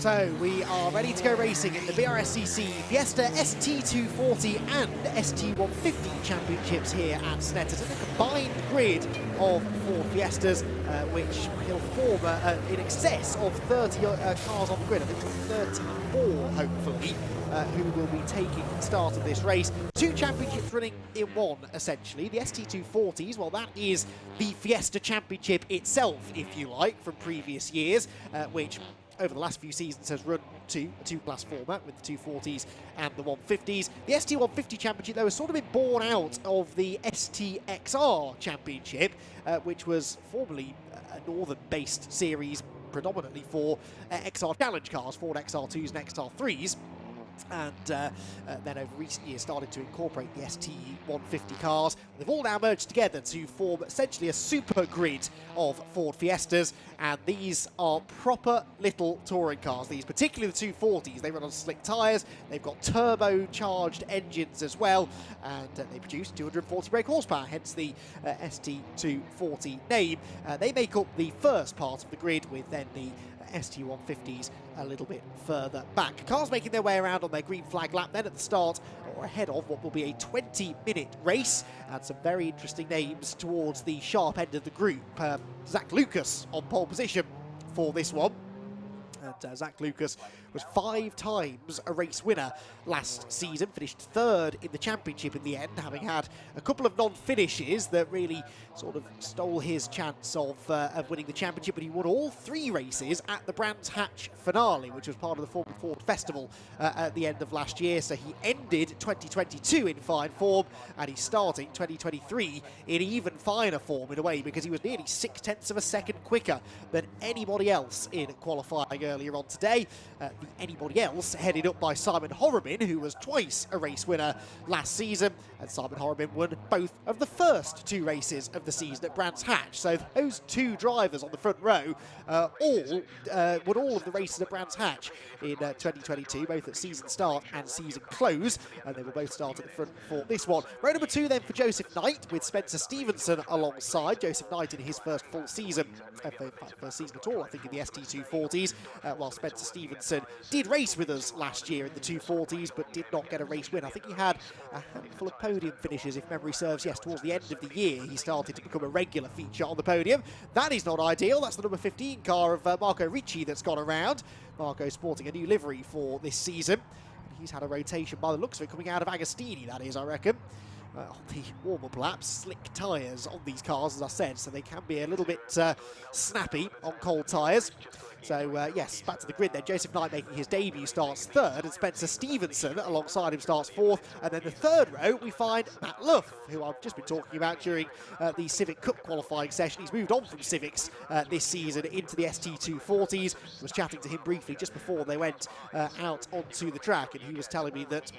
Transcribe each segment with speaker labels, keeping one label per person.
Speaker 1: So we are ready to go racing in the Brscc Fiesta ST240 and ST150 championships here at Snetterton. A combined grid of 4 Fiestas, which will form in excess of 30 cars on the grid. I think 34, hopefully, who will be taking the start of this race. 2 championships running in one, essentially. The ST240s, well, that is the Fiesta Championship itself, if you like, from previous years, which over the last few seasons has run to a 2-class format with the 240s and the 150s. The ST150 Championship, though, has sort of been born out of the STXR Championship, which was formerly a northern-based series predominantly for XR Challenge cars, Ford XR2s and XR3s. And then over recent years started to incorporate the ST150 cars. They've all now merged together to form essentially a super grid of Ford Fiestas, and these are proper little touring cars. These, particularly the 240s, they run on slick tyres, they've got turbocharged engines as well, and they produce 240 brake horsepower, hence the ST240 name. They make up the first part of the grid, with then the ST150s a little bit further back. Cars making their way around on their green flag lap then at the start, or ahead of what will be a 20-minute race, and some very interesting names towards the sharp end of the group. Zach Lucas on pole position for this one. And Zach Lucas was 5 times a race winner last season, finished 3rd in the championship in the end, having had a couple of non-finishes that really sort of stole his chance of winning the championship, but he won all 3 races at the Brands Hatch finale, which was part of the Formula Ford Festival at the end of last year. So he ended 2022 in fine form, and he's starting 2023 in even finer form in a way, because he was nearly 0.6 of a second quicker than anybody else in qualifying earlier on today. The anybody else headed up by Simon Horriman, who was twice a race winner last season, and Simon Horriman won both of the first 2 races of the season at Brands Hatch. So those 2 drivers on the front row won all of the races at Brands Hatch in 2022, both at season start and season close, and they will both start at the front for this one. Row number 2 then for Joseph Knight, with Spencer Stevenson alongside. Joseph Knight in his first full season, first season at all, I think, in the ST240s, while Spencer Stevenson did race with us last year in the 240s, but did not get a race win. I think he had a handful of podium finishes, if memory serves. Yes, towards the end of the year, he started to become a regular feature on the podium. That is not ideal. That's the number 15 car of Marco Ricci that's gone around. Marco sporting a new livery for this season. He's had a rotation, by the looks of it, coming out of Agostini, that is, I reckon. On the warm-up laps, slick tyres on these cars, as I said, so they can be a little bit snappy on cold tyres. So, yes, back to the grid then. Joseph Knight making his debut starts 3rd, and Spencer Stevenson alongside him starts 4th. And then the 3rd row, we find Matt Luff, who I've just been talking about during the Civic Cup qualifying session. He's moved on from Civics this season into the ST240s. I was chatting to him briefly just before they went out onto the track, and he was telling me that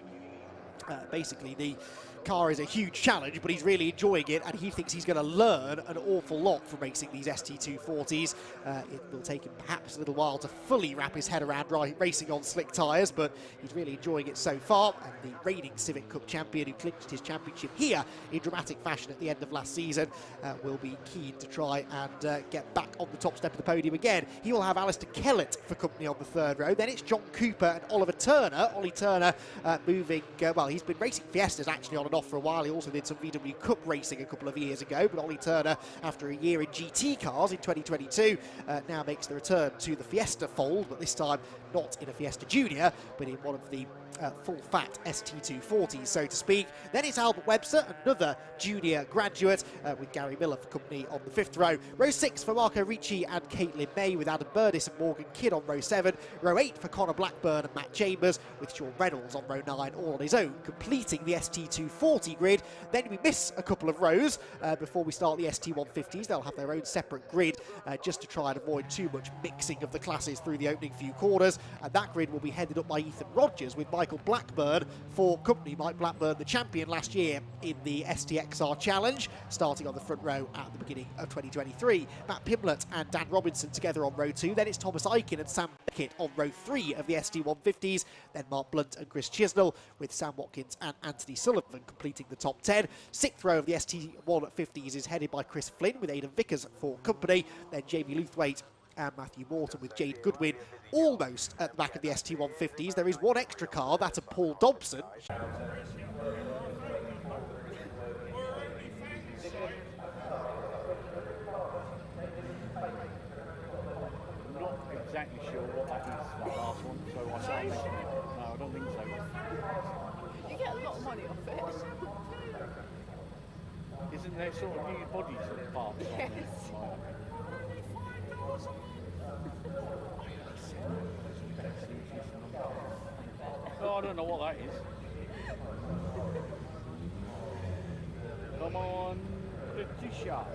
Speaker 1: basically the car is a huge challenge, but he's really enjoying it, and he thinks he's going to learn an awful lot from racing these ST240s. It will take him perhaps a little while to fully wrap his head around racing on slick tyres, but he's really enjoying it so far. And the reigning Civic Cup champion, who clinched his championship here in dramatic fashion at the end of last season, will be keen to try and get back on the top step of the podium again. He will have Alistair Kellett for company on the 3rd row. Then it's John Cooper and Oliver Turner. Ollie Turner moving, well, he's been racing Fiestas actually on and off for a while. He also did some VW Cup racing a couple of years ago, but Ollie Turner, after a year in GT cars in 2022, now makes the return to the Fiesta fold, but this time not in a Fiesta Junior, but in one of the full-fat ST240s, so to speak. Then it's Albert Webster, another junior graduate, with Gary Miller for company on the 5th row. Row 6 for Marco Ricci and Caitlin May, with Adam Burdis and Morgan Kidd on row 7. Row 8 for Connor Blackburn and Matt Chambers, with Sean Reynolds on row 9, all on his own, completing the ST240 grid. Then we miss a couple of rows before we start the ST150s. They'll have their own separate grid just to try and avoid too much mixing of the classes through the opening few corners, and that grid will be headed up by Ethan Rogers, with Michael Blackburn for company. Mike Blackburn, the champion last year in the STXR Challenge, starting on the front row at the beginning of 2023. Matt Pimlett and Dan Robinson together on row 2. Then it's Thomas Aiken and Sam Beckett on row 3 of the ST150s. Then Mark Blunt and Chris Chisnell, with Sam Watkins and Anthony Sullivan completing the top 10. 6th row of the ST150s is headed by Chris Flynn, with Aidan Vickers for company. Then Jamie Luthwaite and Matthew Morton with Jade Goodwin almost at the back of the ST150s. There is one extra car, that's a Paul Dobson.
Speaker 2: Exactly sure what that is, that last one, so I can't mention it. No, I don't think so.
Speaker 3: You get a lot of money off it.
Speaker 2: Isn't there sort of new bodies and parts on there?
Speaker 3: Yes.
Speaker 2: Oh, I don't know what that is. Come on, pretty sharp.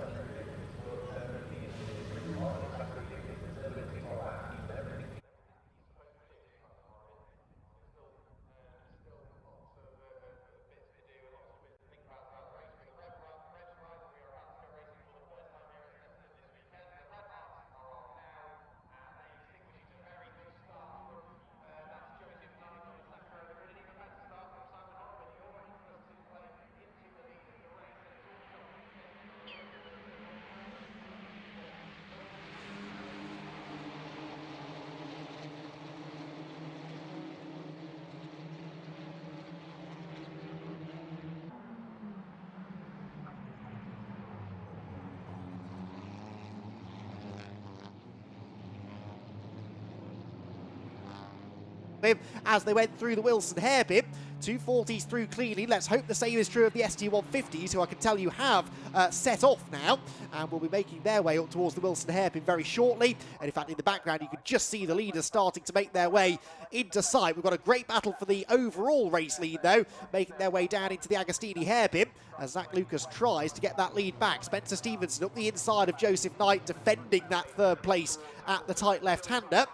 Speaker 1: As they went through the Wilson hairpin. 240s through cleanly. Let's hope the same is true of the ST150s, who I can tell you have set off now and will be making their way up towards the Wilson hairpin very shortly. And in fact, in the background, you can just see the leaders starting to make their way into sight. We've got a great battle for the overall race lead, though, making their way down into the Agostini hairpin as Zach Lucas tries to get that lead back. Spencer Stevenson up the inside of Joseph Knight, defending that third place at the tight left-hander.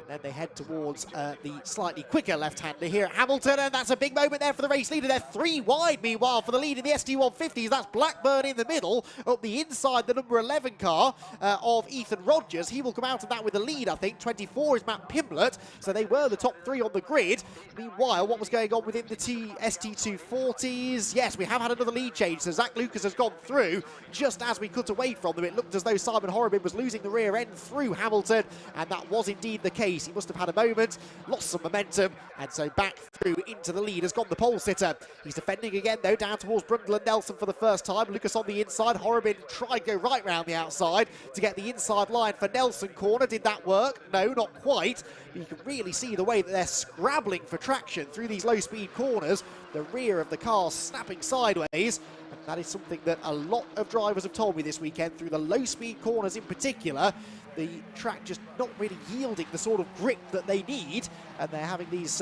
Speaker 1: And then they head towards the slightly quicker left-hander here at Hamilton, and that's a big moment there for the race leader. They're 3 wide, meanwhile, for the lead in the ST150s. That's Blackburn in the middle, up the inside, the number 11 car of Ethan Rogers. He will come out of that with the lead, I think. 24 is Matt Pimblett, so they were the top 3 on the grid. Meanwhile, what was going on within the ST240s? Yes, we have had another lead change, so Zach Lucas has gone through just as we cut away from them. It looked as though Simon Horrobin was losing the rear end through Hamilton, and that was indeed the case. He must have had a moment, lost some momentum, and so back through into the lead has gone the pole sitter. He's defending again, though, down towards Brundle and Nelson for the first time. Lucas on the inside. Horrobin tried to go right round the outside to get the inside line for Nelson corner. Did that work? No, not quite. But you can really see the way that they're scrabbling for traction through these low-speed corners. The rear of the car snapping sideways. And that is something that a lot of drivers have told me this weekend, through the low-speed corners in particular. The track just not really yielding the sort of grip that they need, and they're having these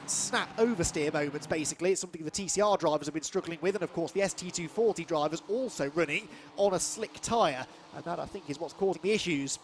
Speaker 1: snap oversteer moments, basically. It's something the TCR drivers have been struggling with, and of course the ST240 drivers also running on a slick tyre, and that, I think, is what's causing the issues.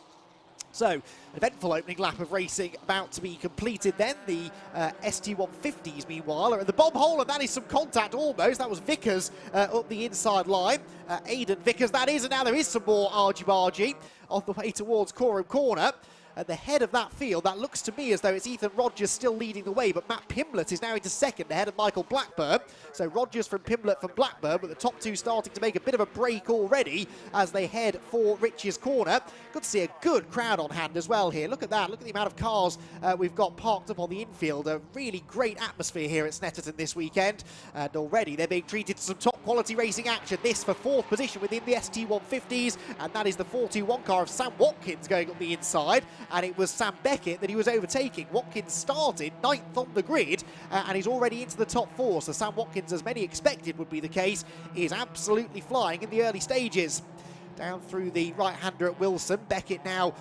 Speaker 1: So, an eventful opening lap of racing about to be completed then. The ST150s, meanwhile, are at the bomb hole, and that is some contact almost. That was Vickers up the inside line. Aidan Vickers, that is, and now there is some more argy-bargy on the way towards Coram Corner. At the head of that field, that looks to me as though it's Ethan Rogers still leading the way, but Matt Pimblett is now into second ahead of Michael Blackburn. So Rogers from Pimblett from Blackburn, but the top 2 starting to make a bit of a break already as they head for Rich's Corner. Good to see a good crowd on hand as well here. Look at that. Look at the amount of cars we've got parked up on the infield. A really great atmosphere here at Snetterton this weekend. And already they're being treated to some top quality racing action. This for 4th position within the ST150s, and that is the 421 car of Sam Watkins going up the inside. And it was Sam Beckett that he was overtaking. Watkins started 9th on the grid, and he's already into the top 4. So Sam Watkins, as many expected would be the case, is absolutely flying in the early stages. Down through the right-hander at Wilson. Beckett now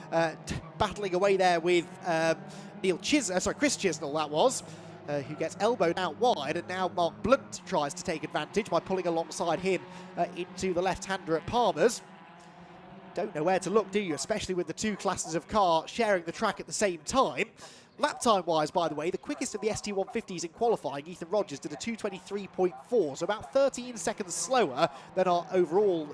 Speaker 1: battling away there with Chris Chisnell, that was. Who gets elbowed out wide, and now Mark Blunt tries to take advantage by pulling alongside him into the left-hander at Palmer's. Don't know where to look, do you? Especially with the 2 classes of car sharing the track at the same time. Lap time-wise, by the way, the quickest of the ST150s in qualifying, Ethan Rogers, did a 2:23.4, so about 13 seconds slower than our overall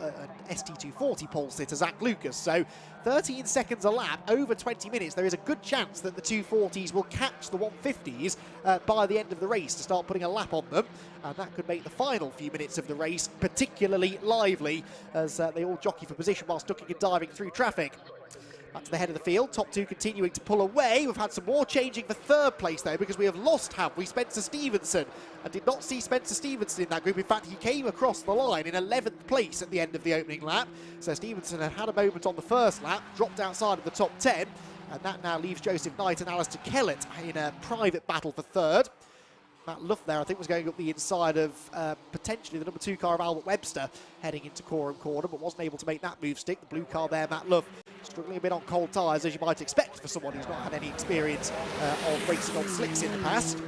Speaker 1: ST240 pole sitter, Zach Lucas. So 13 seconds a lap, over 20 minutes. There is a good chance that the 240s will catch the 150s by the end of the race to start putting a lap on them, and that could make the final few minutes of the race particularly lively as they all jockey for position whilst ducking and diving through traffic. Back to the head of the field, top two continuing to pull away. We've had some more changing for third place though, because we have lost, have we, Spencer Stevenson. I did not see Spencer Stevenson in that group. In fact, he came across the line in 11th place at the end of the opening lap. So Stevenson had a moment on the first lap, dropped outside of the top 10, and that now leaves Joseph Knight and Alistair Kellett in a private battle for third. Matt Luff there, I think, was going up the inside of potentially the number 2 car of Albert Webster heading into Coram Corner, but wasn't able to make that move stick. The blue car there, Matt Luff, struggling a bit on cold tyres, as you might expect for someone who's not had any experience of racing on slicks in the past.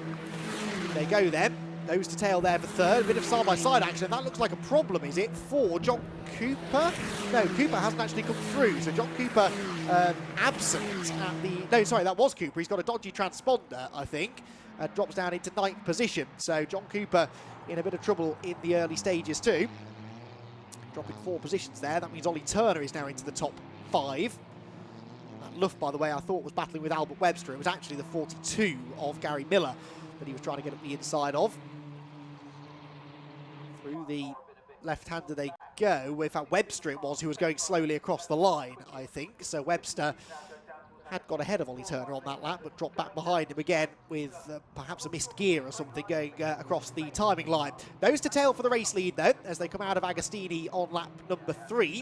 Speaker 1: They go then, nose to tail there for third, a bit of side-by-side action, and that looks like a problem, is it, for John Cooper? No, Cooper hasn't actually come through, so John Cooper absent at the... No, sorry, that was Cooper. He's got a dodgy transponder, I think, and drops down into 9th position. So John Cooper in a bit of trouble in the early stages too. Dropping 4 positions there. That means Ollie Turner is now into the top 5. That Luff, by the way, I thought was battling with Albert Webster. It was actually the 42 of Gary Miller that he was trying to get up the inside of. Through the left-hander they go. In fact, Webster it was who was going slowly across the line, I think. So Webster had got ahead of Ollie Turner on that lap, but dropped back behind him again with perhaps a missed gear or something going across the timing line. Nose to tail for the race lead, though, as they come out of Agostini on lap number 3.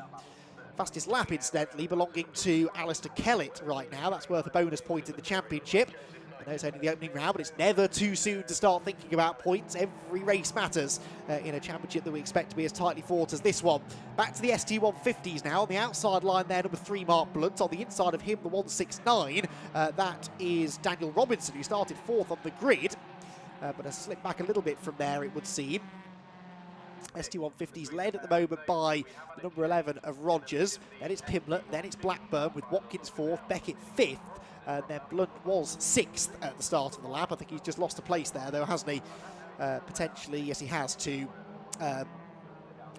Speaker 1: Fastest lap, incidentally, belonging to Alistair Kellett right now. That's worth a bonus point in the championship. I know it's only the opening round, but it's never too soon to start thinking about points. Every race matters in a championship that we expect to be as tightly fought as this one. Back to the ST150s now. On the outside line there, number 3, Mark Blunt. On the inside of him, the 169. That is Daniel Robinson, who started 4th on the grid, but has slipped back a little bit from there, it would seem. ST150s led at the moment by the number 11 of Rogers. Then it's Pimlet, then it's Blackburn with Watkins 4th, Beckett 5th. And then Blunt was 6th at the start of the lap. I think he's just lost a place there, though, hasn't he? Potentially, yes, he has, to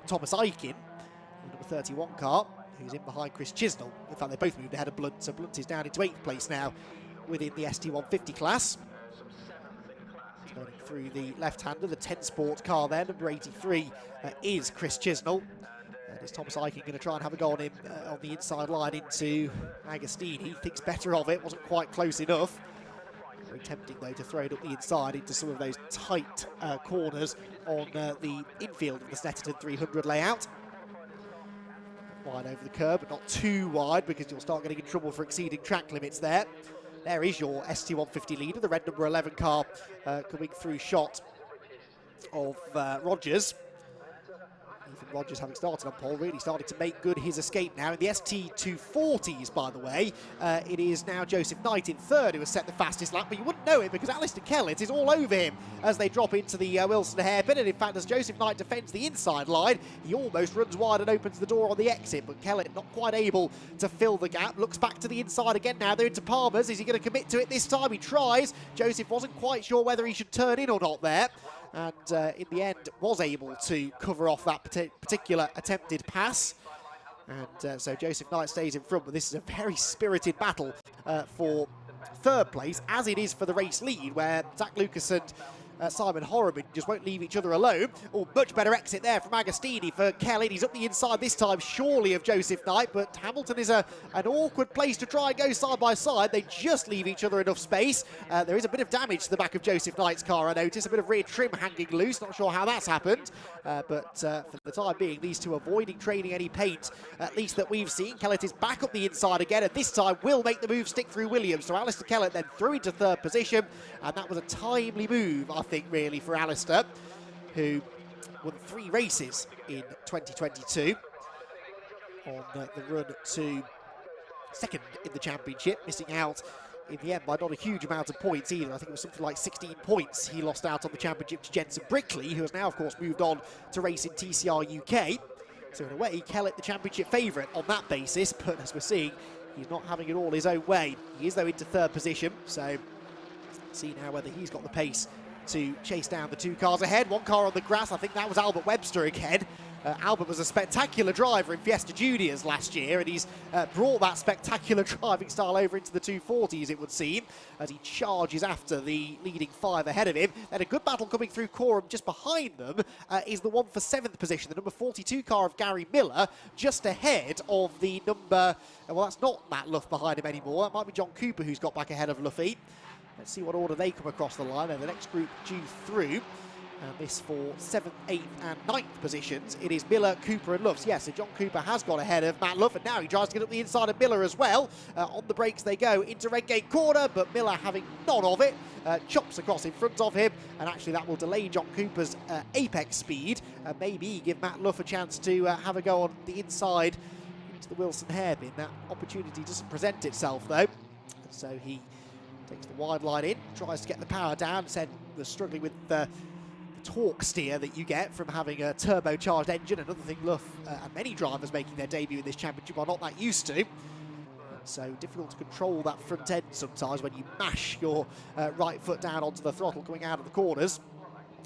Speaker 1: Thomas Aiken, the number 31 car, who's in behind Chris Chisnell. In fact, they both moved ahead of Blunt, so Blunt is down into 8th place now within the ST150 class. Going through the left-hander, the 10 Sport car there, number 83 is Chris Chisnell. And is Thomas Aiken going to try and have a go on him on the inside line into Agostini? He thinks better of it, wasn't quite close enough. Very tempting, though, to throw it up the inside into some of those tight corners on the infield of the Snetterton 300 layout. Wide over the curb, but not too wide, because you'll start getting in trouble for exceeding track limits there. There is your ST150 leader, the red number 11 car coming through shot of Rogers. Ethan Rogers, having started on pole, really started to make good his escape now. In the ST240s, by the way, it is now Joseph Knight in 3rd who has set the fastest lap, but you wouldn't know it because Alistair Kellett is all over him as they drop into the Wilson hairpin. And in fact, as Joseph Knight defends the inside line, he almost runs wide and opens the door on the exit, but Kellett not quite able to fill the gap. Looks back to the inside again now. They're into Palmer's. Is he going to commit to it this time? He tries. Joseph wasn't quite sure whether he should turn in or not there, and in the end was able to cover off that particular attempted pass. And so Joseph Knight stays in front, but this is a very spirited battle for 3rd place, as it is for the race lead, where Zach Lucas and Simon Horriman just won't leave each other alone. Oh, much better exit there from Agostini for Kellett. He's up the inside this time, surely, of Joseph Knight, but Hamilton is an awkward place to try and go side by side. They just leave each other enough space. There is a bit of damage to the back of Joseph Knight's car, I notice. A bit of rear trim hanging loose. Not sure how that's happened. But for the time being, these two avoiding trading any paint, at least that we've seen. Kellett is back up the inside again, and this time will make the move stick through Williams. So Alistair Kellett then through into 3rd position, and that was a timely move, I think, really, for Alistair, who won 3 races in 2022 on the run to 2nd in the championship, missing out in the end by not a huge amount of points either. I think it was something like 16 points he lost out on the championship to Jensen Brickley, who has now, of course, moved on to race in TCR UK. So in a way, Kellett the championship favourite on that basis, but as we're seeing, he's not having it all his own way. He is, though, into 3rd position, so see now whether he's got the pace to chase down the 2 cars ahead. 1 car on the grass, I think that was Albert Webster again. Albert was a spectacular driver in Fiesta Juniors last year, and he's brought that spectacular driving style over into the 240s, it would seem, as he charges after the leading 5 ahead of him. Then a good battle coming through Coram just behind them is the one for 7th position, the number 42 car of Gary Miller, just ahead of the number, well, that's not Matt Luff behind him anymore. It might be John Cooper who's got back ahead of Luffy. Let's see what order they come across the line. They're the next group due through. And this for 7th, 8th and 9th positions. It is Miller, Cooper and Luff. Yes, so John Cooper has got ahead of Matt Luff, and now he tries to get up the inside of Miller as well. On the brakes they go into Redgate Corner, but Miller, having none of it, chops across in front of him, and actually that will delay John Cooper's apex speed, and maybe give Matt Luff a chance to have a go on the inside into the Wilson hairpin. That opportunity doesn't present itself though, so he takes the wide line in, tries to get the power down. Said was struggling with the torque steer that you get from having a turbocharged engine, another thing Luff and many drivers making their debut in this championship are not that used to. So difficult to control that front end sometimes when you mash your right foot down onto the throttle coming out of the corners,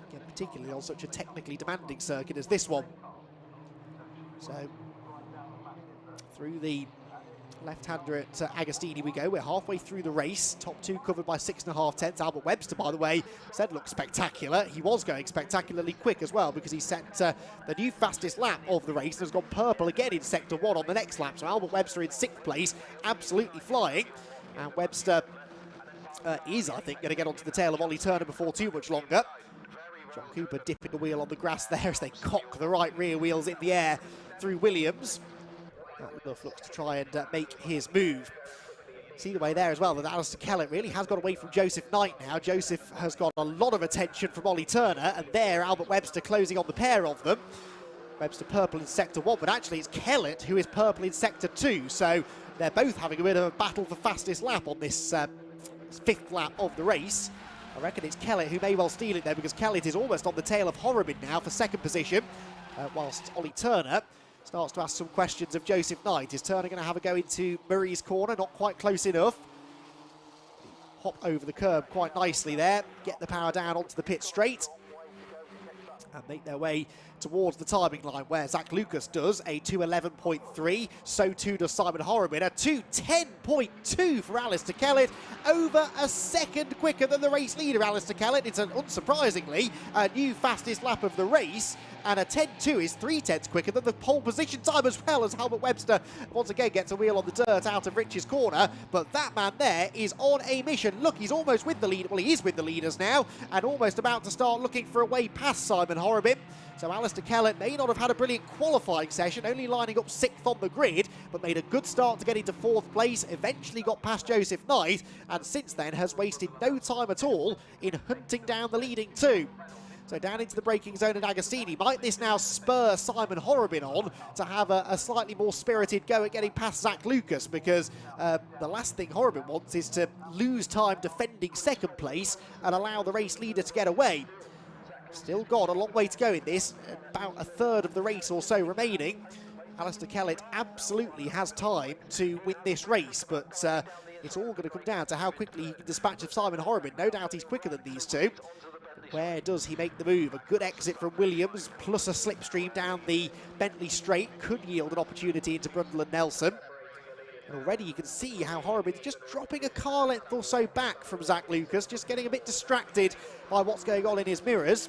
Speaker 1: again, particularly on such a technically demanding circuit as this one. So through the left-hander at Agostini we go. We're halfway through the race. Top 2 covered by 6.5 tenths. Albert Webster, by the way, said looked spectacular. He was going spectacularly quick as well, because he set the new fastest lap of the race and has gone purple again in Sector 1 on the next lap. So Albert Webster in 6th place, absolutely flying. And Webster is, I think, going to get onto the tail of Ollie Turner before too much longer. John Cooper dipping the wheel on the grass there as they cock the right rear wheels in the air through Williams. Luff looks to try and make his move. See the way there as well that Alistair Kellett really has got away from Joseph Knight now. Joseph has got a lot of attention from Ollie Turner, and there Albert Webster closing on the pair of them. Webster purple in Sector 1, but actually it's Kellett who is purple in Sector 2, so they're both having a bit of a battle for fastest lap on this 5th lap of the race. I reckon it's Kellett who may well steal it there, because Kellett is almost on the tail of Horrobin now for 2nd position, whilst Ollie Turner starts to ask some questions of Joseph Knight. Is Turner going to have a go into Murray's corner? Not quite close enough. Hop over the curb quite nicely there. Get the power down onto the pit straight. And make their way towards the timing line, where Zach Lucas does a 2:11.3. So too does Simon Horrobin. A 2:10.2 for Alistair Kellett. Over a second quicker than the race leader, Alistair Kellett. It's unsurprisingly a new fastest lap of the race. And a 10.2 is 3/10 quicker than the pole position time as well, as Albert Webster once again gets a wheel on the dirt out of Rich's corner. But that man there is on a mission. Look, he's almost with the lead. Well, he is with the leaders now, and almost about to start looking for a way past Simon Horrobin. So Alistair Kellett may not have had a brilliant qualifying session, only lining up 6th on the grid, but made a good start to get into 4th place, eventually got past Joseph Knight, and since then has wasted no time at all in hunting down the leading 2. So down into the braking zone at Agostini. Might this now spur Simon Horrobin on to have a slightly more spirited go at getting past Zach Lucas, because the last thing Horrobin wants is to lose time defending 2nd place and allow the race leader to get away. Still got a long way to go in this, about a third of the race or so remaining. Alistair Kellett absolutely has time to win this race, but it's all going to come down to how quickly he can dispatch of Simon Horrobin. No doubt he's quicker than these two. Where does he make the move? A good exit from Williams, plus a slipstream down the Bentley straight could yield an opportunity into Brundle and Nelson. And already you can see how Horrobin's just dropping a car length or so back from Zach Lucas, just getting a bit distracted by what's going on in his mirrors.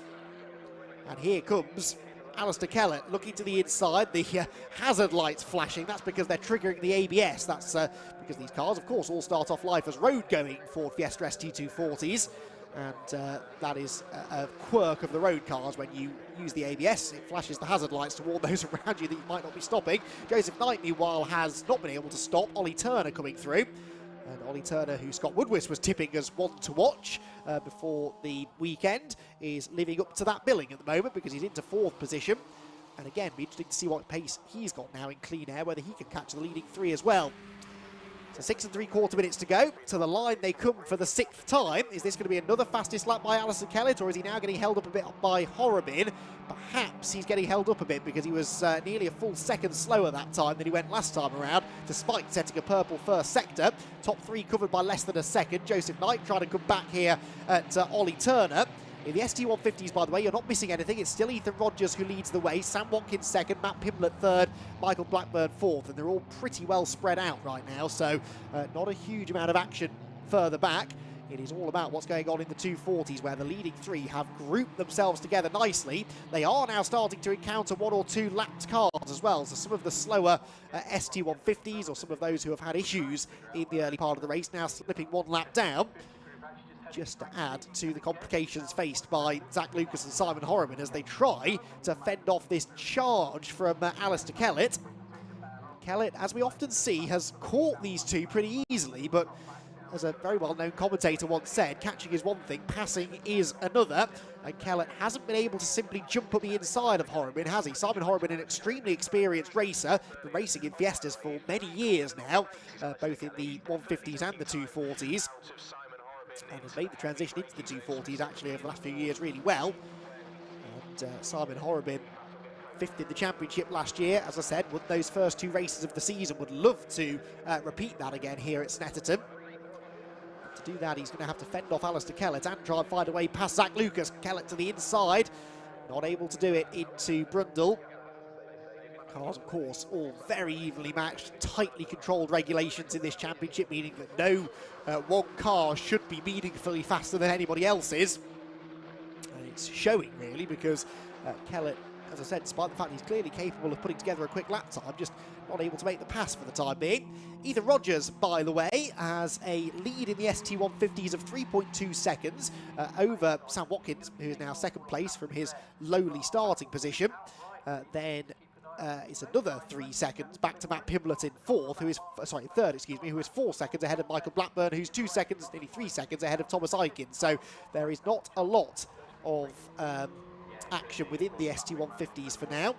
Speaker 1: And here comes Alistair Kellett looking to the inside, the hazard lights flashing. That's because they're triggering the ABS. That's because these cars, of course, all start off life as road-going Ford Fiesta ST240s. And that is a quirk of the road cars. When you use the ABS, it flashes the hazard lights to warn those around you that you might not be stopping. Joseph Knight, meanwhile, has not been able to stop. Ollie Turner coming through. And Ollie Turner, who Scott Woodwist was tipping as one to watch before the weekend, is living up to that billing at the moment, because he's into 4th position. And again, be interesting to see what pace he's got now in clean air, whether he can catch the leading 3 as well. So 6 3/4 minutes to go. To the line they come for the 6th time. Is this going to be another fastest lap by Alistair Kellett, or is he now getting held up a bit by Horrobin? Perhaps he's getting held up a bit, because he was nearly a full second slower that time than he went last time around, despite setting a purple first sector. Top 3 covered by less than a second. Joseph Knight trying to come back here at Ollie Turner. In the ST150s, by the way, you're not missing anything. It's still Ethan Rogers who leads the way, Sam Watkins second, Matt Pimblett third, Michael Blackburn fourth, and they're all pretty well spread out right now, so not a huge amount of action further back. It is all about what's going on in the 240s, where the leading three have grouped themselves together nicely. They are now starting to encounter one or two lapped cars as well, so some of the slower ST150s or some of those who have had issues in the early part of the race now slipping one lap down, just to add to the complications faced by Zach Lucas and Simon Horriman as they try to fend off this charge from Alistair Kellett. Kellett, as we often see, has caught these two pretty easily, but as a very well-known commentator once said, catching is one thing, passing is another, and Kellett hasn't been able to simply jump up the inside of Horriman, has he? Simon Horriman, an extremely experienced racer, been racing in Fiestas for many years now, both in the 150s and the 240s, and has made the transition into the 240s actually over the last few years really well. And Simon Horriman, fifth in the championship last year, as I said, won those first two races of the season, would love to repeat that again here at Snetterton. To do that, he's going to have to fend off Alistair Kellett and try and find a way past Zach Lucas. Kellett to the inside, not able to do it into Brundle. Cars, of course, all very evenly matched, tightly controlled regulations in this championship, meaning that no one car should be meaningfully faster than anybody else's. And it's showing, really, because Kellett, as I said, despite the fact he's clearly capable of putting together a quick lap time, just not able to make the pass for the time being. Ethan Rogers, by the way, has a lead in the ST150s of 3.2 seconds over Sam Watkins, who is now second place from his lowly starting position. Then it's another 3 seconds back to Matt Pimblett in fourth, who is, sorry, third, excuse me, who is 4 seconds ahead of Michael Blackburn, who's 2 seconds, nearly 3 seconds ahead of Thomas Eichen. So there is not a lot of action within the ST150s for now.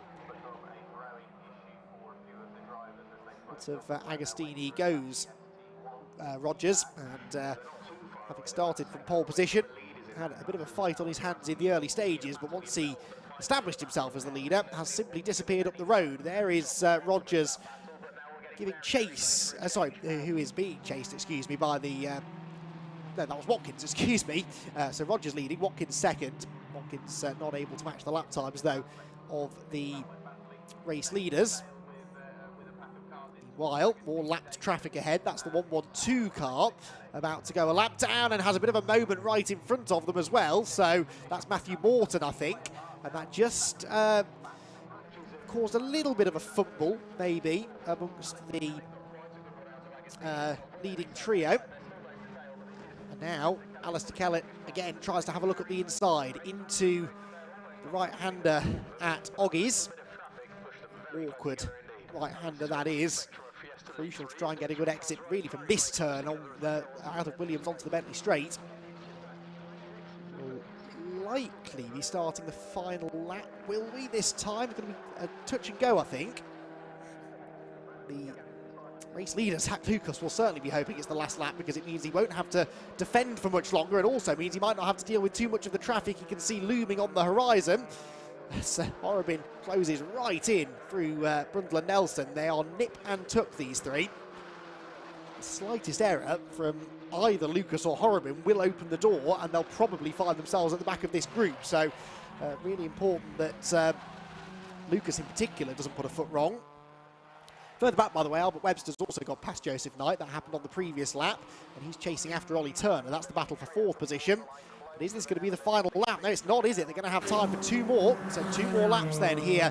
Speaker 1: Lots of Agostini goes Rogers, and having started from pole position, had a bit of a fight on his hands in the early stages, but once he established himself as the leader, has simply disappeared up the road. There is Rogers giving chase, who is being chased, excuse me, by the, no, that was Watkins, excuse me. So Rogers leading, Watkins second. Watkins not able to match the lap times, though, of the race leaders. Meanwhile, more lapped traffic ahead. That's the 112 car about to go a lap down and has a bit of a moment right in front of them as well. So that's Matthew Morton, I think. And that just caused a little bit of a fumble, maybe, amongst the leading trio. And now, Alistair Kellett, again, tries to have a look at the inside into the right-hander at Oggies. Awkward right-hander, that is. Crucial to try and get a good exit, really, from this turn on out of Williams onto the Bentley Straight. Will likely be starting the final lap, will we, this time? It's going to be a touch and go, I think. The race leader, Zach Lucas, will certainly be hoping it's the last lap, because it means he won't have to defend for much longer, and also means he might not have to deal with too much of the traffic he can see looming on the horizon. So Horriman closes right in through Brundle and Nelson. They are nip and tuck, these three. The slightest error from either Lucas or Horriman will open the door, and they'll probably find themselves at the back of this group. So really important that Lucas in particular doesn't put a foot wrong. Further back, by the way, Albert Webster's also got past Joseph Knight. That happened on the previous lap, and he's chasing after Ollie Turner. That's the battle for fourth position. But is this going to be the final lap? No, it's not, is it? They're going to have time for two more. So 2 more laps then here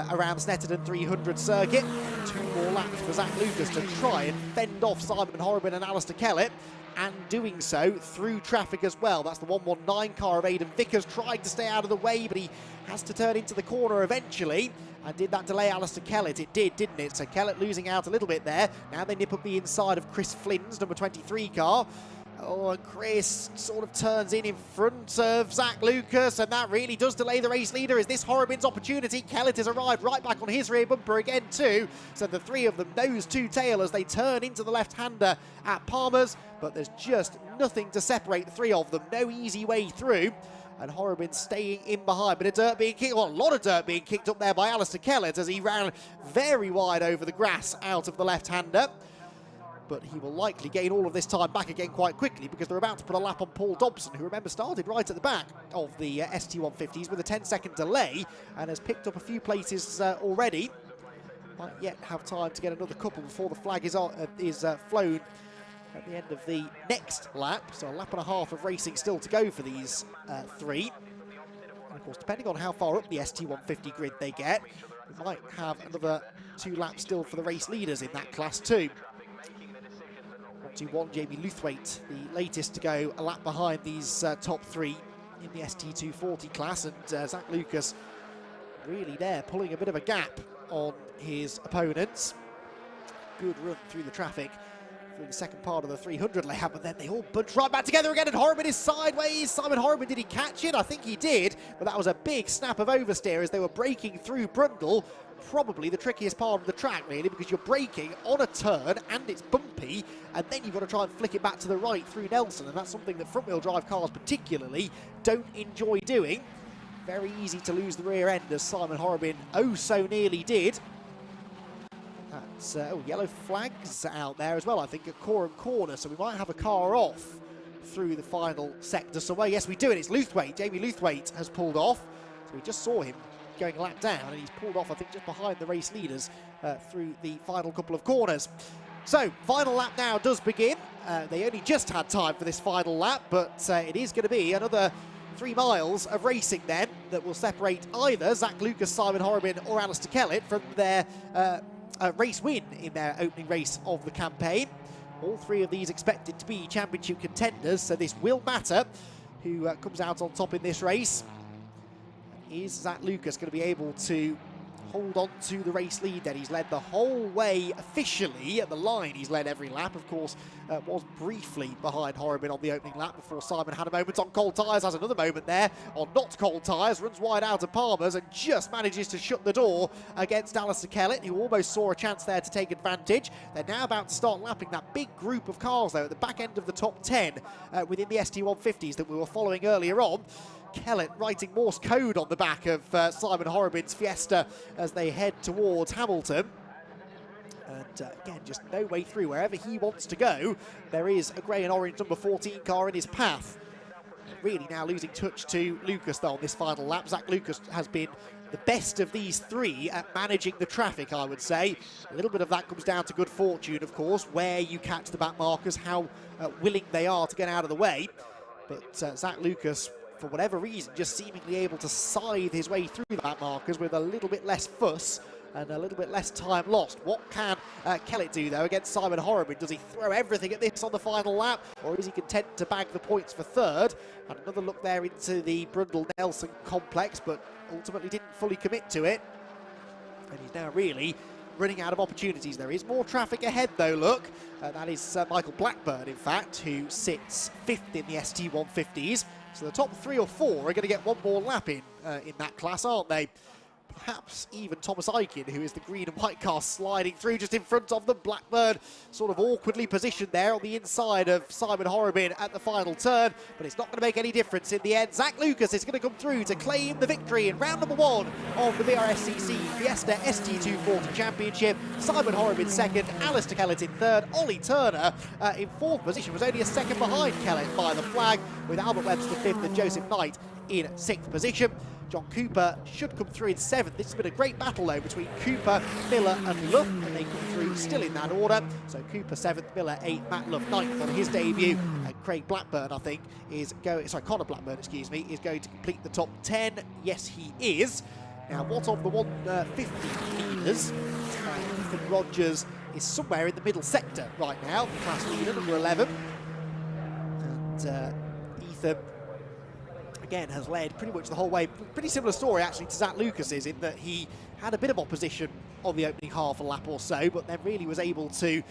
Speaker 1: around Snetterton 300 circuit. 2 more laps for Zach Lucas to try and fend off Simon Horriman and Alistair Kellett, and doing so through traffic as well. That's the 119 car of Aidan Vickers, trying to stay out of the way, but he has to turn into the corner eventually. And did that delay Alistair Kellett? It did, didn't it? So Kellett losing out a little bit there. Now they nip up the inside of Chris Flynn's number 23 car. Oh, and Chris sort of turns in front of Zach Lucas, and that really does delay the race leader. Is this Horriman's opportunity? Kellett has arrived right back on his rear bumper again too. So the three of them nose to tail as they turn into the left-hander at Palmer's, but there's just nothing to separate the three of them. No easy way through. And Horriman staying in behind, but a lot of dirt being kicked up there by Alistair Kellett as he ran very wide over the grass out of the left-hander. but he will likely gain all of this time back again quite quickly because they're about to put a lap on Paul Dobson, who, remember, started right at the back of the ST150s with a 10-second delay and has picked up a few places already. Might yet have time to get another couple before the flag is flown at the end of the next lap. So a lap and a half of racing still to go for these three. And of course, depending on how far up the ST150 grid they get, we might have another 2 laps still for the race leaders in that class too. 121, Jamie Luthwaite, the latest to go a lap behind these top 3 in the ST240 class, and Zach Lucas really there pulling a bit of a gap on his opponents. Good run through the traffic through the second part of the 300 layout, but then they all bunch right back together again, and Horriman is sideways. Simon Horriman, did he catch it? I think he did, but that was a big snap of oversteer as they were breaking through Brundle. Probably the trickiest part of the track, really, because you're braking on a turn and it's bumpy, and then you've got to try and flick it back to the right through Nelson, and that's something that front-wheel drive cars particularly don't enjoy doing. Very easy to lose the rear end, as Simon Horriman oh so nearly did. That's yellow flags out there as well, I think, at Coram Corner, so we might have a car off through the final sector. So, well, yes, we do, and it's Luthwaite. Jamie Luthwaite has pulled off, so we just saw him going a lap down, and he's pulled off, I think, just behind the race leaders through the final couple of corners. So, final lap now does begin. They only just had time for this final lap, but it is going to be another 3 miles of racing then that will separate either Zach Lucas, Simon Horriman or Alistair Kellett from their race win in their opening race of the campaign. All 3 of these expected to be championship contenders, so this will matter who comes out on top in this race. Is Zach Lucas going to be able to hold on to the race lead then? He's led the whole way officially at the line. He's led every lap, of course, was briefly behind Horriman on the opening lap before Simon had a moment on cold tyres, has another moment there on not cold tyres, runs wide out of Palmer's and just manages to shut the door against Alistair Kellett, who almost saw a chance there to take advantage. They're now about to start lapping that big group of cars though at the back end of the top 10 within the ST150s that we were following earlier on. Kellett writing Morse code on the back of Simon Horriman's Fiesta as they head towards Hamilton. And again, just no way through. Wherever he wants to go, there is a grey and orange number 14 car in his path. Really now losing touch to Lucas, though, on this final lap. Zach Lucas has been the best of these 3 at managing the traffic, I would say. A little bit of that comes down to good fortune, of course, where you catch the back markers, how willing they are to get out of the way. But Zach Lucas, for whatever reason, just seemingly able to scythe his way through the back markers with a little bit less fuss and a little bit less time lost. What can Kellett do, though, against Simon Horriman? Does he throw everything at this on the final lap, or is he content to bag the points for 3rd? And another look there into the Brundle-Nelson complex, but ultimately didn't fully commit to it. And he's now really running out of opportunities. There is more traffic ahead, though, look. That is Michael Blackburn, in fact, who sits 5th in the ST150s. So the top 3 or 4 are going to get one more lap in that class, aren't they? Perhaps even Thomas Aiken, who is the green and white car sliding through just in front of them. Blackburn sort of awkwardly positioned there on the inside of Simon Horriman at the final turn, but it's not going to make any difference in the end. Zach Lucas is going to come through to claim the victory in round number 1 of the Brscc Fiesta ST240 Championship. Simon Horriman 2nd, Alistair Kellett in 3rd, Ollie Turner in 4th position, was only a second behind Kellett by the flag, with Albert Webster 5th and Joseph Knight in 6th position. John Cooper should come through in 7th. This has been a great battle, though, between Cooper, Miller and Luff, and they come through still in that order. So Cooper 7th, Miller 8th, Matt Luff 9th on his debut. And Craig Blackburn, I think, is going... Sorry, Connor Blackburn, excuse me, is going to complete the top 10. Yes, he is. Now, what of the 150 leaders? Ethan Rogers is somewhere in the middle sector right now, the class leader, number 11. And Ethan, again, has led pretty much the whole way. Pretty similar story, actually, to Zach Lucas's, in that he had a bit of opposition on the opening half a lap or so, but then really was able to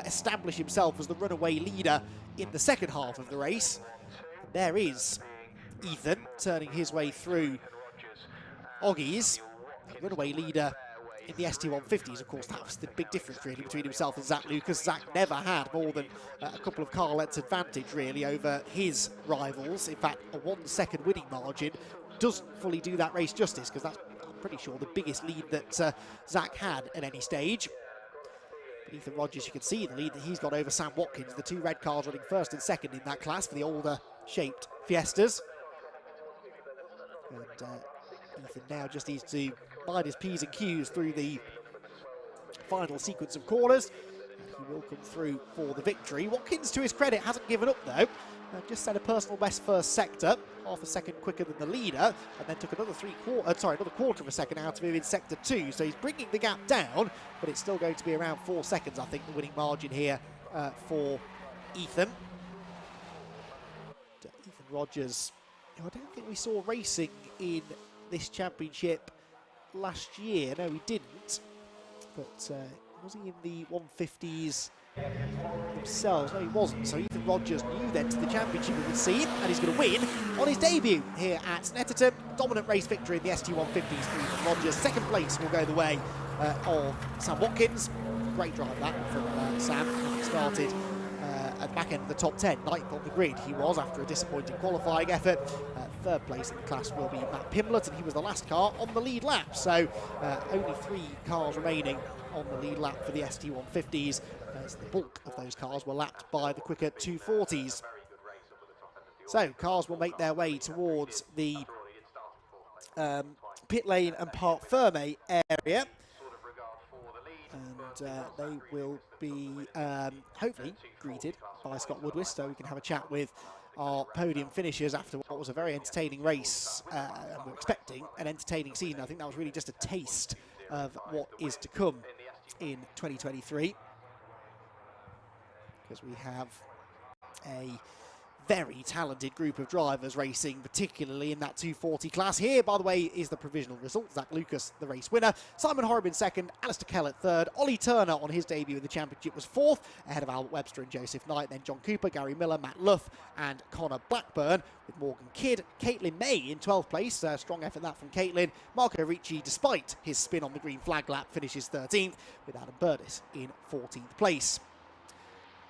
Speaker 1: establish himself as the runaway leader in the second half of the race. And there is Ethan turning his way through Oggies, the runaway leader in the ST150s. Of course, that was the big difference, really, between himself and Zach Lucas. Zach never had more than a couple of car lengths advantage, really, over his rivals. In fact, a 1 second winning margin doesn't fully do that race justice, because that's, I'm pretty sure, the biggest lead that Zach had at any stage. Ethan Rogers, you can see the lead that he's got over Sam Watkins, the 2 red cars running first and second in that class for the older shaped Fiestas. And Ethan now just needs to mind his P's and Q's through the final sequence of corners. And he will come through for the victory. Watkins, to his credit, hasn't given up though. Just set a personal best first sector, half a second quicker than the leader, and then took another quarter of a second out of him in sector 2. So he's bringing the gap down, but it's still going to be around 4 seconds, I think, the winning margin here for Ethan. Ethan Rogers, who I don't think we saw racing in this championship last year. No, we didn't. But was he in the 150s themselves? No, he wasn't. So Ethan Rogers knew then to the championship we would see him, and he's going to win on his debut here at Snetterton. Dominant race victory in the ST150s for Ethan Rogers. Second place will go the way of Sam Watkins. Great drive that from Sam. He started at the back end of the top 10, 9th on the grid he was after a disappointing qualifying effort. Third place in the class will be Matt Pimblett, and he was the last car on the lead lap. So only 3 cars remaining on the lead lap for the ST150s, as the bulk of those cars were lapped by the quicker 240s. So cars will make their way towards the pit lane and Parc Ferme area. And they will be hopefully greeted by Scott Woodwis, so we can have a chat with our podium finishers after what was a very entertaining race. And we're expecting an entertaining season. I think that was really just a taste of what is to come in 2023, because we have a very talented group of drivers racing, particularly in that 240 class. Here, by the way, is the provisional result. Zach Lucas, the race winner. Simon Horrobin second, Alistair Kellett third. Ollie Turner on his debut in the championship was fourth, ahead of Albert Webster and Joseph Knight. Then John Cooper, Gary Miller, Matt Luff and Connor Blackburn, with Morgan Kidd. Caitlin May in 12th place. Strong effort that from Caitlin. Marco Ricci, despite his spin on the green flag lap, finishes 13th, with Adam Burdis in 14th place.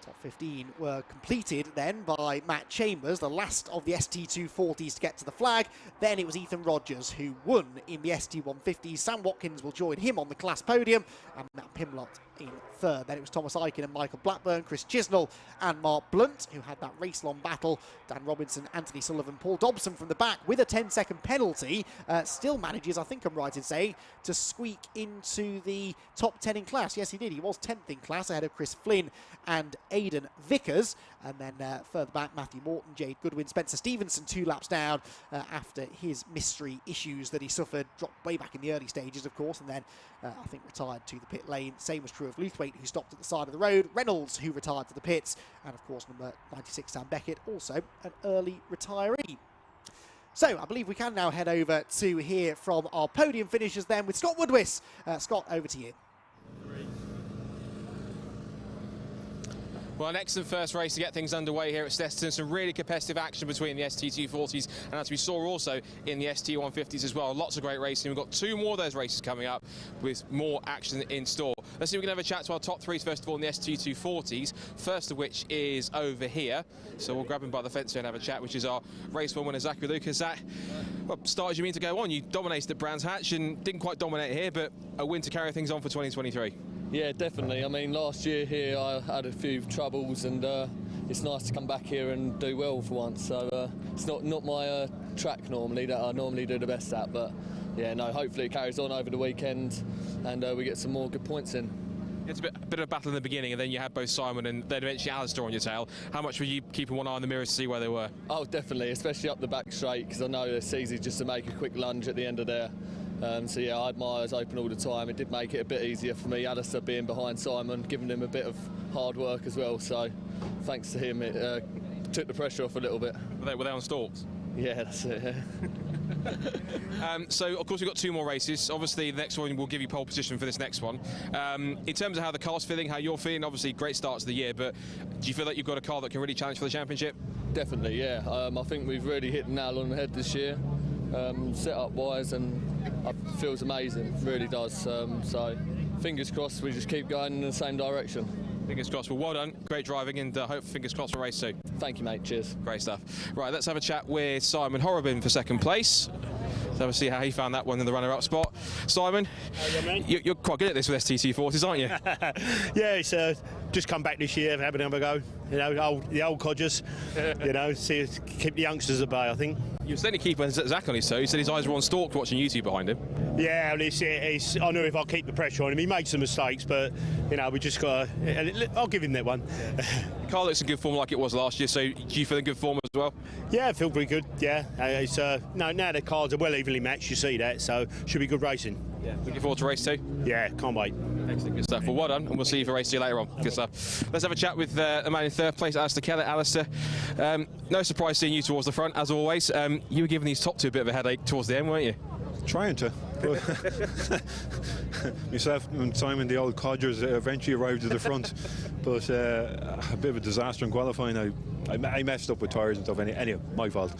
Speaker 1: Top 15 were completed then by Matt Chambers, the last of the ST240s to get to the flag. Then it was Ethan Rogers who won in the ST150s. Sam Watkins will join him on the class podium, and Matt Pimblett in third. Then it was Thomas Eichen and Michael Blackburn, Chris Chisnell and Mark Blunt, who had that race-long battle. Dan Robinson, Anthony Sullivan, Paul Dobson from the back with a 10-second penalty. Still manages, I think I'm right in saying, to squeak into the top 10 in class. Yes, he did. He was 10th in class, ahead of Chris Flynn and Aidan Vickers. And then further back, Matthew Morton, Jade Goodwin, Spencer Stevenson 2 laps down after his mystery issues that he suffered. Dropped way back in the early stages, of course, and then I think retired to the pit lane. Same was true of Luthwaite, who stopped at the side of the road. Reynolds, who retired to the pits. And, of course, number 96, Sam Beckett, also an early retiree. So I believe we can now head over to hear from our podium finishers then with Scott Woodwis. Scott, over to you.
Speaker 4: Well, an excellent first race to get things underway here at Snetterton. Some really competitive action between the ST240s and, as we saw, also in the ST150s as well. Lots of great racing. We've got 2 more of those races coming up with more action in store. Let's see if we can have a chat to our top 3 first of all in the ST240s, first of which is over here. So we'll grab him by the fence here and have a chat, which is our race 1 winner, Zachary Lucas. Zach, well, start as you mean to go on. You dominated at Brands Hatch and didn't quite dominate here, but a win to carry things on for 2023.
Speaker 5: Yeah, definitely. I mean, last year here I had a few troubles, and it's nice to come back here and do well for once. So it's not my track normally that I normally do the best at, but yeah, no, hopefully it carries on over the weekend and we get some more good points in.
Speaker 4: It's a bit of a battle in the beginning, and then you had both Simon and then eventually Alistair on your tail. How much were you keeping one eye on the mirror to see where they were?
Speaker 5: Oh, definitely, especially up the back straight, because I know it's easy just to make a quick lunge at the end of there. So yeah, I had my eyes open all the time. It did make it a bit easier for me, Alistair being behind Simon, giving him a bit of hard work as well. So thanks to him, it took the pressure off a little bit.
Speaker 4: Were they on stalks?
Speaker 5: Yeah, that's it.
Speaker 4: So, of course, we've got 2 more races. Obviously, the next one will give you pole position for this next one. In terms of how the car's feeling, how you're feeling, obviously, great start to the year, but do you feel like you've got a car that can really challenge for the championship?
Speaker 5: Definitely, yeah. I think we've really hit the nail on the head this year, set-up-wise, and it feels amazing, really does. So, fingers crossed, we just keep going in the same direction.
Speaker 4: Fingers crossed. Well, well done. Great driving, and hope fingers crossed for race 2.
Speaker 5: Thank you, mate. Cheers.
Speaker 4: Great stuff. Right, let's have a chat with Simon Horrobin for second place. So we'll see how he found that one in the runner-up spot. Simon, you're quite good at this with STT40s, aren't you?
Speaker 6: Yeah, it's just come back this year, having another go. You know, the old codgers. You know, keep the youngsters at bay, I think.
Speaker 4: You were certainly keeping Zach on his toes. He said his eyes were on stalk watching you two behind him.
Speaker 6: Yeah, well, I know if I keep the pressure on him, he makes some mistakes, but you know, we just got to. I'll give him that one.
Speaker 4: The car looks in good form like it was last year, so do you feel in good form as well?
Speaker 6: Yeah, I feel pretty good. Yeah, it's no, now the cars are well evenly matched. You see that, so should be good racing.
Speaker 4: Yeah. Looking forward to race 2.
Speaker 6: Yeah, can't wait.
Speaker 4: Excellent, good stuff. Well, well done, and we'll see you for race 2 later on. Good stuff. Let's have a chat with the man in third place, Alistair Kellett. Alistair, no surprise seeing you towards the front, as always. You were giving these top two a bit of a headache towards the end, weren't you?
Speaker 7: Trying to. Myself and Simon, the old codgers, eventually arrived at the front, but a bit of a disaster in qualifying. I messed up with tyres and stuff. Anyway, my fault.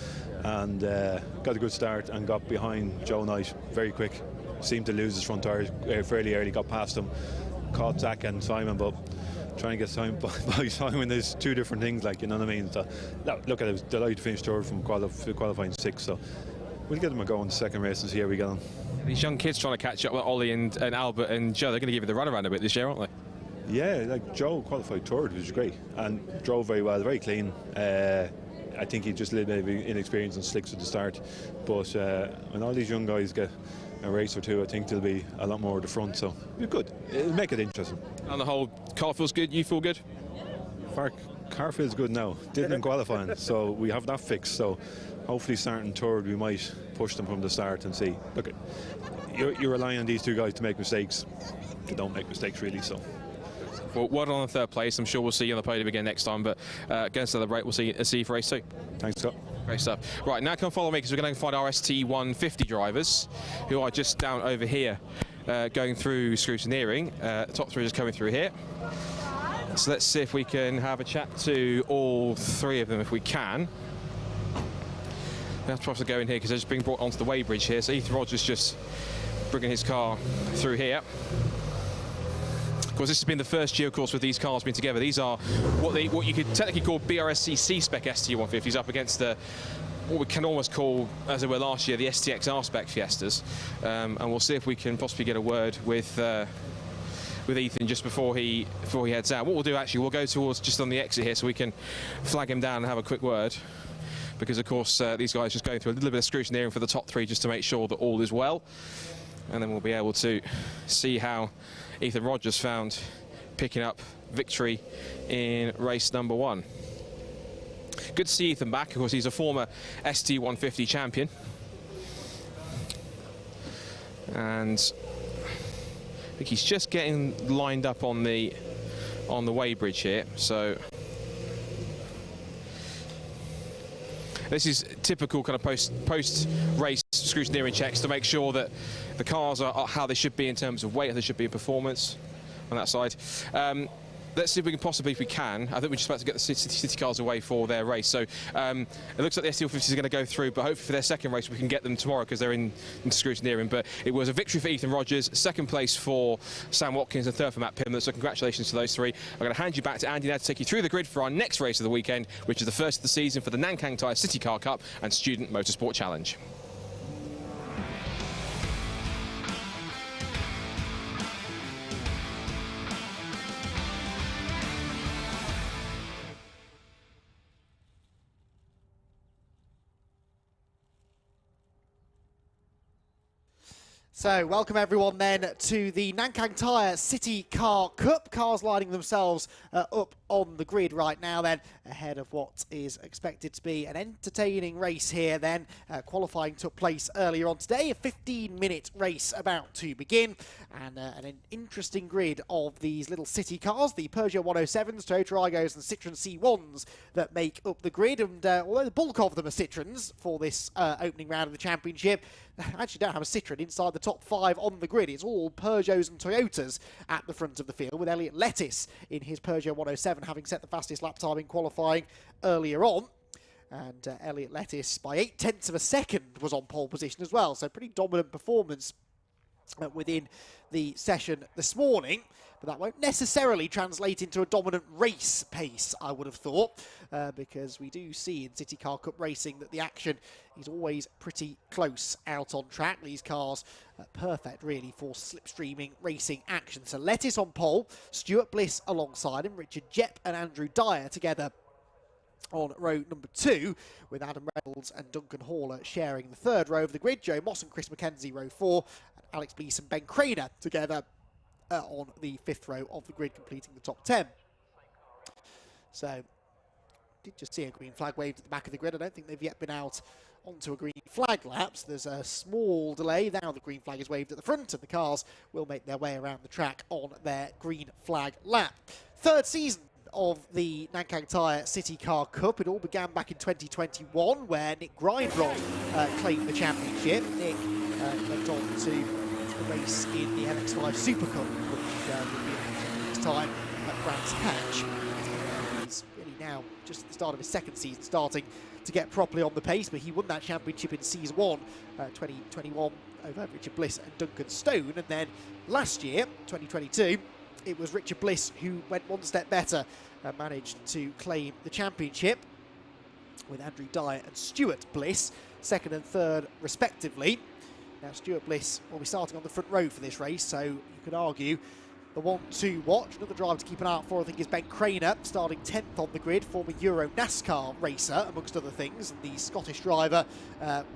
Speaker 7: And got a good start and got behind Joe Knight very quick. Seemed to lose his front tyres fairly early. Got past him, caught Zach and Simon, but trying to get Simon by Simon, there's two different things, like, you know what I mean. So, look, I was delighted to finish third from qualifying 6th. So we'll give them a go in the second race and see how we get on.
Speaker 4: These young kids trying to catch up with Ollie and Albert and Joe, they're going to give you the runaround a bit this year, aren't they?
Speaker 7: Yeah, like Joe qualified third, which was great, and drove very well, very clean. I think he just a little bit of inexperience and slicks at the start, but when all these young guys get a race or two, I think they'll be a lot more at the front, so it's good. It'll make it interesting.
Speaker 4: On the whole, car feels good, you feel good?
Speaker 7: Car feels good now. Didn't in qualifying, so we have that fixed. So hopefully starting third, we might push them from the start and see. Look, you're relying on these two guys to make mistakes. They don't make mistakes really, so.
Speaker 4: Well, well done on the third place. I'm sure we'll see you on the podium again next time, but going to celebrate, we'll see you for race 2.
Speaker 7: Thanks, Scott.
Speaker 4: Great stuff. Right, now come follow me, because we're going to find our ST150 drivers, who are just down over here, going through scrutineering. The top 3 is coming through here. So let's see if we can have a chat to all 3 of them if we can. We have to try to go in here because they're just being brought onto the weighbridge here. So Ethan Rogers just bringing his car through here. Of course, this has been the first year, of course, with these cars being together. These are what you could technically call Brscc spec ST150s up against the what we can almost call, as they were last year, the STXR spec Fiestas. And we'll see if we can possibly get a word with Ethan just before he heads out. What we'll do, actually, we'll go towards just on the exit here so we can flag him down and have a quick word, because of course these guys just going through a little bit of scrutineering for the top 3 just to make sure that all is well, and then we'll be able to see how Ethan Rogers found picking up victory in race number 1. Good to see Ethan back. Of course, he's a former ST150 champion, and I think he's just getting lined up on the weighbridge here. So this is typical kind of post-race scrutineering checks to make sure that the cars are how they should be in terms of weight, how they should be in performance on that side. Let's see if we can possibly, if we can. I think we're just about to get the city cars away for their race. So it looks like the ST150s are going to go through, but hopefully for their second race we can get them tomorrow because they're in scrutineering. But it was a victory for Ethan Rogers, second place for Sam Watkins, and third for Matt Pimlet. So congratulations to those 3. I'm going to hand you back to Andy now to take you through the grid for our next race of the weekend, which is the first of the season for the Nankang Tyre City Car Cup and Student Motorsport Challenge.
Speaker 1: So, welcome everyone then to the Nankang Tyre City Car Cup. Cars lining themselves up on the grid right now then, ahead of what is expected to be an entertaining race here then. Qualifying took place earlier on today, a 15-minute race about to begin, and an interesting grid of these little city cars, the Peugeot 107s, Toyota Aygos and Citroen C1s that make up the grid, and although the bulk of them are Citroens for this opening round of the championship, I actually don't have a Citroen inside the top 5 on the grid. It's all Peugeots and Toyotas at the front of the field, with Elliot Lettis in his Peugeot 107 having set the fastest lap time in qualifying earlier on. And Elliot Lettis, by 0.8 of a second, was on pole position as well. So pretty dominant performance within the session this morning, but that won't necessarily translate into a dominant race pace, I would have thought, because we do see in City Car Cup racing that the action is always pretty close out on track. These cars are perfect, really, for slipstreaming racing action. So Lettis on pole, Stuart Bliss alongside him, Richard Jepp and Andrew Dyer together on row number 2, with Adam Reynolds and Duncan Haller sharing the third row of the grid. Joe Moss and Chris McKenzie row 4, and Alex Blees and Ben Craner together on the 5th row of the grid, completing the top 10. So, did just see a green flag waved at the back of the grid. I don't think they've yet been out onto a green flag laps. There's a small delay. Now the green flag is waved at the front, and the cars will make their way around the track on their green flag lap. Third season of the Nankang Tyre City Car Cup. It all began back in 2021, where Nick Grindron claimed the championship. Nick went on to race in the MX5 Super Cup, which will be next time at Brands Hatch. He's really now just at the start of his second season, starting to get properly on the pace, but he won that championship in Season 1, 2021, over Richard Bliss and Duncan Stone, and then last year, 2022, it was Richard Bliss who went one step better and managed to claim the championship, with Andrew Dyer and Stuart Bliss second and third respectively. Now Stuart Bliss will be starting on the front row for this race, so you could argue the one to watch. Another driver to keep an eye out for, I think, is Ben Craner, starting 10th on the grid, former Euro NASCAR racer, amongst other things. And the Scottish driver,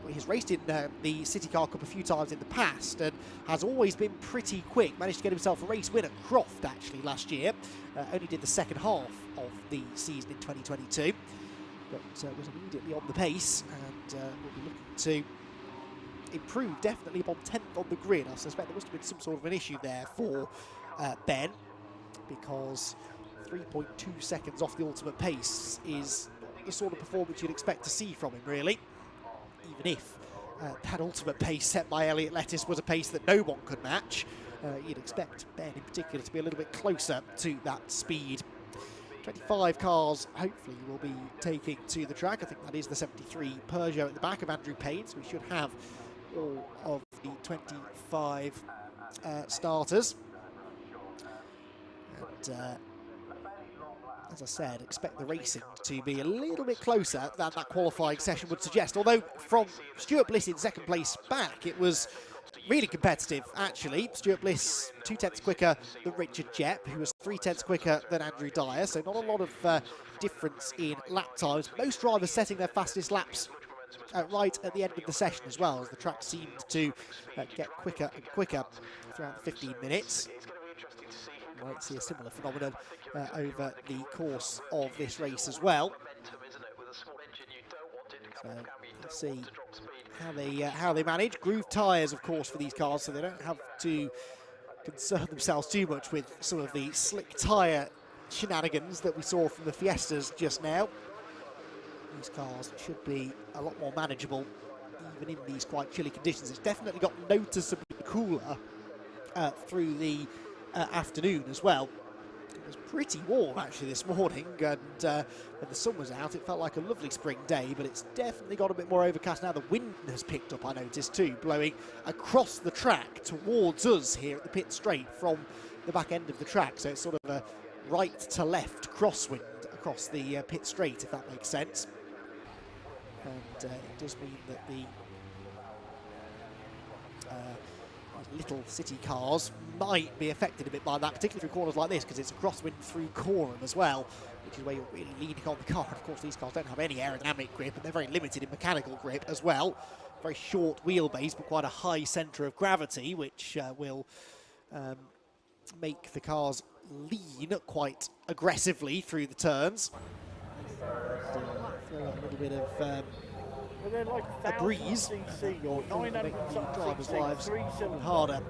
Speaker 1: he's raced in the City Car Cup a few times in the past and has always been pretty quick. Managed to get himself a race win at Croft, actually, last year. Only did the second half of the season in 2022, but was immediately on the pace and will be looking to improve definitely upon 10th on the grid. I suspect there must have been some sort of an issue there for Ben, because 3.2 seconds off the ultimate pace is not the sort of performance you'd expect to see from him, really. Even if that ultimate pace set by Elliot Lettis was a pace that no one could match, you'd expect Ben in particular to be a little bit closer to that speed. 25 cars hopefully will be taking to the track. I think that is the 73 Peugeot at the back of Andrew Payne, so we should have all of the 25 starters. And as I said, expect the racing to be a little bit closer than that qualifying session would suggest. Although from Stuart Bliss in second place back, it was really competitive, actually. Stuart Bliss 2/10 quicker than Richard Jepp, who was 3/10 quicker than Andrew Dyer, so not a lot of difference in lap times. Most drivers setting their fastest laps right at the end of the session as well, as the track seemed to get quicker and quicker throughout the 15 minutes. We might see a similar phenomenon over the course of this race as well. So let's see how they manage. Groove tyres, of course, for these cars, so they don't have to concern themselves too much with some of the slick tyre shenanigans that we saw from the Fiestas just now. These cars should be a lot more manageable, even in these quite chilly conditions. It's definitely got noticeably cooler through the afternoon as well. It was pretty warm actually this morning, and when the sun was out it felt like a lovely spring day, but it's definitely got a bit more overcast now. The wind has picked up, I noticed too, blowing across the track towards us here at the pit straight from the back end of the track, so it's sort of a right to left crosswind across the pit straight, if that makes sense. And it does mean that the little city cars might be affected a bit by that, particularly through corners like this, because it's a crosswind through Coram as well, which is where you're really leaning on the car. And of course, these cars don't have any aerodynamic grip, and they're very limited in mechanical grip as well. Very short wheelbase, but quite a high centre of gravity, which will make the cars lean quite aggressively through the turns. Feel like a little bit of a breeze will make the drivers' lives harder.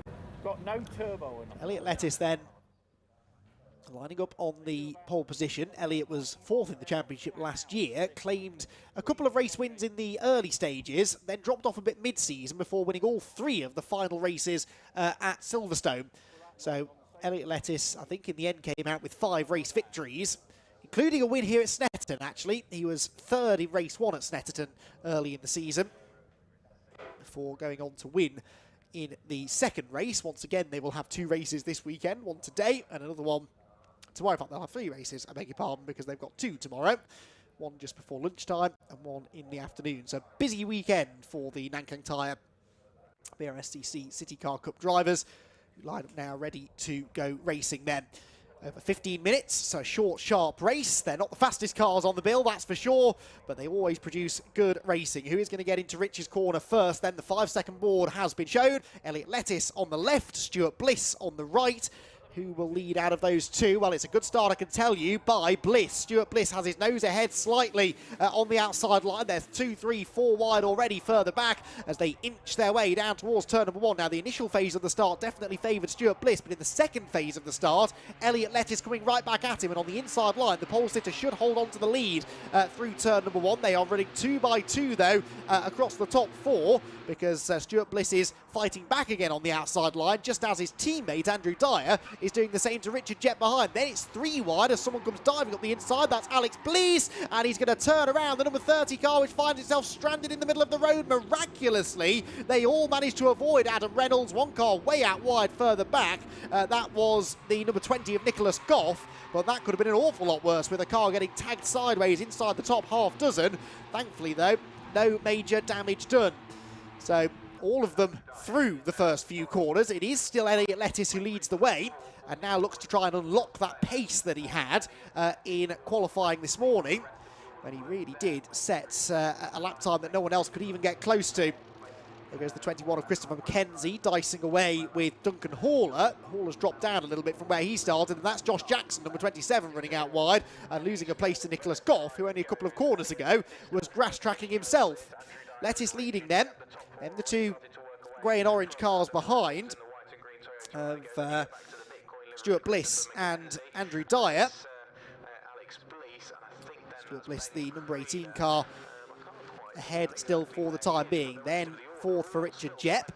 Speaker 2: Got no turbo in them.
Speaker 1: Elliot Lettis then lining up on the pole position. Elliot was 4th in the championship last year, claimed a couple of race wins in the early stages, then dropped off a bit mid-season before winning all 3 of the final races at Silverstone. So Elliot Lettis, I think in the end, came out with 5 race victories, including a win here at Snetterton, actually. He was 3rd in race 1 at Snetterton early in the season, before going on to win in the second race. Once again, they will have 2 races this weekend, one today and another one tomorrow. In fact, they'll have 3 races, I beg your pardon, because they've got 2 tomorrow. One just before lunchtime and one in the afternoon. So busy weekend for the Nankang Tyre Brscc City Car Cup drivers, who line up now ready to go racing then. Over 15 minutes, so a short, sharp race. They're not the fastest cars on the bill, that's for sure, but they always produce good racing. Who is going to get into Rich's corner first? Then the 5-second board has been shown. Elliot Lettis on the left, Stuart Bliss on the right. Who will lead out of those 2? Well, it's a good start, I can tell you, by Bliss. Stuart Bliss has his nose ahead slightly on the outside line. There's 2, 3, 4 wide already further back as they inch their way down towards turn number 1. Now, the initial phase of the start definitely favoured Stuart Bliss, but in the second phase of the start, Elliot Lettis coming right back at him, and on the inside line, the pole sitter should hold on to the lead through turn number 1. They are running 2 by 2, though, across the top 4, because Stuart Bliss is fighting back again on the outside line, just as his teammate, Andrew Dyer, is doing the same to Richard Jett behind. Then it's 3 wide as someone comes diving up the inside. That's Alex Blees, and he's going to turn around the number 30 car, which finds itself stranded in the middle of the road. Miraculously, they all managed to avoid Adam Reynolds. One car way out wide further back. That was the number 20 of Nicholas Goff, but that could have been an awful lot worse with a car getting tagged sideways inside the top half dozen. Thankfully, though, no major damage done. So all of them through the first few corners. It is still Elliot Lettis who leads the way and now looks to try and unlock that pace that he had in qualifying this morning, when he really did set a lap time that no one else could even get close to. There goes the 21 of Christopher McKenzie, dicing away with Duncan Haller. Haller's dropped down a little bit from where he started, and that's Josh Jackson, number 27, running out wide and losing a place to Nicholas Goff, who only a couple of corners ago was grass tracking himself. Lettis leading them, and the 2 grey and orange cars behind of Stuart Bliss and Andrew Dyer. Stuart Bliss, the number 18 car, ahead still for the time being. Then 4th for Richard Jett,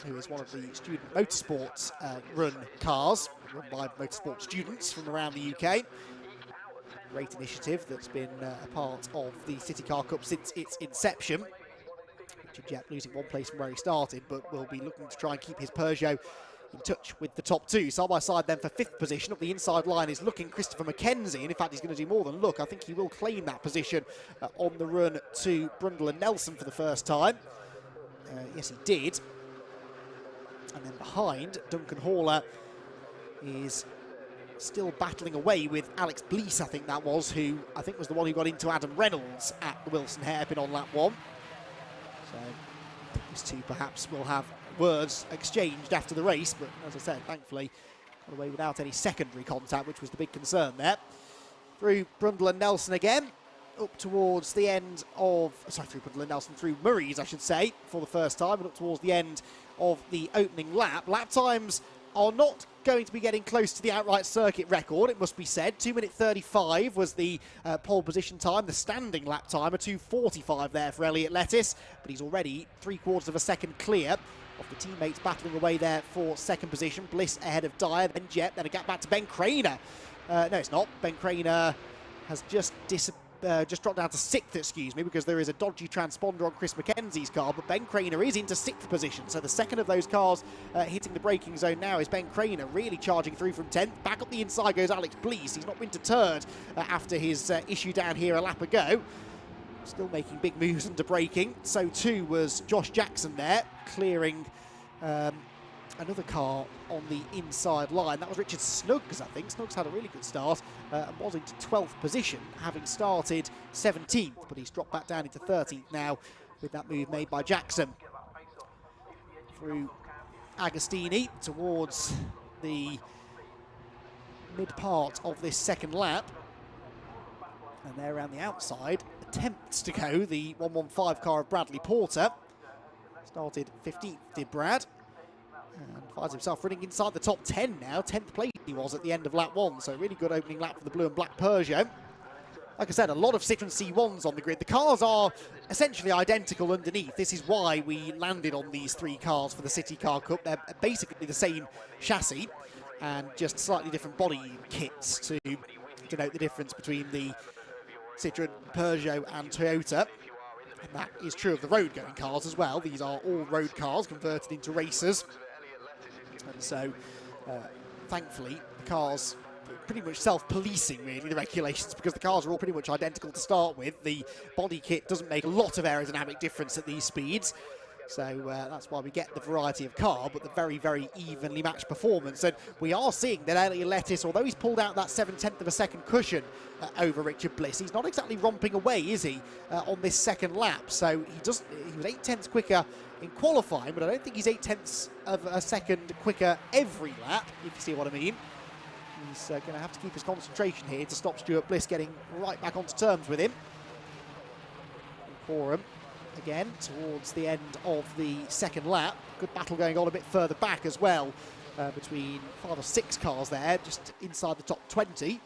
Speaker 1: who is one of the student motorsports run cars, run by motorsport students from around the UK. Great initiative that's been a part of the City Car Cup since its inception. Richard Jett losing 1 place from where he started, but will be looking to try and keep his Peugeot in touch with the top 2. Side by side then for 5th position. Up the inside line is looking Christopher McKenzie, and in fact he's going to do more than look. I think he will claim that position on the run to Brundle and Nelson for the first time. Yes, he did. And then behind, Duncan Haller is still battling away with Alex Blees, I think that was, who I think was the one who got into Adam Reynolds at the Wilson hairpin on lap 1. So these 2 perhaps will have words exchanged after the race, but as I said, thankfully got away without any secondary contact, which was the big concern there. Through Brundle and Nelson again, up towards the end of, through Brundle and Nelson, through Murray's, I should say, for the first time, and up towards the end of the opening lap. Lap times are not going to be getting close to the outright circuit record, it must be said. 2:35 was the pole position time, the standing lap time, a 2:45 there for Elliot Lettis, but he's already 3/4 of a second clear of the teammates battling away there for second position. Bliss ahead of Dyer, then Jett, then a gap back to Ben Craner. No, it's not. Ben Craner has just dropped down to 6th, excuse me, because there is a dodgy transponder on Chris McKenzie's car, but Ben Craner is into 6th position. So the second of those cars hitting the braking zone now is Ben Craner, really charging through from 10th. Back up the inside goes Alex Blees. He's not been deterred after his issue down here a lap ago. Still making big moves under braking. So too was Josh Jackson there, clearing another car on the inside line. That was Richard Snuggs, I think. Snuggs had a really good start and was into 12th position, having started 17th, but he's dropped back down into 13th now with that move made by Jackson. Through Agostini towards the mid part of this second lap. And there around the outside, attempts to go the 115 car of Bradley Porter. Started 15th, did Brad, and finds himself running inside the top 10 now. 10th place he was at the end of lap 1, so really good opening lap for the blue and black Peugeot. Like I said, a lot of Citroen C1s on the grid. The cars are essentially identical underneath. This is why we landed on these 3 cars for the City Car Cup. They're basically the same chassis and just slightly different body kits to denote the difference between the Citroen, Peugeot and Toyota. And that is true of the road-going cars as well. These are all road cars converted into racers. And so, thankfully, the cars pretty much self-policing, really, the regulations, because the cars are all pretty much identical to start with. The body kit doesn't make a lot of aerodynamic difference at these speeds. So that's why we get the variety of car, but the very, very evenly matched performance. And we are seeing that Elliot Lettuce, although he's pulled out that 7/10 of a second cushion over Richard Bliss, he's not exactly romping away, is he, on this second lap? So he was 8/10 quicker in qualifying, but I don't think he's 8/10 of a second quicker every lap, if you see what I mean. He's going to have to keep his concentration here to stop Stuart Bliss getting right back onto terms with him. Coram again towards the end of the second lap. Good battle going on a bit further back as well, between 5 or 6 cars there, just inside the top 20.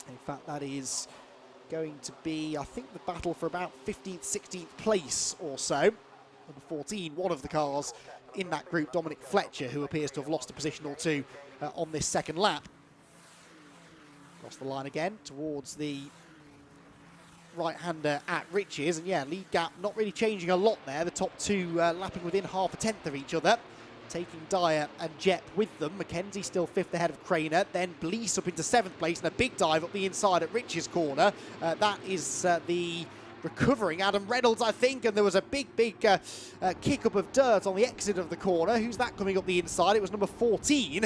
Speaker 1: In fact, that is going to be, I think, the battle for about 15th, 16th place or so. Number 14, one of the cars in that group, Dominic Fletcher, who appears to have lost a position or two on this second lap. Across the line again towards the right-hander at Riches, and yeah, lead gap not really changing a lot there. The top two lapping within 1/2 of each other, taking Dyer and Jep with them. Mackenzie still 5th ahead of Craner, then Blease up into 7th place, and a big dive up the inside at Riches' corner. That is the recovering Adam Reynolds, I think, and there was a big kick up of dirt on the exit of the corner. Who's that coming up the inside? It was number 14,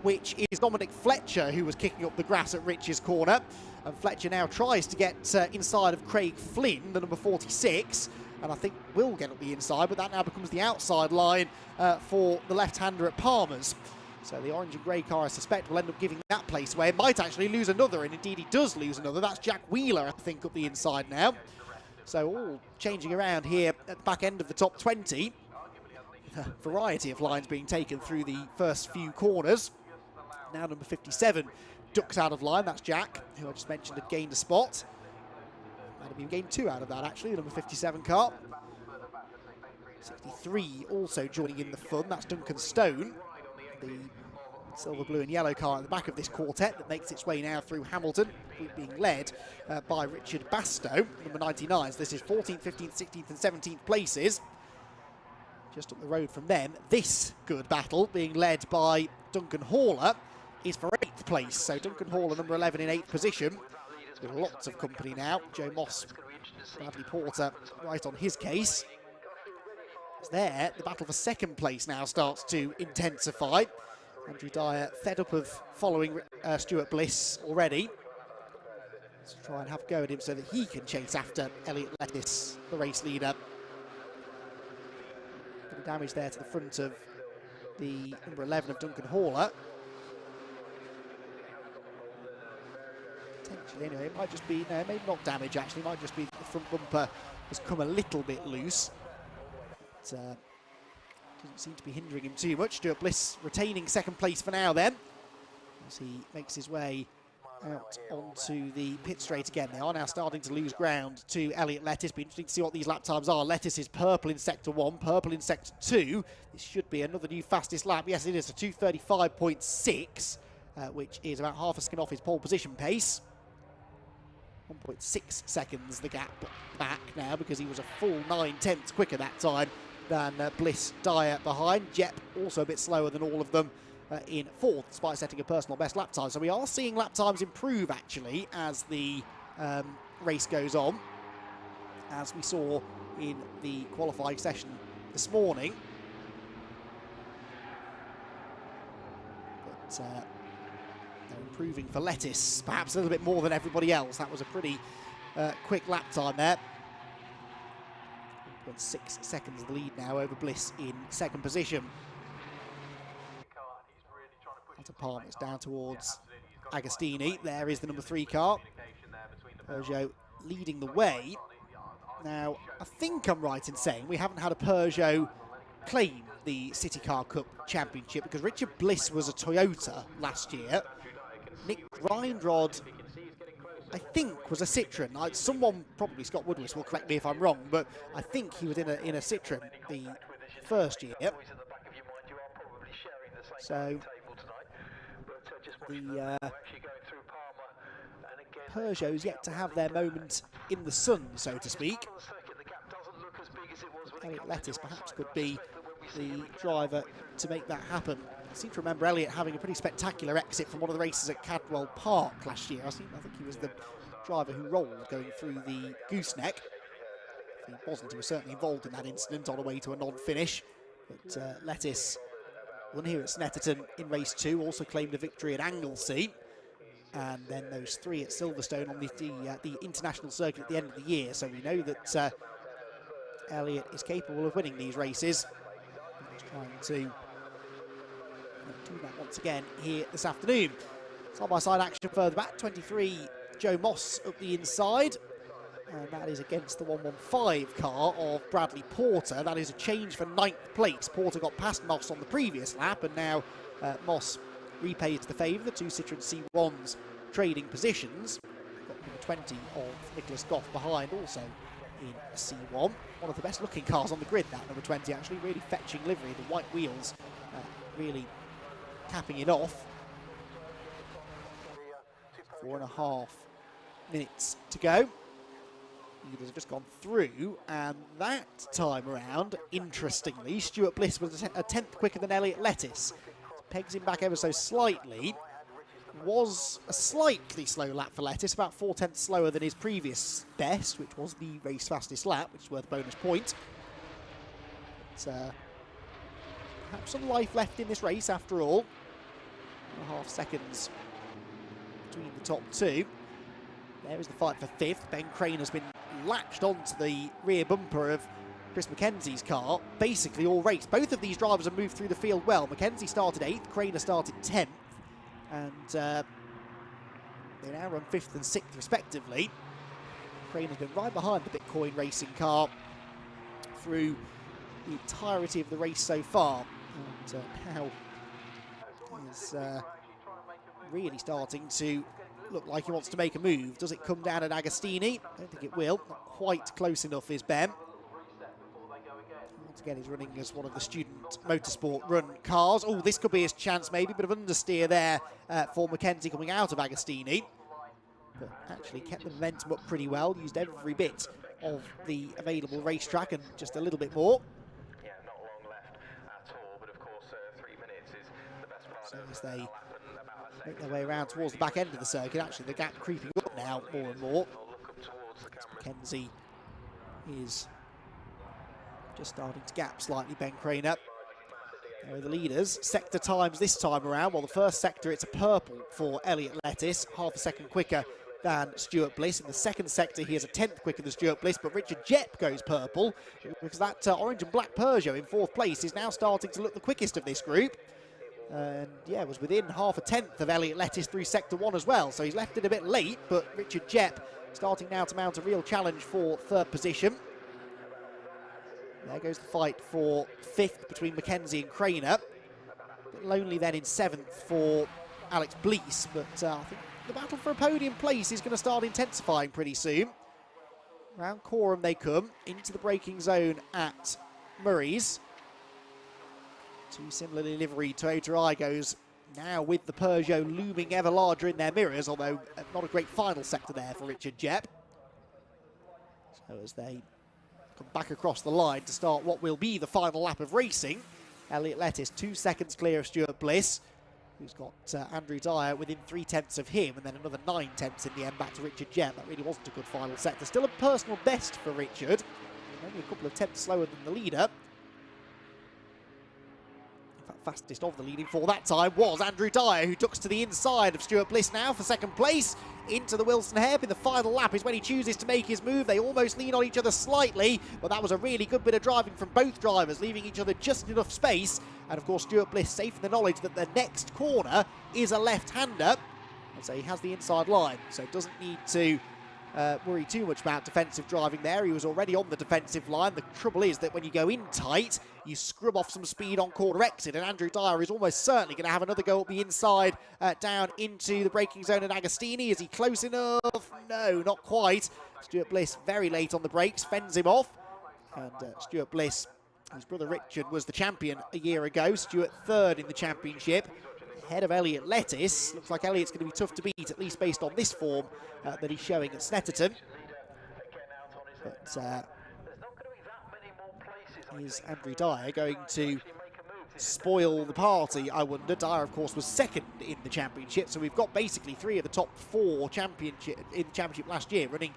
Speaker 1: which is Dominic Fletcher, who was kicking up the grass at Rich's corner. And Fletcher now tries to get inside of Craig Flynn, the number 46, and I think will get up the inside, but that now becomes the outside line for the left-hander at Palmer's. So the orange and grey car, I suspect, will end up giving that place away. It might actually lose another, and indeed he does lose another. That's Jack Wheeler, I think, up the inside now. So all changing around here at the back end of the top 20. A variety of lines being taken through the first few corners. Now number 57 ducks out of line. That's Jack, who I just mentioned had gained a spot. Might have been gained 2 out of that, actually, the number 57 car. 63 also joining in the fun. That's Duncan Stone, the silver, blue and yellow car at the back of this quartet that makes its way now through Hamilton, being led by Richard Bastow, number 99. So this is 14th, 15th, 16th and 17th places. Just up the road from them, this good battle being led by Duncan Hauler is for 8th place. So Duncan Hauler, number 11 in 8th position, with lots of company now. Joe Moss, Bradley Porter right on his case. It's there, the battle for 2nd place now starts to intensify. Andrew Dyer fed up of following Stuart Bliss already. Let's try and have a go at him so that he can chase after Elliot Lettuce, the race leader. Bit of damage there to the front of the number 11 of Duncan Hauler. Potentially, anyway, it might just be, no, maybe not damage actually, it might just be the front bumper has come a little bit loose. But, doesn't seem to be hindering him too much. Stuart Bliss retaining 2nd place for now then, as he makes his way out onto the pit straight again. They are now starting to lose ground to Elliot Lettuce. Be interesting to see what these lap times are. Lettuce is purple in sector 1, purple in sector 2. This should be another new fastest lap. Yes, it is a 2:35.6, which is about half a second off his pole position pace. 1.6 seconds the gap back now, because he was a full 9/10 quicker that time than Bliss, Dyer behind. Jep also a bit slower than all of them in 4th, despite setting a personal best lap time. So we are seeing lap times improve, actually, as the race goes on, as we saw in the qualifying session this morning. But they're improving for Lettuce, perhaps a little bit more than everybody else. That was a pretty quick lap time there. 6 seconds the lead now over Bliss in 2nd position. Onto Palmer's down towards Agostini. There is the number 3 car. Peugeot leading the way. Now, I think I'm right in saying we haven't had a Peugeot claim the City Car Cup Championship, because Richard Bliss was a Toyota last year. Nick Grindrod, I think, was a Citroen. Someone, probably Scott Woodward, will correct me if I'm wrong, but I think he was in a Citroen the first year. So Peugeot's yet to have their moment in the sun, so to speak. Elliot Lettis perhaps could be the driver to make that happen. I seem to remember Elliot having a pretty spectacular exit from one of the races at Cadwell Park last year. I think he was the driver who rolled going through the gooseneck. If he wasn't, he was certainly involved in that incident on the way to a non-finish. But Lettis won here at Snetterton in race 2, also claimed a victory at Anglesey. And then those 3 at Silverstone on the international circuit at the end of the year. So we know that Elliot is capable of winning these races. He's trying to do that once again here this afternoon. Side-by-side action further back, 23 Joe Moss up the inside. And that is against the 115 car of Bradley Porter. That is a change for 9th place. Porter got past Moss on the previous lap, and now Moss repays the favour. The 2 Citroën C1s trading positions. Got number 20 of Nicholas Goff behind, also in a C1. One of the best looking cars on the grid, that number 20, actually. Really fetching livery. The white wheels really capping it off. 4.5 minutes to go. Leaders have just gone through, and that time around, interestingly, Stuart Bliss was a 10th quicker than Elliot Lettis. Pegs him back ever so slightly. Was a slightly slow lap for Lettis, about 4/10 slower than his previous best, which was the race fastest lap, which is worth a bonus point. But, perhaps some life left in this race after all. 1.5 seconds between the top 2. There is the fight for 5th. Ben Crane has been latched onto the rear bumper of Chris McKenzie's car basically all race. Both of these drivers have moved through the field well. McKenzie started 8th, Crane has started 10th, and they now run 5th and 6th respectively. Crane has been right behind the Bitcoin racing car through the entirety of the race so far, and now is really starting to look like he wants to make a move. Does it come down at Agostini? I don't think it will. Not quite close enough is Ben. Once again, he's running as one of the student motorsport run cars. Oh, this could be his chance maybe. Bit of understeer there for McKenzie coming out of Agostini. But actually kept the momentum up pretty well. Used every bit of the available racetrack and just a little bit more.
Speaker 8: Yeah, not long left at all, but of course 3 minutes is the best part.
Speaker 1: So as they make their way around towards the back end of the circuit, actually the gap creeping up now more and more. McKenzie is just starting to gap slightly Ben Crane up. There are the leaders. Sector times this time around. Well, the first sector, it's a purple for Elliot Lettis, half a second quicker than Stuart Bliss. In the second sector, he is a 10th quicker than Stuart Bliss, but Richard Jepp goes purple because that orange and black Peugeot in 4th place is now starting to look the quickest of this group. And yeah, was within half a 10th of Elliot Lettis through sector 1 as well. So he's left it a bit late, but Richard Jepp starting now to mount a real challenge for 3rd position. There goes the fight for 5th between McKenzie and Craner. A bit lonely then in 7th for Alex Blease, but I think the battle for a podium place is going to start intensifying pretty soon. Round Coram they come, into the braking zone at Murray's. 2 similarly liveried Toyota Aigos now with the Peugeot looming ever larger in their mirrors, although not a great final sector there for Richard Jepp. So as they come back across the line to start what will be the final lap of racing, Elliot Lettis 2 seconds clear of Stuart Bliss, who's got Andrew Dyer within 3/10 of him, and then another 9/10 in the end back to Richard Jepp. That really wasn't a good final sector. Still a personal best for Richard, only a couple of tenths slower than the leader. Fastest of the leading four that time was Andrew Dyer, who ducks to the inside of Stuart Bliss now for 2nd place. Into the Wilson hairpin. The final lap is when he chooses to make his move. They almost lean on each other slightly, but that was a really good bit of driving from both drivers, leaving each other just enough space. And of course, Stuart Bliss safe in the knowledge that the next corner is a left-hander. And so he has the inside line, so doesn't need to worry too much about defensive driving there. He was already on the defensive line. The trouble is that when you go in tight, you scrub off some speed on corner exit, and Andrew Dyer is almost certainly going to have another go up the inside down into the braking zone at Agostini. Is he close enough? No, not quite. Stuart Bliss very late on the brakes, fends him off. And Stuart Bliss, his brother Richard was the champion a year ago. Stuart 3rd in the championship. ahead of Elliot Lettuce. Looks like Elliot's going to be tough to beat, at least based on this form that he's showing at Snetterton. But is Andrew Dyer going to spoil the party, I wonder? Dyer, of course, was second in the championship, so we've got basically 3 of the top 4 in the championship last year running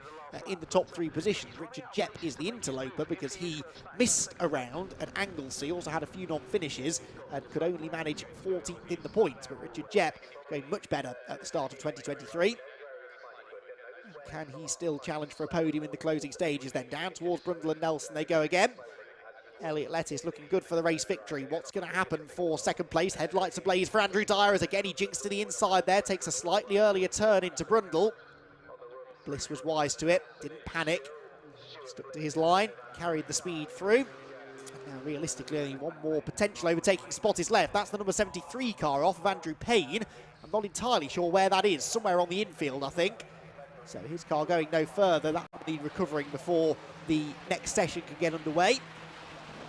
Speaker 1: in the top 3 positions. Richard Jepp is the interloper because he missed a round at Anglesey, also had a few non-finishes and could only manage 14th in the points, but Richard Jepp going much better at the start of 2023. Can he still challenge for a podium in the closing stages? Then down towards Brundle and Nelson they go again. Elliot Lettuce looking good for the race victory. What's going to happen for second place? Headlights ablaze for Andrew Dyer as again he jinks to the inside there, takes a slightly earlier turn into Brundle. Bliss was wise to it, didn't panic, stuck to his line, carried the speed through. And now realistically only one more potential overtaking spot is left. That's the number 73 car off of Andrew Payne. I'm not entirely sure where that is, somewhere on the infield I think. So his car going no further, that will need recovering before the next session can get underway.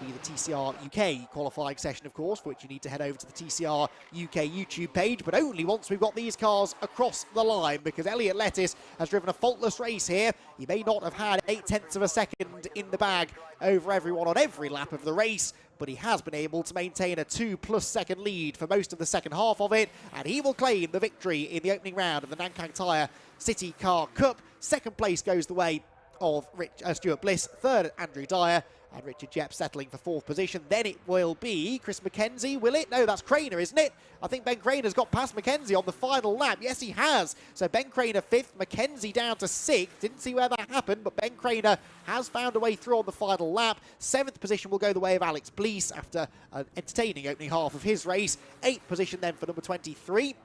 Speaker 1: Be the TCR UK qualifying session, of course, for which you need to head over to the TCR UK YouTube page, but only once we've got these cars across the line, because Elliot Lettuce has driven a faultless race here. He may not have had 0.8 of a second in the bag over everyone on every lap of the race, but he has been able to maintain a 2+ second lead for most of the second half of it, and he will claim the victory in the opening round of the Nankang Tyre City Car Cup. Second place goes the way of Stuart Bliss, third Andrew Dyer, and Richard Jepp settling for 4th position. Then it will be Chris McKenzie, will it? No, that's Craner, isn't it? I think Ben Craner's got past McKenzie on the final lap. Yes, he has. So Ben Craner 5th, McKenzie down to 6th. Didn't see where that happened, but Ben Craner has found a way through on the final lap. 7th position will go the way of Alex Blease after an entertaining opening half of his race. 8th position then for number 23,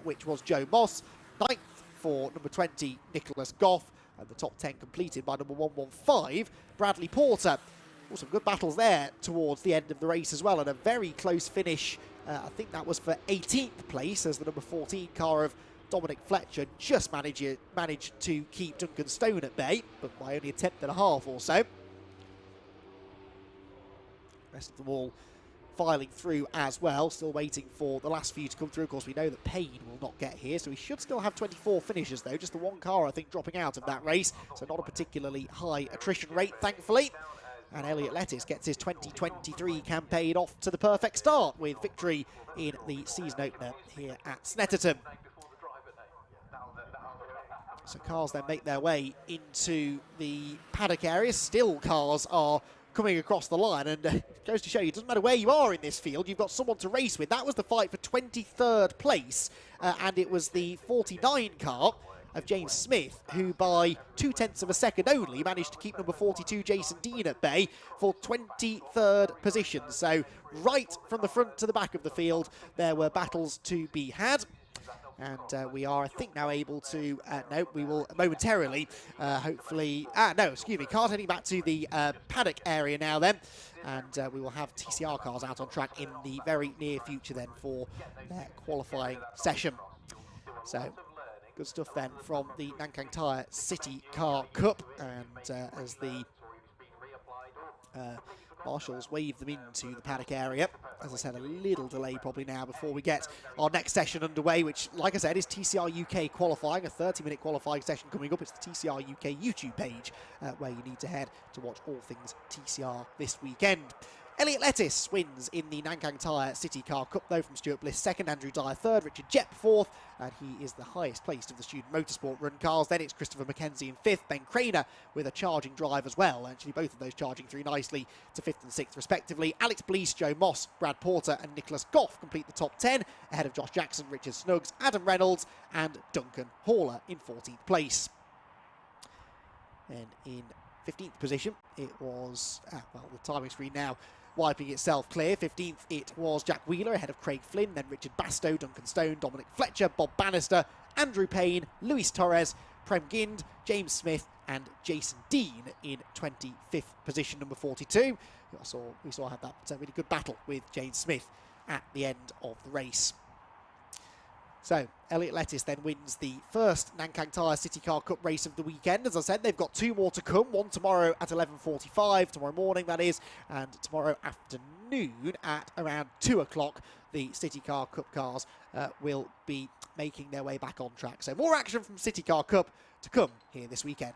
Speaker 1: which was Joe Moss. 9th for number 20, Nicholas Goff. And the top 10 completed by number 115, Bradley Porter. Some good battles there towards the end of the race as well, and a very close finish. I think that was for 18th place as the number 14 car of Dominic Fletcher just managed to keep Duncan Stone at bay, but by only a 10th and a half or so. Rest of them all filing through as well, still waiting for the last few to come through. Of course, we know that Payne will not get here, so he should still have 24 finishes though, just the one car I think dropping out of that race, so not a particularly high attrition rate thankfully. And Elliot Lettuce gets his 2023 campaign off to the perfect start with victory in the season opener here at Snetterton. So cars then make their way into the paddock area. Still cars are coming across the line, and it goes to show you it doesn't matter where you are in this field, you've got someone to race with. That was the fight for 23rd place, and it was the 49 car of James Smith, who by 0.2 of a second only managed to keep number 42 Jason Dean at bay for 23rd position. So right from the front to the back of the field there were battles to be had, and we are I think now able to no, we will momentarily hopefully cars heading back to the paddock area now then, and we will have TCR cars out on track in the very near future then for their qualifying session. So good stuff then from the Nankang Tyre City Car Cup, and as the marshals wave them into the paddock area. As I said, a little delay probably now before we get our next session underway, which, like I said, is TCR UK qualifying, a 30-minute qualifying session coming up. It's the TCR UK YouTube page where you need to head to watch all things TCR this weekend. Elliot Lettuce wins in the Nankang Tyre City Car Cup, though, from Stuart Bliss 2nd, Andrew Dyer 3rd, Richard Jepp 4th, and he is the highest placed of the student motorsport run cars. Then it's Christopher McKenzie in 5th, Ben Craner with a charging drive as well, actually both of those charging through nicely to 5th and 6th respectively. Alex Blease, Joe Moss, Brad Porter and Nicholas Goff complete the top 10, ahead of Josh Jackson, Richard Snuggs, Adam Reynolds and Duncan Haller in 14th place. And in 15th position it was, well, the timing screen now wiping itself clear. 15th it was Jack Wheeler ahead of Craig Flynn, then Richard Bastow, Duncan Stone, Dominic Fletcher, Bob Bannister, Andrew Payne, Luis Torres, Prem Gind, James Smith and Jason Dean in 25th position, number 42. We saw had that really good battle with James Smith at the end of the race. So Elliot Lettuce then wins the first Nankang Tyre City Car Cup race of the weekend. As I said, they've got 2 more to come, one tomorrow at 11:45, tomorrow morning that is, and tomorrow afternoon at around 2 o'clock the City Car Cup cars will be making their way back on track. So more action from City Car Cup to come here this weekend.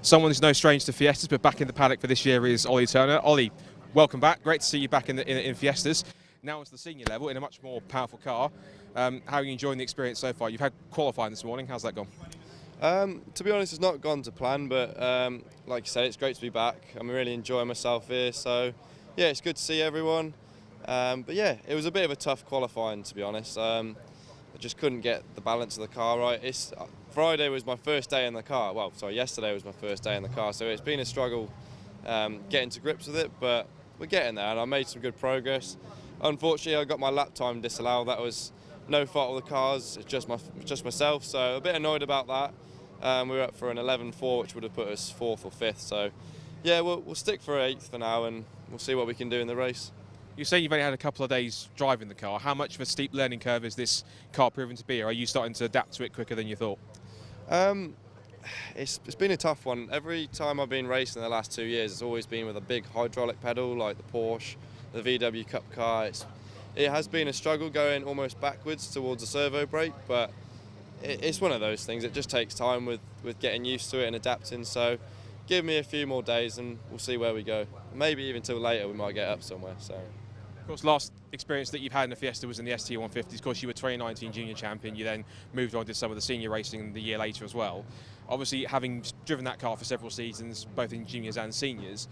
Speaker 4: Someone who's no stranger to Fiestas, but back in the paddock for this year is Ollie Turner. Ollie, welcome back. Great to see you back in Fiestas. Now onto the senior level in a much more powerful car. How are you enjoying the experience so far? You've had qualifying this morning. How's that gone?
Speaker 9: To be honest, it's not gone to plan, but like you said, it's great to be back. I'm really enjoying myself here, so yeah, it's good to see everyone. But yeah, it was a bit of a tough qualifying, to be honest. I just couldn't get the balance of the car right. Friday was my first day in the car. Well, sorry, yesterday was my first day in the car, so it's been a struggle getting to grips with it, but we're getting there, and I made some good progress. Unfortunately, I got my lap time disallowed. That was no fault of the cars, it's just myself, so a bit annoyed about that. We were up for an 11.4, which would have put us 4th or 5th, so yeah, we'll stick for 8th for now, and we'll see what we can do in the race.
Speaker 4: You say you've only had a couple of days driving the car. How much of a steep learning curve is this car proven to be, or are you starting to adapt to it quicker than you thought?
Speaker 9: It's been a tough one. Every time I've been racing the last 2 years, it's always been with a big hydraulic pedal like the Porsche, the VW Cup car. It has been a struggle going almost backwards towards a servo brake, but it's one of those things. It just takes time with getting used to it and adapting. So give me a few more days and we'll see where we go. Maybe even till later we might get up somewhere. So.
Speaker 4: Of course, last experience that you've had in the Fiesta was in the ST150s. Of course, you were 2019 junior champion. You then moved on to some of the senior racing the year later as well. Obviously, having driven that car for several seasons, both in juniors and seniors,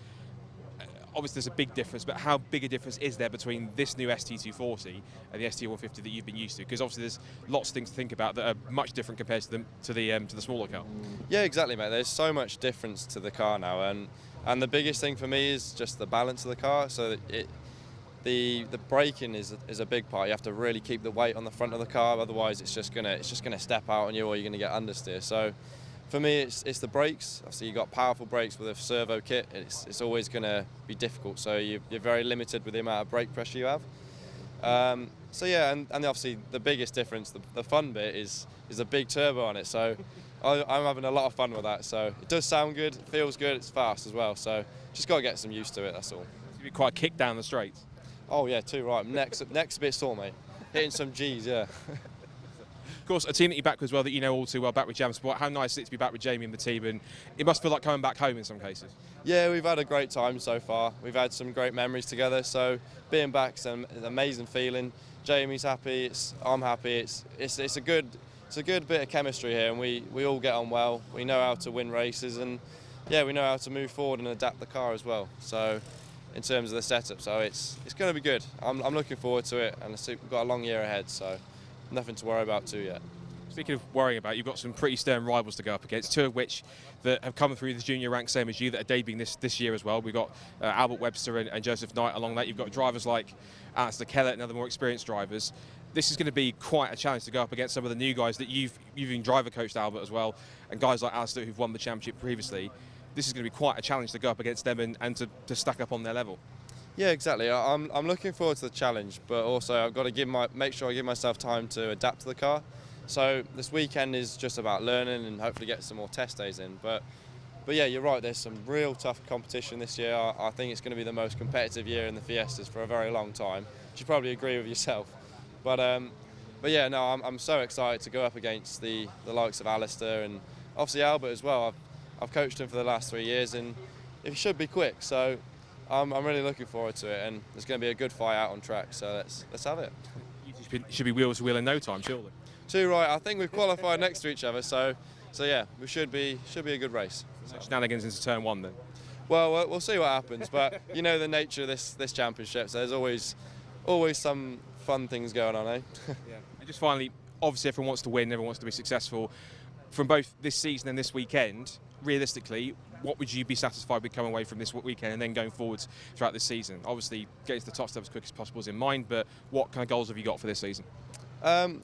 Speaker 4: obviously there's a big difference, but how big a difference is there between this new ST240 and the ST150 that you've been used to? Because obviously there's lots of things to think about that are much different compared to the smaller car.
Speaker 9: Yeah, exactly, mate. There's so much difference to the car now, and the biggest thing for me is just the balance of the car. So the braking is a big part. You have to really keep the weight on the front of the car, otherwise it's just gonna step out on you, or you're gonna get understeer. So for me, it's the brakes. Obviously, you've got powerful brakes with a servo kit. It's always going to be difficult. So you're very limited with the amount of brake pressure you have. So yeah, and obviously the biggest difference, the fun bit, is a big turbo on it. So I'm having a lot of fun with that. So it does sound good, it feels good, it's fast as well. So just got to get some used to it. That's all.
Speaker 4: It's gonna be quite a kick down the straight.
Speaker 9: Oh yeah, too right. Next a bit sore, mate. Hitting some G's, yeah.
Speaker 4: Of course, a team that you're back with as well, that you know all too well, back with Jam Sport. How nice is it to be back with Jamie and the team, and it must feel like coming back home in some cases.
Speaker 9: Yeah, we've had a great time so far. We've had some great memories together, so being back's an amazing feeling. Jamie's happy, I'm happy. It's a good bit of chemistry here, and we all get on well. We know how to win races, and yeah, we know how to move forward and adapt the car as well. So in terms of the setup, so it's going to be good. I'm looking forward to it, and we've got a long year ahead, so nothing to worry about too yet.
Speaker 4: Speaking of worrying about, you've got some pretty stern rivals to go up against, two of which that have come through the junior ranks, same as you, that are debuting this year as well. We've got Albert Webster and Joseph Knight along that. You've got drivers like Alistair Kellett and other more experienced drivers. This is going to be quite a challenge to go up against some of the new guys that you've even driver coached, Albert, as well, and guys like Alistair who've won the championship previously. This is going to be quite a challenge to go up against them and to stack up on their level.
Speaker 9: Yeah, exactly. I'm looking forward to the challenge, but also I've got to make sure I give myself time to adapt to the car. So this weekend is just about learning and hopefully get some more test days in. But yeah, you're right. There's some real tough competition this year. I think it's going to be the most competitive year in the Fiestas for a very long time. You probably agree with yourself. But yeah, no, I'm so excited to go up against the likes of Alistair and obviously Albert as well. I've coached him for the last 3 years, and he should be quick. So I'm really looking forward to it, and there's going to be a good fight out on track, so let's have it.
Speaker 4: You should be wheel to wheel in no time, surely.
Speaker 9: Too right. I think we've qualified next to each other, so yeah, we should be a good race.
Speaker 4: So shenanigans into turn one then.
Speaker 9: Well, we'll see what happens, but you know the nature of this championship, so there's always some fun things going on, eh?
Speaker 4: Yeah. And just finally, obviously everyone wants to win, everyone wants to be successful. From both this season and this weekend, realistically, what would you be satisfied with coming away from this weekend and then going forwards throughout this season? Obviously, getting to the top step as quick as possible is in mind, but what kind of goals have you got for this season?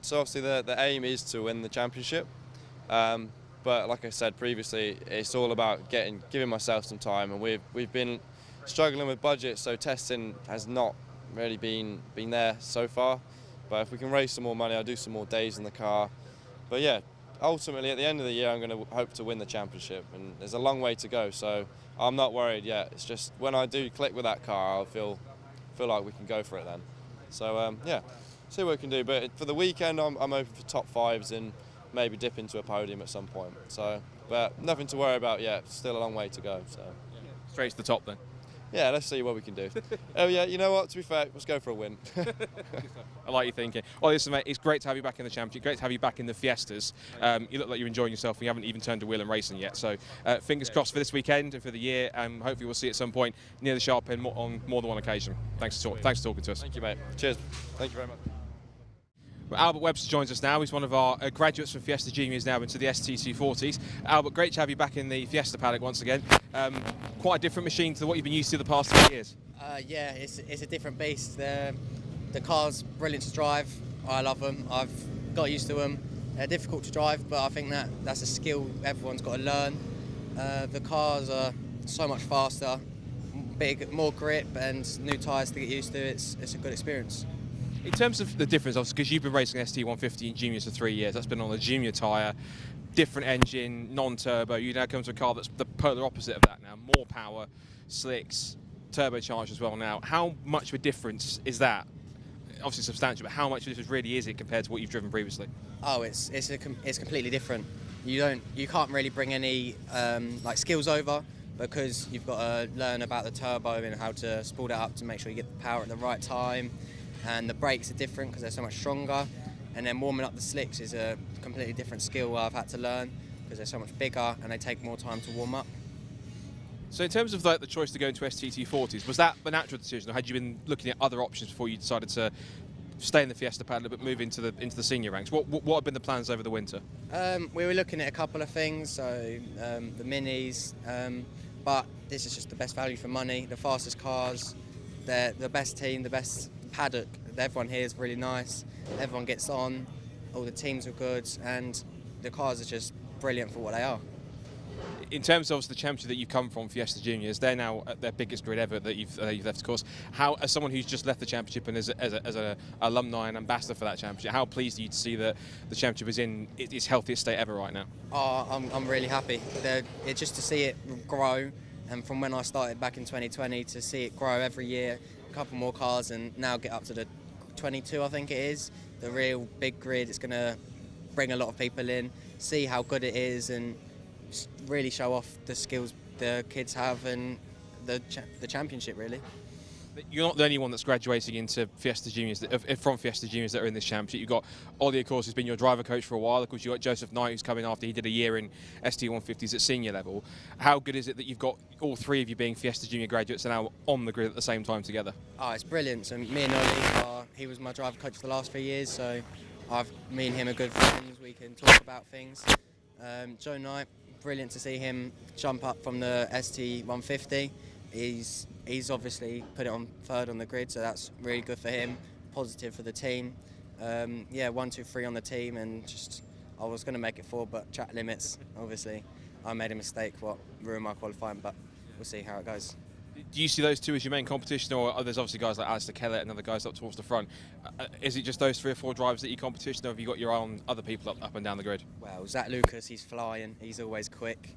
Speaker 9: So obviously the aim is to win the championship, but like I said previously, it's all about giving myself some time, and we've been struggling with budget, so testing has not really been there so far. But if we can raise some more money, I'll do some more days in the car. But yeah, ultimately at the end of the year, I'm going to hope to win the championship, and there's a long way to go, so I'm not worried yet. It's just when I do click with that car, I'll feel feel like we can go for it then. So yeah, see what we can do. But for the weekend, I'm open for top fives and maybe dip into a podium at some point. So, but nothing to worry about yet. Still a long way to go. So
Speaker 4: Straight to the top then.
Speaker 9: yeah, let's see what we can do. Oh yeah, you know what? To be fair, let's go for a win.
Speaker 4: I like your thinking. Well, listen, mate, it's great to have you back in the championship. Great to have you back in the Fiestas. You look like you're enjoying yourself, and you haven't even turned to wheel and racing yet. So, fingers crossed for this weekend and for the year. Hopefully, we'll see you at some point near the sharp end on more than one occasion. Thanks for talking to us.
Speaker 9: Thank you, mate. Cheers. Thank you very much.
Speaker 4: Well, Albert Webster joins us now. He's one of our graduates from Fiesta Juniors now into the ST240s. Albert, great to have you back in the Fiesta paddock once again. Quite a different machine to what you've been used to the past 3 years.
Speaker 10: Yeah, it's a different beast. The car's brilliant to drive. I love them. I've got used to them. They're difficult to drive, but I think that's a skill everyone's got to learn. The cars are so much faster, more grip, and new tyres to get used to. It's a good experience.
Speaker 4: In terms of the difference, obviously, because you've been racing ST150 in juniors for 3 years, that's been on a junior tyre, different engine, non-turbo. You now come to a car that's the polar opposite of that now. More power, slicks, turbocharged as well now. How much of a difference is that? Obviously substantial, but how much of a difference really is it compared to what you've driven previously?
Speaker 10: Oh, it's completely different. You can't really bring any like skills over, because you've got to learn about the turbo and how to spool it up to make sure you get the power at the right time. And the brakes are different because they're so much stronger. And then warming up the slicks is a completely different skill I've had to learn because they're so much bigger and they take more time to warm up.
Speaker 4: So in terms of the choice to go into ST240s, was that the natural decision, or had you been looking at other options before you decided to stay in the Fiesta paddock but move into the senior ranks? What have been the plans over the winter?
Speaker 10: We were looking at a couple of things, so the minis, but this is just the best value for money, the fastest cars, they're the best team, the best paddock. Everyone here is really nice, everyone gets on, all the teams are good, and the cars are just brilliant for what they are.
Speaker 4: In terms of the championship that you've come from, Fiesta Juniors, they're now at their biggest grid ever that you've left, of course. How, as someone who's just left the championship and as an alumni and ambassador for that championship, how pleased are you to see that the championship is in its healthiest state ever right now?
Speaker 10: Oh, I'm really happy. It's just to see it grow, and from when I started back in 2020 to see it grow every year, a couple more cars, and now get up to the 22, I think it is, the real big grid. It's going to bring a lot of people in, see how good it is, and really show off the skills the kids have and the championship, really.
Speaker 4: You're not the only one that's graduating into Fiesta Juniors, from Fiesta Juniors that are in this championship. You've got Ollie, of course, who's been your driver coach for a while. Of course, you've got Joseph Knight, who's coming after he did a year in ST150s at senior level. How good is it that you've got all three of you being Fiesta Junior graduates and now on the grid at the same time together? Oh,
Speaker 10: it's brilliant. So me and Ollie, he was my driver coach for the last 3 years, so me and him are good friends. We can talk about things. Joe Knight, brilliant to see him jump up from the ST150. He's obviously put it on third on the grid, so that's really good for him, positive for the team. Yeah, 1, 2, 3 on the team, and just I was going to make it 4, but track limits, obviously. I made a mistake, what ruined my qualifying, but we'll see how it goes.
Speaker 4: Do you see those two as your main competition, or there's obviously guys like Alistair Kellett and other guys up towards the front? Is it just those 3 or 4 drivers that you competition, or have you got your own other people up and down the grid?
Speaker 10: Well, Zach Lucas, he's flying, he's always quick.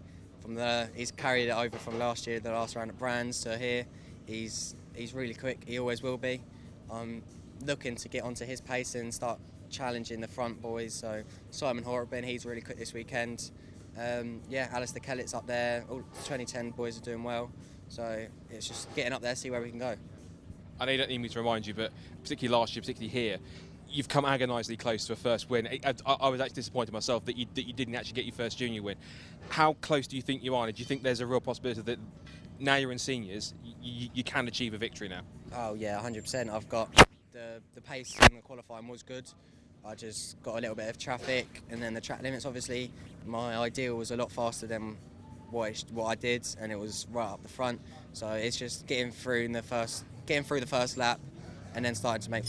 Speaker 10: He's carried it over from last year, the last round at Brands to here. He's really quick, he always will be. I'm looking to get onto his pace and start challenging the front boys. So Simon Horrobin, he's really quick this weekend. Yeah, Alistair Kellett's up there, all the 2010 boys are doing well. So it's just getting up there, see where we can go.
Speaker 4: I know you don't need me to remind you, but particularly last year, particularly here, you've come agonisingly close to a first win. I was actually disappointed myself that you didn't actually get your first junior win. How close do you think you are? Do you think there's a real possibility that now you're in seniors, you can achieve a victory now?
Speaker 10: Oh yeah, 100%. I've got the pace in the qualifying was good. I just got a little bit of traffic, and then the track limits. Obviously, my ideal was a lot faster than what I did, and it was right up the front. So it's just getting through the first lap, and then starting to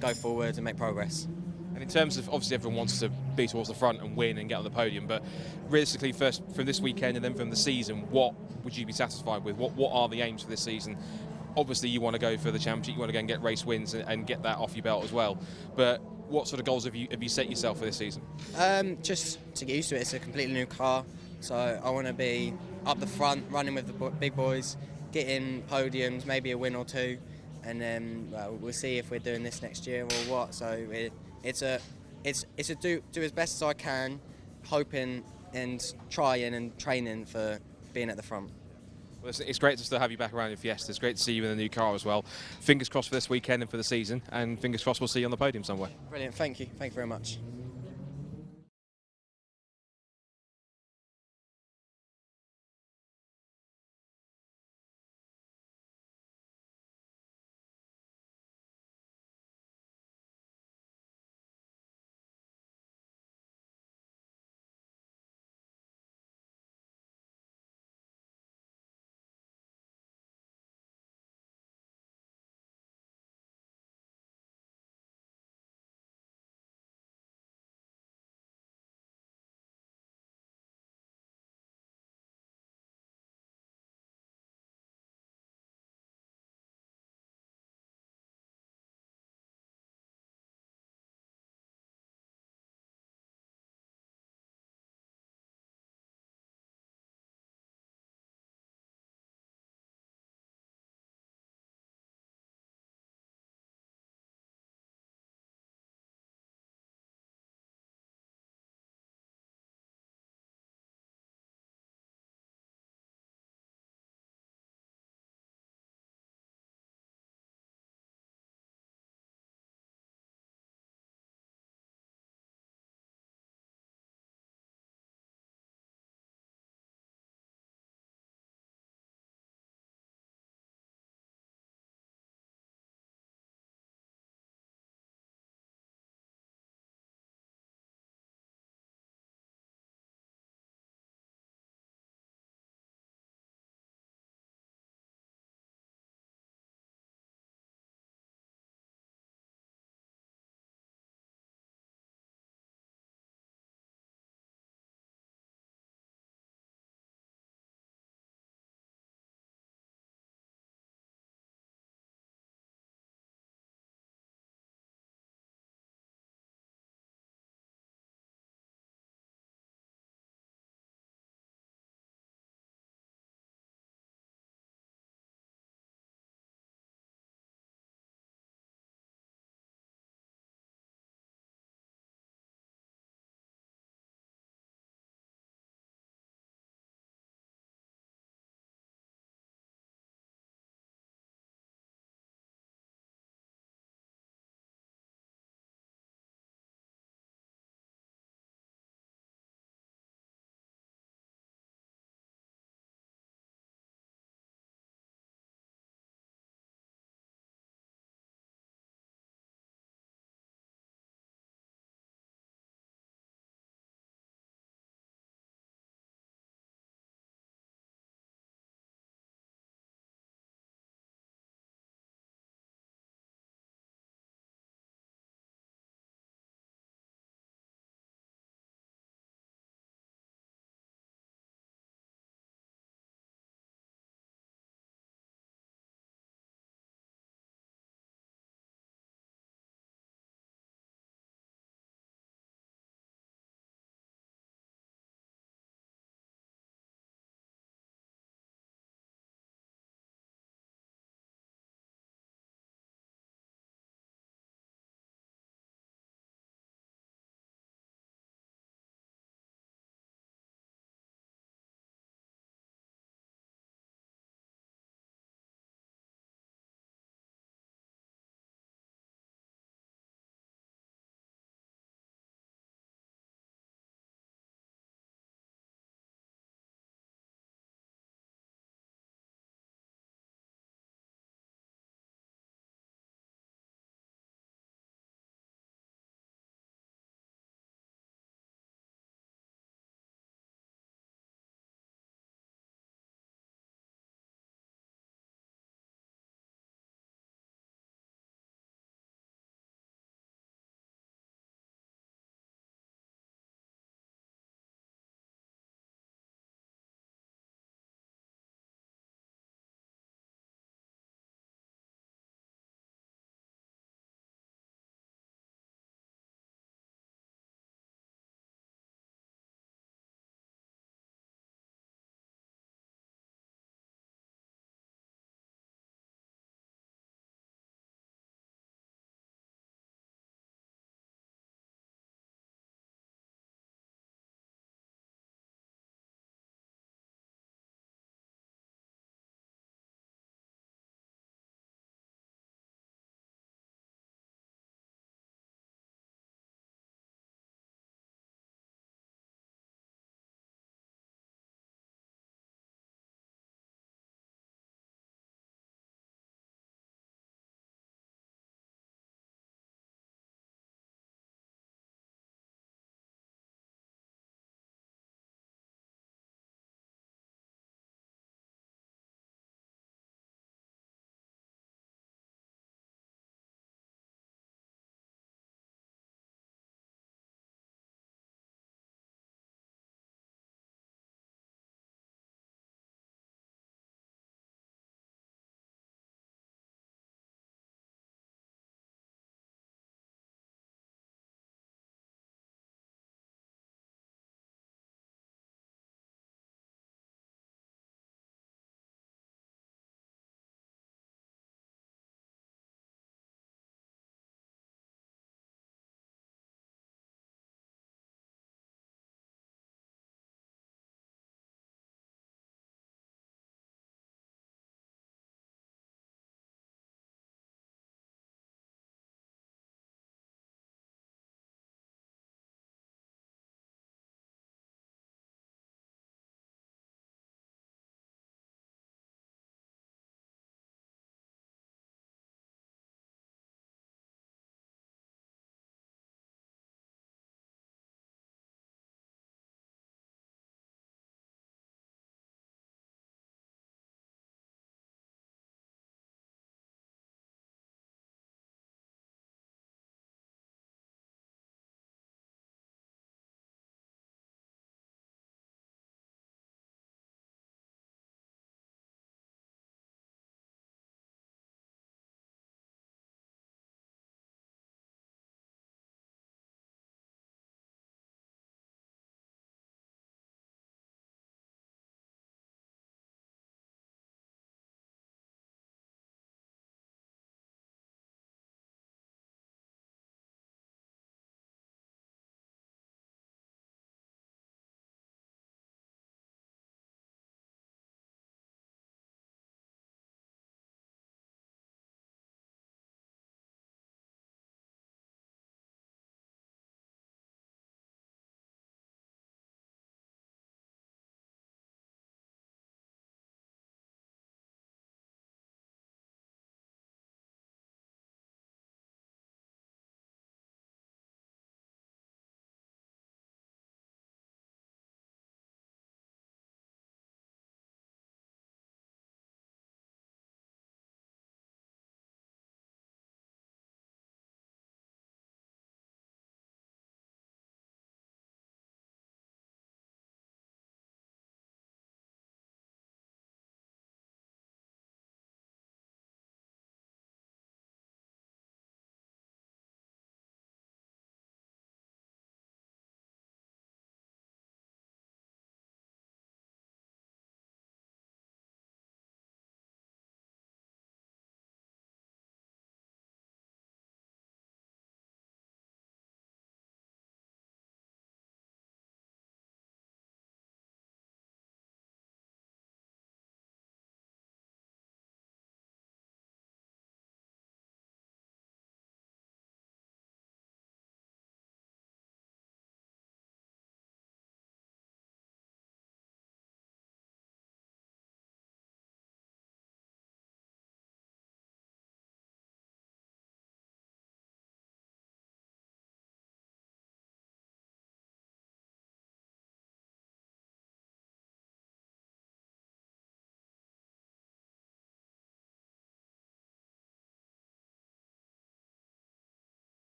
Speaker 10: go forward and make progress.
Speaker 4: And in terms of, obviously everyone wants to be towards the front and win and get on the podium, but realistically first from this weekend and then from the season, what would you be satisfied with? What are the aims for this season? Obviously you want to go for the championship, you want to go and get race wins and get that off your belt as well, but what sort of goals have you set yourself for this season?
Speaker 10: Just to get used to it. It's a completely new car, so I want to be up the front, running with the big boys, getting podiums, maybe a win or 2, and then we'll see if we're doing this next year or what. So it's a do as best as I can, hoping and trying and training for being at the front.
Speaker 4: Well, it's great to still have you back around in Fiesta. It's great to see you in the new car as well. Fingers crossed for this weekend and for the season, and fingers crossed we'll see you on the podium somewhere.
Speaker 10: Brilliant, thank you very much.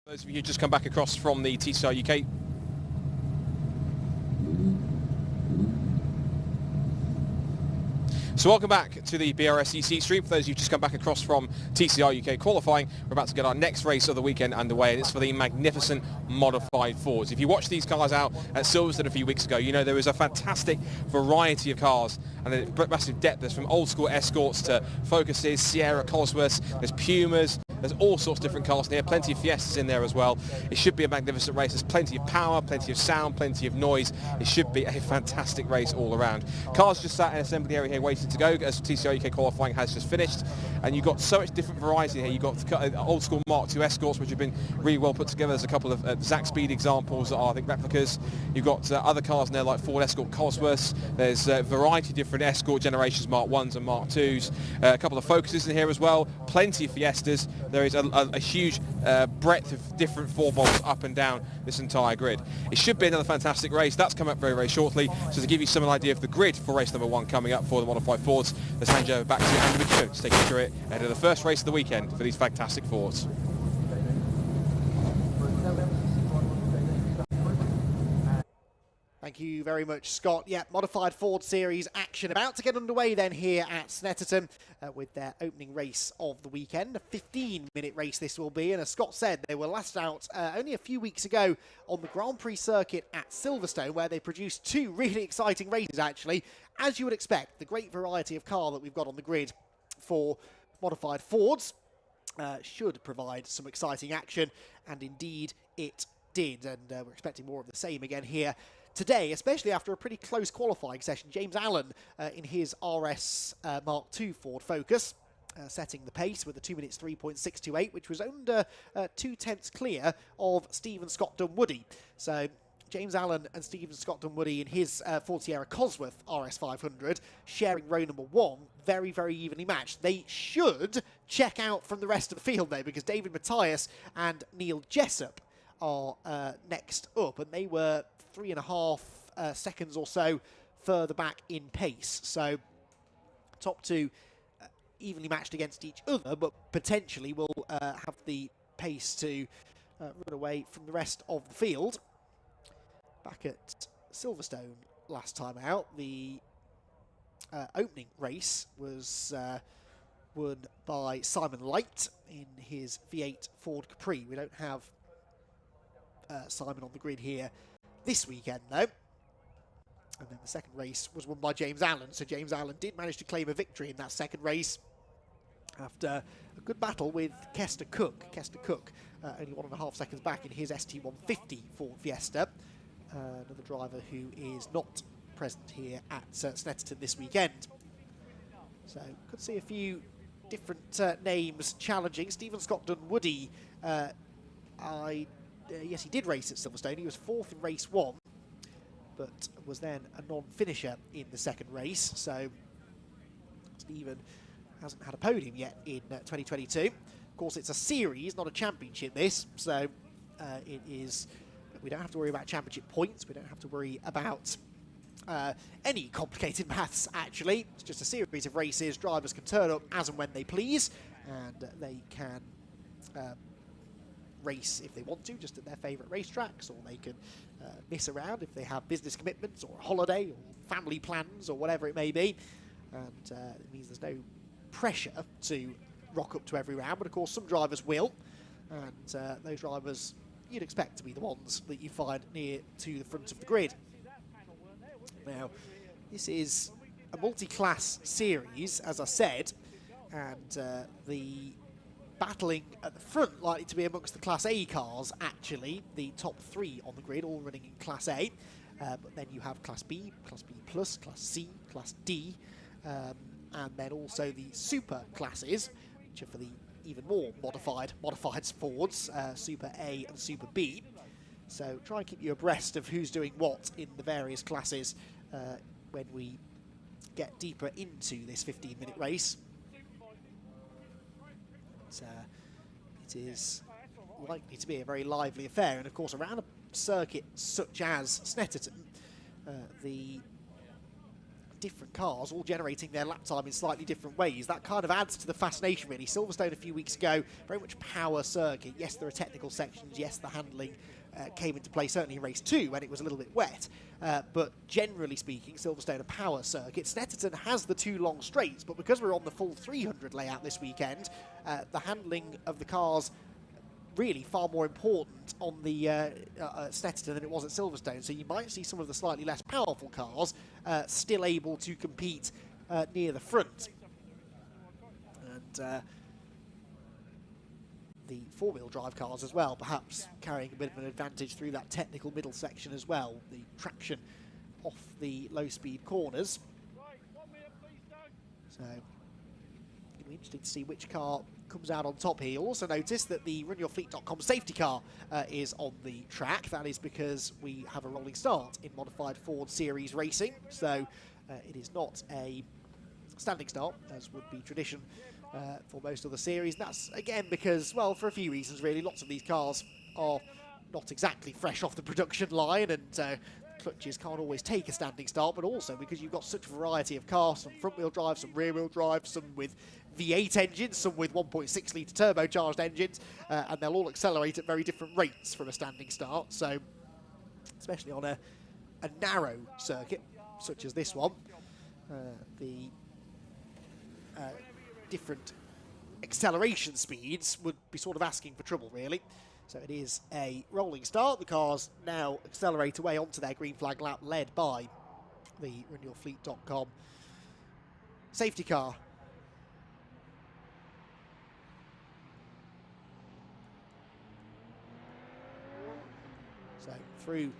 Speaker 4: Those of you who just come back across from the TCR UK. So welcome back to the Brscc stream. For those of you who just come back across from TCR UK qualifying, we're about to get our next race of the weekend underway, and it's for the magnificent modified Fords. If you watched these cars out at Silverstone a few weeks ago, you know there is a fantastic variety of cars and a massive depth. There's from old school Escorts to Focuses, Sierra, Cosworths, there's Pumas, there's all sorts of different cars in here, plenty of Fiestas in there as well. It should be a magnificent race. There's plenty of power, plenty of sound, plenty of noise. It should be a fantastic race all around. Cars just sat in assembly area here waiting to go as TCR UK qualifying has just finished, and you've got so much different variety here. You've got old school Mark II Escorts, which have been really well put together. There's a couple of Zack Speed examples that are, I think, replicas. You've got other cars in there like Ford Escort Cosworths. There's a variety of different Escort generations, Mark 1s and Mark 2s. A couple of Focuses in here as well. Plenty of Fiestas. There is a huge breadth of different 4-bolts up and down this entire grid. It should be another fantastic race. That's coming up very, very shortly. So to give you some idea of the grid for race number 1 coming up for the Modified Fords, let's hand you over back to Andy McKeown to take you through it ahead of the first race of the weekend for these fantastic Fords.
Speaker 1: Thank you very much, Scott. Yeah, Modified Ford Series action about to get underway then here at Snetterton with their opening race of the weekend. A 15-minute race this will be, and as Scott said, they were last out only a few weeks ago on the Grand Prix circuit at Silverstone, where they produced 2 really exciting races, actually. As you would expect, the great variety of car that we've got on the grid for Modified Fords should provide some exciting action, and indeed it did, and we're expecting more of the same again here today, especially after a pretty close qualifying session. James Allen in his RS Mark II Ford Focus setting the pace with a 2 minutes 3.628, which was under 2/10 clear of Stephen Scott Dunwoody. So James Allen and Stephen Scott Dunwoody in his Ford Sierra Cosworth RS 500 sharing row number 1, very, very evenly matched. They should check out from the rest of the field though, because David Matthias and Neil Jessup are next up, and they were 3.5 seconds or so further back in pace. So top 2 evenly matched against each other, but potentially will have the pace to run away from the rest of the field. Back at Silverstone last time out, the opening race was won by Simon Light in his V8 Ford Capri. We don't have Simon on the grid here this weekend though. And then the second race was won by James Allen. So James Allen did manage to claim a victory in that second race after a good battle with Kester Cook. Kester Cook only 1.5 seconds back in his ST150 Ford Fiesta. Another driver who is not present here at Snetterton this weekend. So could see a few different names challenging. Stephen Scott Dunwoody, yes, he did race at Silverstone. He was 4th in race 1, but was then a non-finisher in the second race. So Stephen hasn't had a podium yet in 2022. Of course, it's a series, not a championship, this. So it is, we don't have to worry about championship points. We don't have to worry about any complicated maths, actually. It's just a series of races. Drivers can turn up as and when they please, and they can race if they want to, just at their favourite racetracks, or they can miss around if they have business commitments or a holiday or family plans or whatever it may be. And it means there's no pressure to rock up to every round, but of course some drivers will, and those drivers you'd expect to be the ones that you find near to the front of the grid. Now, this is a multi-class series, as I said, and the battling at the front likely to be amongst the Class A cars, actually. The top 3 on the grid all running in Class A. But then you have Class B, Class B+, Class C, Class D, and then also the super classes, which are for the even more modified Fords, Super A and Super B. So try and keep you abreast of who's doing what in the various classes when we get deeper into this 15-minute race. It is likely to be a very lively affair, and of course around a circuit such as Snetterton, the different cars, all generating their lap time in slightly different ways. That kind of adds to the fascination, really. Silverstone a few weeks ago, very much power circuit. Yes, there are technical sections. Yes, the handling came into play, certainly in race 2 when it was a little bit wet. But generally speaking, Silverstone a power circuit. Snetterton has the 2 long straights, but because we're on the full 300 layout this weekend, the handling of the cars really far more important on the Snetterton than it was at Silverstone. So you might see some of the slightly less powerful cars still able to compete near the front. And the 4-wheel drive cars as well, perhaps carrying a bit of an advantage through that technical middle section as well. The traction off the low-speed corners. So it'll be interesting to see which car comes out on top here. You'll also notice that the runyourfleet.com safety car is on the track. That is because we have a rolling start in modified Ford Series racing, so it is not a standing start, as would be tradition for most of the series. And that's, again, because, well, for a few reasons, really. Lots of these cars are not exactly fresh off the production line, and clutches can't always take a standing start, but also because you've got such a variety of cars, some front-wheel drive, some rear-wheel drive, some with V8 engines, some with 1.6 litre turbocharged engines, and they'll all accelerate at very different rates from a standing start. So, especially on a narrow circuit, such as this one, the different acceleration speeds would be sort of asking for trouble, really. So it is a rolling start. The cars now accelerate away onto their green flag lap, led by the runyourfleet.com safety car. So through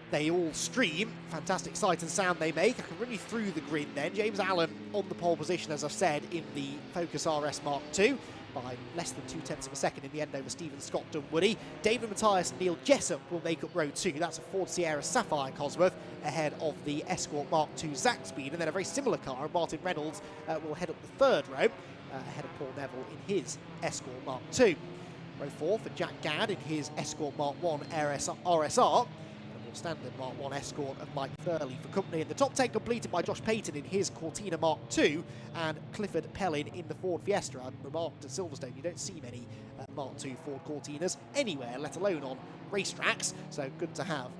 Speaker 1: they all stream. Fantastic sight and sound they make. I can run you through the grid then. James Allen on the pole position, as I've said, in the Focus RS Mark II by less than 0.2 of a second in the end over Stephen Scott Dunwoody. David Matthias and Neil Jessup will make up row 2. That's a Ford Sierra Sapphire Cosworth ahead of the Escort Mark II Zack Speed, and then a very similar car, and Martin Reynolds will head up the 3rd row ahead of Paul Neville in his Escort Mark II. Row 4 for Jack Gadd in his Escort Mark I RSR. Standard Mark I Escort of Mike Thurley for company. In the top 10 completed by Josh Payton in his Cortina Mark II and Clifford Pellin in the Ford Fiesta. I've remarked at Silverstone you don't see many Mark II Ford Cortinas anywhere, let alone on racetracks, so good to have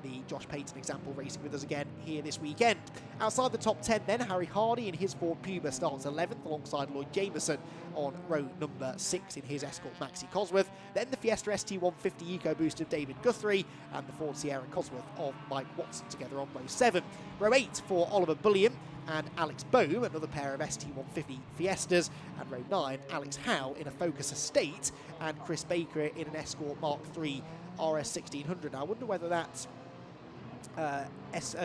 Speaker 1: the Josh Payton example racing with us again here this weekend. Outside the top 10 then, Harry Hardy in his Ford Puma starts 11th alongside Lloyd Jameson on row number 6 in his Escort Maxi Cosworth. Then the Fiesta ST150 EcoBoost of David Guthrie and the Ford Sierra Cosworth of Mike Watson together on row 7. Row 8 for Oliver Bullion and Alex Bohm, another pair of ST150 Fiestas, and row 9, Alex Howe in a Focus Estate and Chris Baker in an Escort Mark III RS1600. Now, I wonder whether that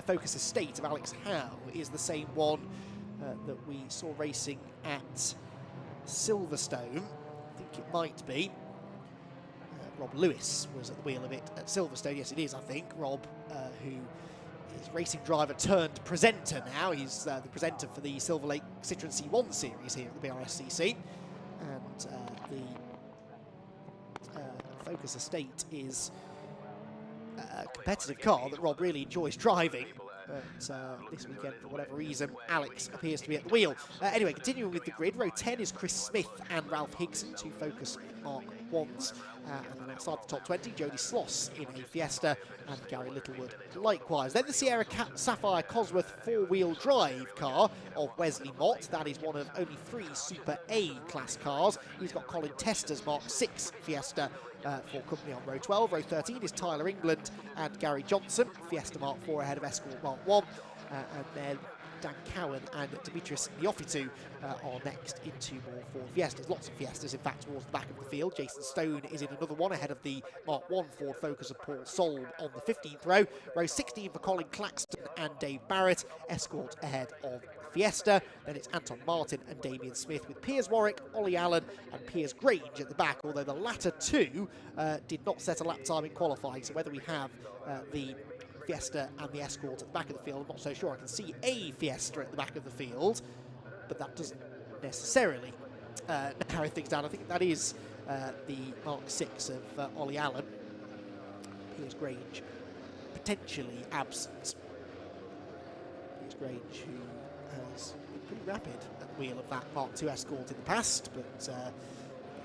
Speaker 1: Focus Estate of Alex Howe is the same one that we saw racing at Silverstone. I think it might be. Rob Lewis was at the wheel of it at Silverstone. Yes, it is, I think. Rob, who is racing driver turned presenter now. He's the presenter for the Silver Lake Citroen C1 series here at the Brscc. And the Focus Estate is a competitive car that Rob really enjoys driving. But this weekend, for whatever reason, Alex appears to be at the wheel. Anyway, continuing with the grid, row 10 is Chris Smith and Ralph Higson, 2 Focus Mark I's. And then outside the top 20, Jody Sloss in a Fiesta and Gary Littlewood likewise. Then the Sierra Sapphire Cosworth 4-wheel drive car of Wesley Mott. That is one of only 3 Super A class cars. He's got Colin Tester's Mark 6 Fiesta for company on row 12. Row 13 is Tyler England and Gary Johnson. Fiesta Mark 4 ahead of Escort Mark 1. And then Dan Cowan and Demetrius Neophytou are next in 2 more Ford Fiestas. Lots of Fiestas, in fact, towards the back of the field. Jason Stone is in another one ahead of the Mark I Ford Focus of Paul Solm on the 15th row. Row 16 for Colin Claxton and Dave Barrett. Escort ahead of Fiesta. Then it's Anton Martin and Damien Smith with Piers Warwick, Ollie Allen and Piers Grange at the back, although the latter 2 did not set a lap time in qualifying. So whether we have the Fiesta and the Escort at the back of the field, I'm not so sure. I can see a Fiesta at the back of the field, but that doesn't necessarily narrow things down. I think that is the Mark 6 of Ollie Allen. Piers Grange potentially absent. Piers Grange, who has been pretty rapid at the wheel of that Mark II Escort in the past, but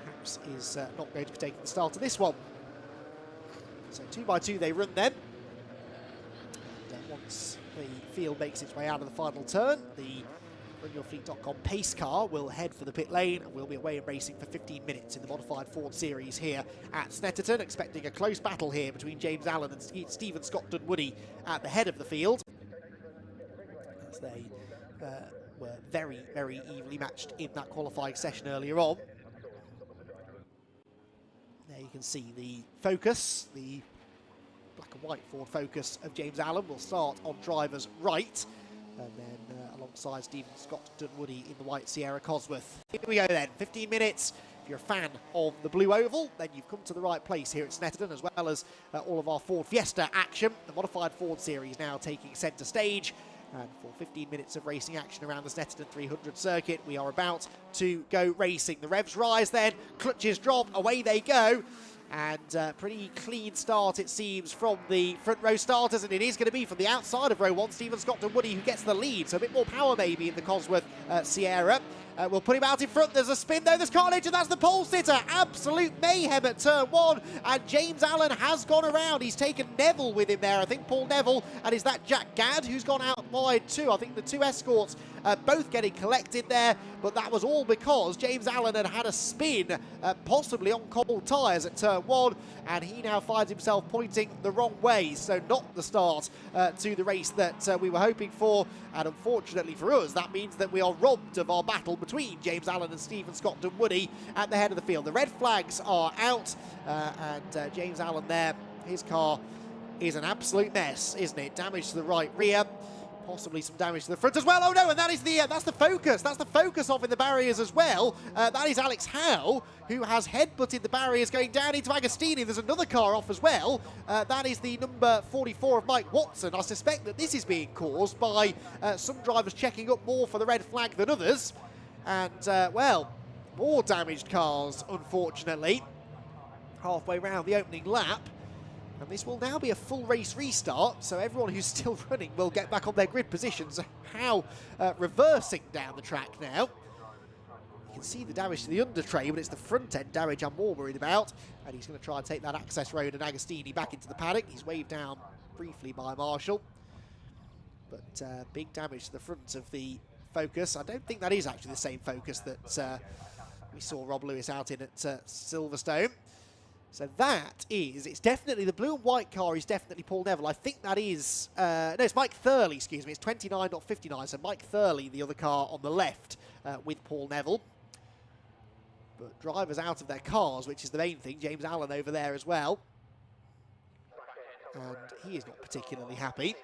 Speaker 1: perhaps is not going to be taking the start of this one. So 2x2 they run then. And once the field makes its way out of the final turn, the RunYourFleet.com pace car will head for the pit lane and we'll be away and racing for 15 minutes in the modified Ford Series here at Snetterton, expecting a close battle here between James Allen and Stephen Scott Dunwoody at the head of the field, as they were very, very evenly matched in that qualifying session earlier on. There you can see the Focus, the black and white Ford Focus of James Allen will start on driver's right, and then alongside Stephen Scott Dunwoody in the white Sierra Cosworth. Here we go then, 15 minutes. If you're a fan of the Blue Oval, then you've come to the right place here at Snetterton, as well as all of our Ford Fiesta action. The modified Ford Series now taking centre stage. And for 15 minutes of racing action around the Snetterton 300 circuit, we are about to go racing. The revs rise then, clutches drop, away they go. And pretty clean start, it seems, from the front row starters, and it is going to be from the outside of row one, Stephen Scott Dunwoody, who gets the lead, so a bit more power maybe in the Cosworth Sierra. We'll put him out in front. There's a spin though, there's carnage, and that's the pole sitter. Absolute mayhem at turn one, and James Allen has gone around. He's taken Neville with him there, I think Paul Neville, and is that Jack Gadd who's gone out wide too? I think the two escorts both getting collected there, but that was all because James Allen had had a spin, possibly on cold tyres at turn one, and he now finds himself pointing the wrong way, so not the start to the race that we were hoping for, and unfortunately for us, that means that we are robbed of our battle between James Allen and Stephen Scott Dunwoody at the head of the field. The red flags are out, and James Allen there, his car is an absolute mess, isn't it? Damage to the right rear, possibly some damage to the front as well. Oh no, and that is the that's the Focus. That's the Focus off in the barriers as well. That is Alex Howe, who has headbutted the barriers going down into Agostini. There's another car off as well. That is the number 44 of Mike Watson. I suspect that this is being caused by some drivers checking up more for the red flag than others. And, well, more damaged cars, unfortunately, halfway round the opening lap. And this will now be a full race restart, so everyone who's still running will get back on their grid positions. How reversing down the track now. You can see the damage to the under tray, but it's the front end damage I'm more worried about. And he's going to try and take that access road and Agostini back into the paddock. He's waved down briefly by Marshall. But big damage to the front of the Focus. I don't think that is actually the same Focus that we saw Rob Lewis out in at Silverstone. So that is, it's definitely, the blue and white car is definitely Paul Neville. I think that is, no, it's Mike Thurley, excuse me. It's 29, not 59. So Mike Thurley, the other car on the left with Paul Neville. But drivers out of their cars, which is the main thing. James Allen over there as well. And he is not particularly happy.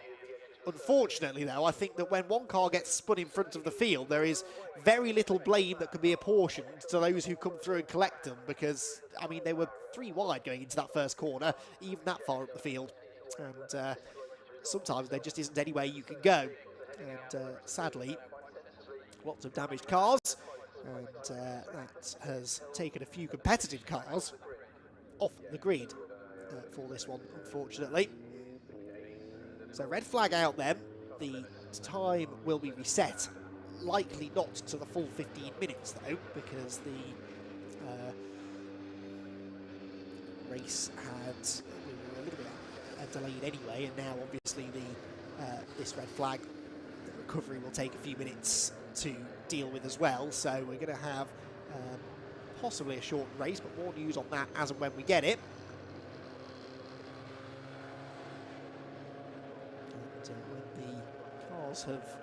Speaker 1: Unfortunately, though, I think that when one car gets spun in front of the field, there is very little blame that can be apportioned to those who come through and collect them, because, I mean, they were 3 wide going into that first corner, even that far up the field. And sometimes there just isn't any way you can go. And sadly, lots of damaged cars, and that has taken a few competitive cars off the grid for this one, unfortunately. So red flag out then, the time will be reset, likely not to the full 15 minutes though, because the race had we were a little bit delayed anyway, and now obviously the this red flag, the recovery will take a few minutes to deal with as well, so we're going to have possibly a shortened race, but more news on that as and when we get it. When the cars have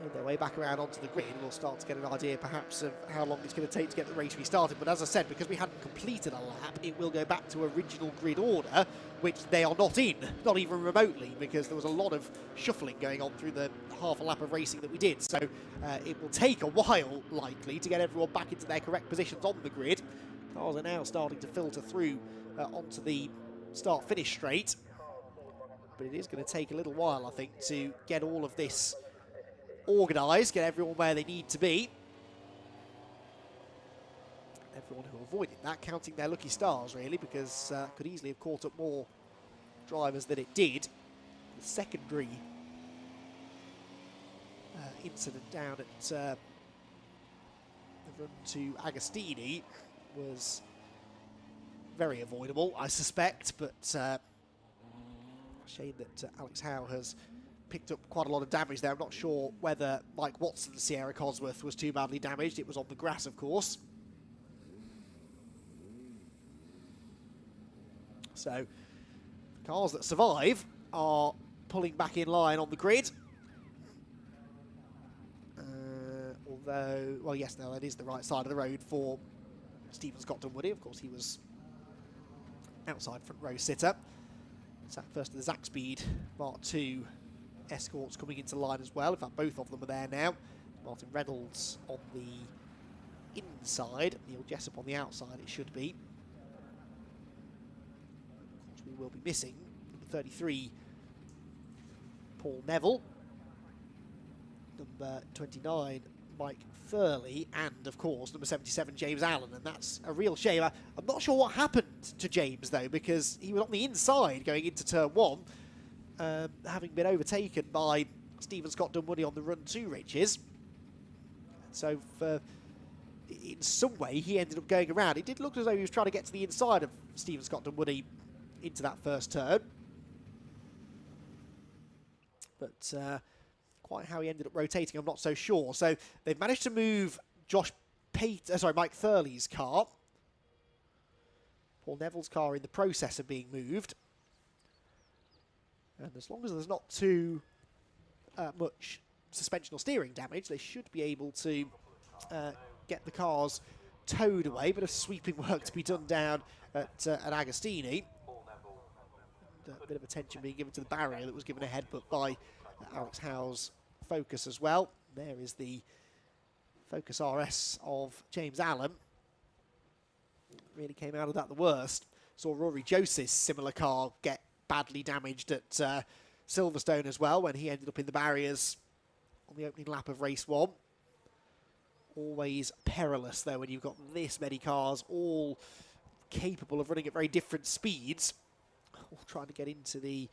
Speaker 1: made their way back around onto the grid, we'll start to get an idea perhaps of how long it's going to take to get the race restarted. But as I said, because we hadn't completed a lap, it will go back to original grid order, which they are not in, not even remotely, because there was a lot of shuffling going on through the half a lap of racing that we did. So it will take a while, likely, to get everyone back into their correct positions on the grid. Cars are now starting to filter through onto the start-finish straight. But it is going to take a little while, I think, to get all of this organised, get everyone where they need to be. Everyone who avoided that, counting their lucky stars, really, because could easily have caught up more drivers than it did. The secondary incident down at the run to Agostini was very avoidable, I suspect, but shame that Alex Howe has picked up quite a lot of damage there. I'm not sure whether Mike Watson's Sierra Cosworth was too badly damaged. It was on the grass, of course. So, the cars that survive are pulling back in line on the grid. Although, well, yes, no, that is the right side of the road for Stephen Scott Dunwoody. Of course, he was outside front row sitter. Sat first of the Zaxpeed Mark II escorts coming into line as well. In fact, both of them are there now. Martin Reynolds on the inside, Neil Jessup on the outside, it should be. Of course, we will be missing number 33, Paul Neville. Number 29, Mike Thurley, and of course number 77, James Allen, and that's a real shame. I'm not sure what happened to James though, because he was on the inside going into turn 1, having been overtaken by Stephen Scott Dunwoody on the run 2 ridges. So in some way he ended up going around. It did look as though he was trying to get to the inside of Stephen Scott Dunwoody into that first turn, but quite how he ended up rotating, I'm not so sure. So they've managed to move Mike Thurley's car. Paul Neville's car in the process of being moved. And as long as there's not too much suspension or steering damage, they should be able to get the cars towed away. Bit of sweeping work to be done down at Agostini. And a bit of attention being given to the barrier that was given a headbutt by Alex Howe's Focus as well. There is the Focus RS of James Allen. Really came out of that the worst. Saw Rory Joseph's similar car get badly damaged at Silverstone as well when he ended up in the barriers on the opening lap of race 1. Always perilous though when you've got this many cars all capable of running at very different speeds, all trying to get into the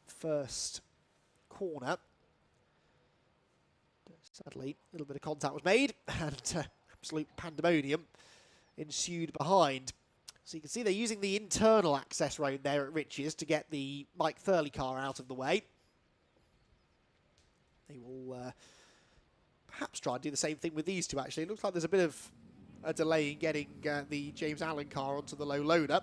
Speaker 1: first corner. Sadly, a little bit of contact was made and absolute pandemonium ensued behind. So you can see they're using the internal access road there at Riches to get the Mike Thurley car out of the way. They will perhaps try and do the same thing with these two, actually. It looks like there's a bit of a delay in getting the James Allen car onto the low loader.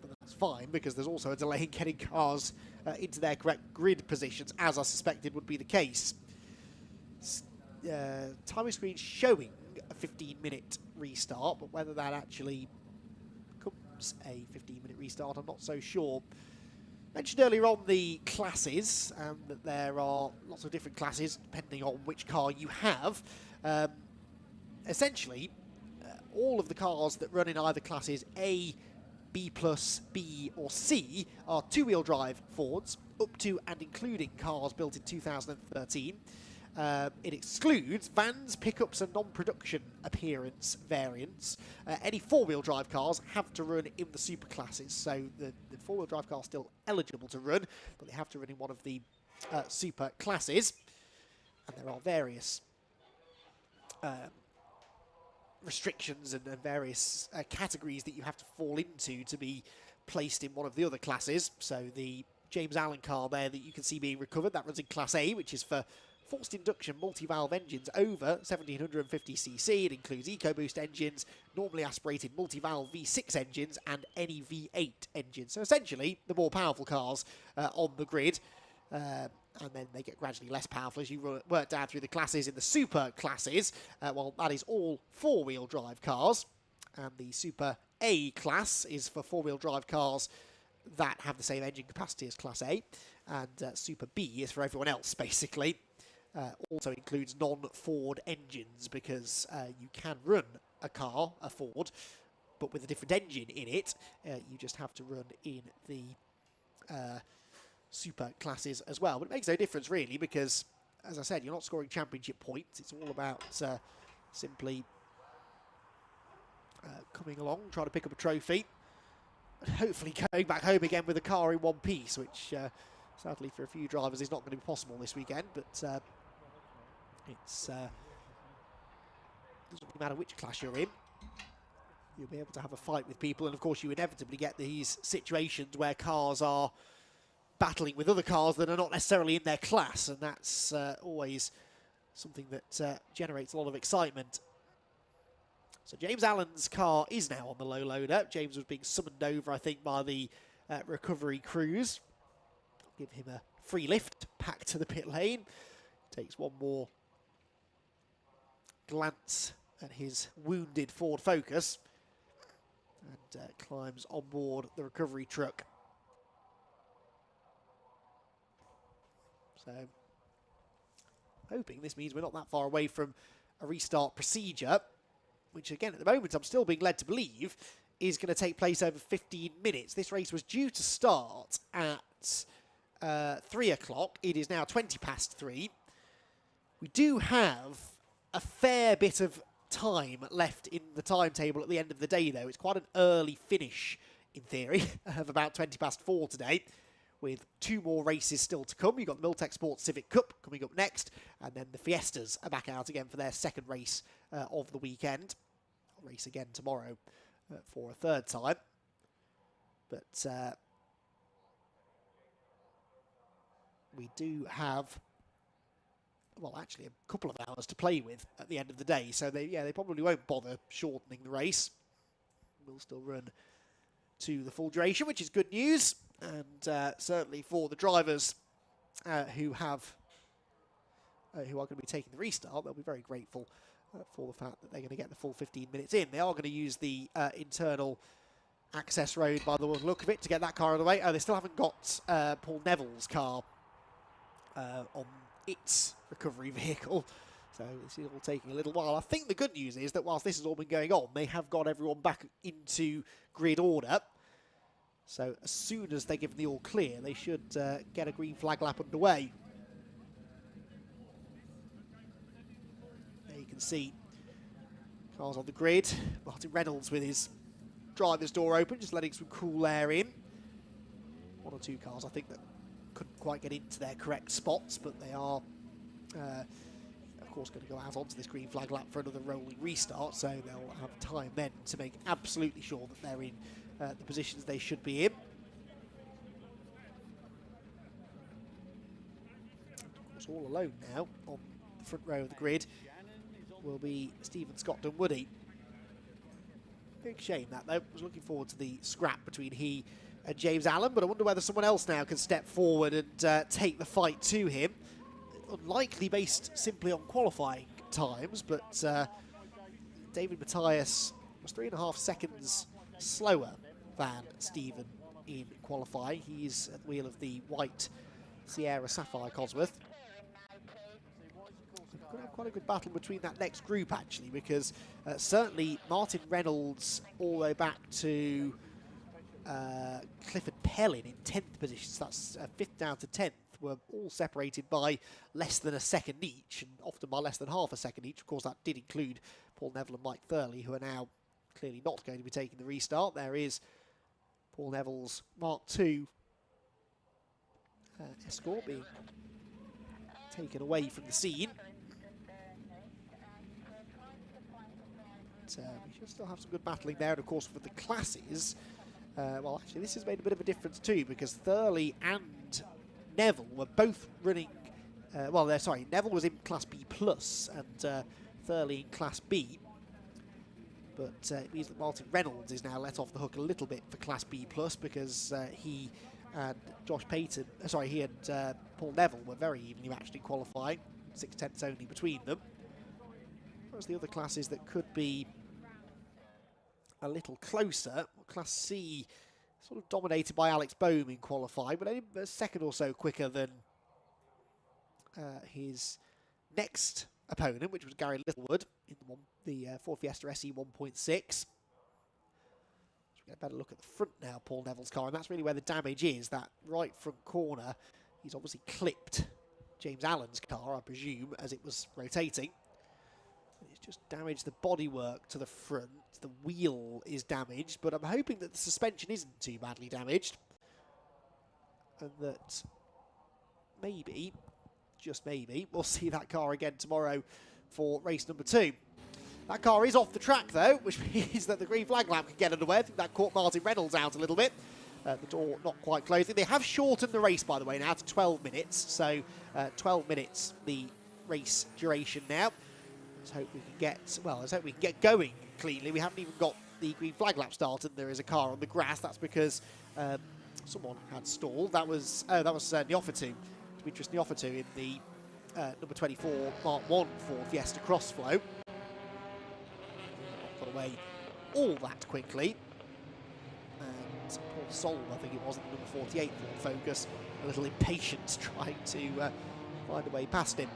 Speaker 1: But that's fine, because there's also a delay in getting cars into their correct grid positions, as I suspected would be the case. Timing screen showing a 15-minute restart, but whether that actually becomes a 15-minute restart, I'm not so sure. Mentioned earlier on the classes, that there are lots of different classes depending on which car you have. Essentially, all of the cars that run in either classes A, B+, B or C are two-wheel drive Fords, up to and including cars built in 2013. It excludes vans, pickups and non-production appearance variants. Any four-wheel drive cars have to run in the super classes, so the four-wheel drive car is still eligible to run, but they have to run in one of the super classes. And there are various restrictions and various categories that you have to fall into to be placed in one of the other classes. So the James Allen car there that you can see being recovered, that runs in Class A, which is for forced induction multi-valve engines over 1750cc. It includes EcoBoost engines, normally aspirated multi-valve V6 engines, and any V8 engines. So essentially, the more powerful cars on the grid. And then they get gradually less powerful as you work down through the classes. In the super classes, well, that is all four-wheel drive cars. And the Super A class is for four-wheel drive cars that have the same engine capacity as Class A. And Super B is for everyone else, basically. Also includes non-Ford engines, because you can run a car, a Ford, but with a different engine in it. You just have to run in the super classes as well. But it makes no difference, really, because, as I said, you're not scoring championship points. It's all about simply coming along, trying to pick up a trophy, and hopefully going back home again with a car in one piece, which Sadly for a few drivers, it's not going to be possible this weekend, but it's doesn't really matter which class you're in. You'll be able to have a fight with people, and of course you inevitably get these situations where cars are battling with other cars that are not necessarily in their class, and that's always something that generates a lot of excitement. So James Allen's car is now on the low loader. James was being summoned over, I think, by the recovery crews. Give him a free lift back to the pit lane. Takes one more glance at his wounded Ford Focus and climbs on board the recovery truck. So, hoping this means we're not that far away from a restart procedure, which again at the moment I'm still being led to believe is going to take place over 15 minutes. This race was due to start at 3 o'clock. It is now 20 past 3. We do have a fair bit of time left in the timetable at the end of the day, though. It's quite an early finish, in theory, of about 20 past 4 today, with 2 more races still to come. You've got the Miltech Sports Civic Cup coming up next, and then the Fiestas are back out again for their second race of the weekend. I'll race again tomorrow for a third time. But we do have, well, actually a couple of hours to play with at the end of the day. So they probably won't bother shortening the race. We'll still run to the full duration, which is good news. And certainly for the drivers who are going to be taking the restart, they'll be very grateful for the fact that they're going to get the full 15 minutes in. They are going to use the internal access road by the look of it to get that car out of the way. Oh, they still haven't got Paul Neville's car on its recovery vehicle. So this is all taking a little while. I think the good news is that whilst this has all been going on, they have got everyone back into grid order. So as soon as they're given the all clear, they should get a green flag lap underway. There you can see cars on the grid. Martin Reynolds with his driver's door open, just letting some cool air in. 1 or 2 cars, I think, that couldn't quite get into their correct spots, but they are, of course, going to go out onto this green flag lap for another rolling restart, so they'll have time then to make absolutely sure that they're in the positions they should be in. Of course, all alone now on the front row of the grid will be Stephen Scott Dunwoody. Big shame that, though. I was looking forward to the scrap between he and James Allen, but I wonder whether someone else now can step forward and take the fight to him. Unlikely based simply on qualifying times, but David Matthias was 3.5 seconds slower than Stephen in qualifying. He's at the wheel of the white Sierra Sapphire Cosworth. We're going to have quite a good battle between that next group, actually, because certainly Martin Reynolds all the way back to Clifford Pellin in 10th position, so that's 5th down to 10th, were all separated by less than a second each, and often by less than half a second each. Of course, that did include Paul Neville and Mike Thurley, who are now clearly not going to be taking the restart. There is Paul Neville's Mark II Escort being taken away from the scene. But, we should still have some good battling there, and of course for the classes, well, actually this has made a bit of a difference too, because Thurley and Neville were both running, Neville was in Class B+, and Thurley in Class B. But it means that Martin Reynolds is now let off the hook a little bit for Class B+, because he and Paul Neville were very evenly matched in qualifying, 6/10 only between them. Whereas the other classes that could be a little closer, Class C sort of dominated by Alex Bohm in qualifying, but only a second or so quicker than his next opponent, which was Gary Littlewood in the Ford Fiesta SE 1.6. So we get a better look at the front now, Paul Neville's car, and that's really where the damage is, that right front corner. He's obviously clipped James Allen's car, I presume, as it was rotating. It's just damaged the bodywork to the front. The wheel is damaged, but I'm hoping that the suspension isn't too badly damaged, and that maybe, just maybe, we'll see that car again tomorrow for race number 2. That car is off the track though, which means that the green flag lap can get underway. I think that caught Martin Reynolds out a little bit. The door not quite closing. They have shortened the race, by the way, now to 12 minutes. So 12 minutes, the race duration now. Let's hope we can get, well, let's hope we can get going cleanly. We haven't even got the green flag lap started. There is a car on the grass. That's because someone had stalled. That was Neofatu. Demetrius Neofatu in the number 24 Mark 1 for Fiesta Crossflow. Got away all that quickly. And Paul Sol, I think it was, in the number 48 for Focus, a little impatient trying to find a way past him.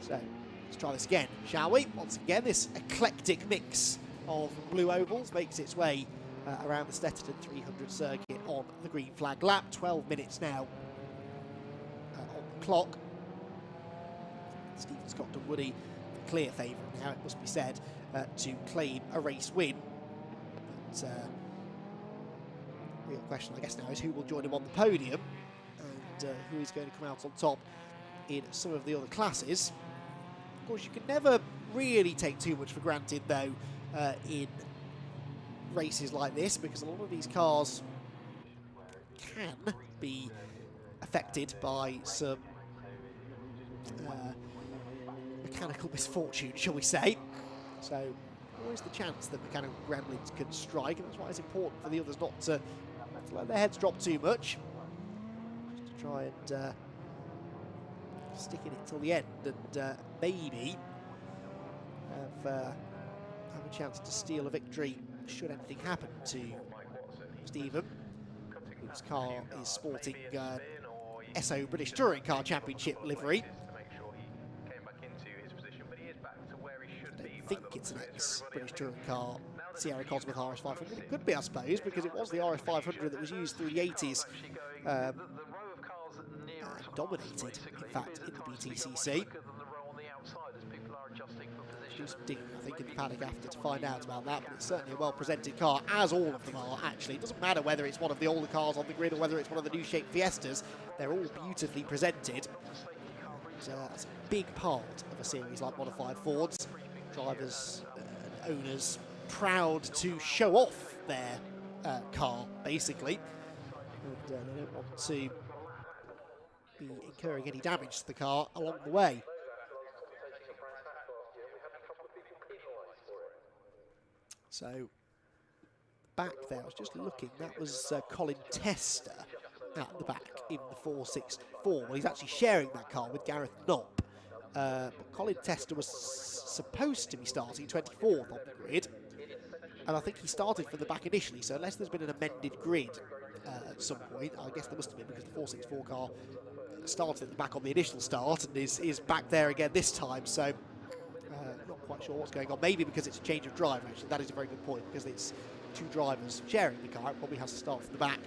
Speaker 1: So let's try this again, shall we? Once again, this eclectic mix of blue ovals makes its way around the Snetterton 300 circuit on the green flag lap. 12 minutes now on the clock. Stephen Scott and Woody, the clear favourite now, it must be said, to claim a race win. But real question, I guess, now is who will join him on the podium and who is going to come out on top in some of the other classes. Of course, you can never really take too much for granted, though, in races like this, because a lot of these cars can be affected by some mechanical misfortune, shall we say. So always the chance that mechanical gremlins can strike, and that's why it's important for the others not to let their heads drop too much, just to try and stick in it till the end and maybe have a chance to steal a victory should anything happen to Stephen, whose car is sporting SO British Touring Car Championship livery. I think it's an ex-British Touring Car Sierra Cosworth RS500. It could be, I suppose, because it was the RS500 that was used through the 80s. Dominated, in fact, in the BTCC. Do some digging, I think, in the paddock after to find out about that, but it's certainly a well-presented car, as all of them are, actually. It doesn't matter whether it's one of the older cars on the grid or whether it's one of the new-shaped Fiestas. They're all beautifully presented. And, that's a big part of a series like Modified Fords. Drivers and owners proud to show off their car, basically. And they don't want to be incurring any damage to the car along the way. So, back there, I was just looking, that was Colin Tester at the back in the 464. Well, he's actually sharing that car with Gareth Knopp. But Colin Tester was supposed to be starting 24th on the grid, and I think he started from the back initially, so unless there's been an amended grid at some point, I guess there must have been, because the 464 car started at the back on the initial start and is back there again this time, so not quite sure what's going on. Maybe because it's a change of driver, actually. That is a very good point, because it's two drivers sharing the car. It probably has to start from the back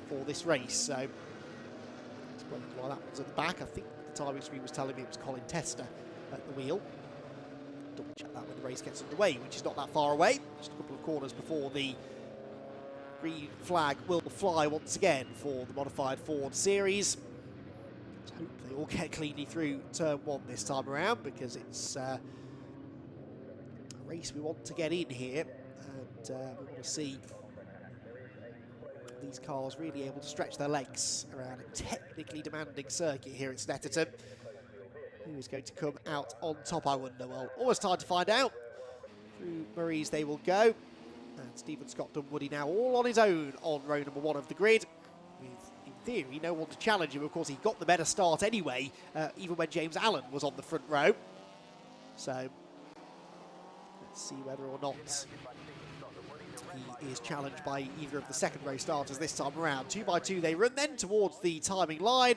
Speaker 1: for this race, so explains why that one's at the back. I think the timing screen was telling me it was Colin Tester at the wheel. Double check that when the race gets underway, which is not that far away. Just a couple of corners before the green flag will fly once again for the Modified Ford Series. Let's hope they all get cleanly through turn 1 this time around, because it's a race we want to get in here, and we want to see these cars really able to stretch their legs around a technically demanding circuit here at Snetterton. Who is going to come out on top, I wonder? Well, almost time to find out. Through Marie's they will go. And Stephen Scott Dunwoody now all on his own on row number 1 of the grid, with, in theory, no one to challenge him. Of course, he got the better start anyway, even when James Allen was on the front row. So, let's see whether or not he is challenged by either of the second row starters this time around. 2 by 2 they run then towards the timing line.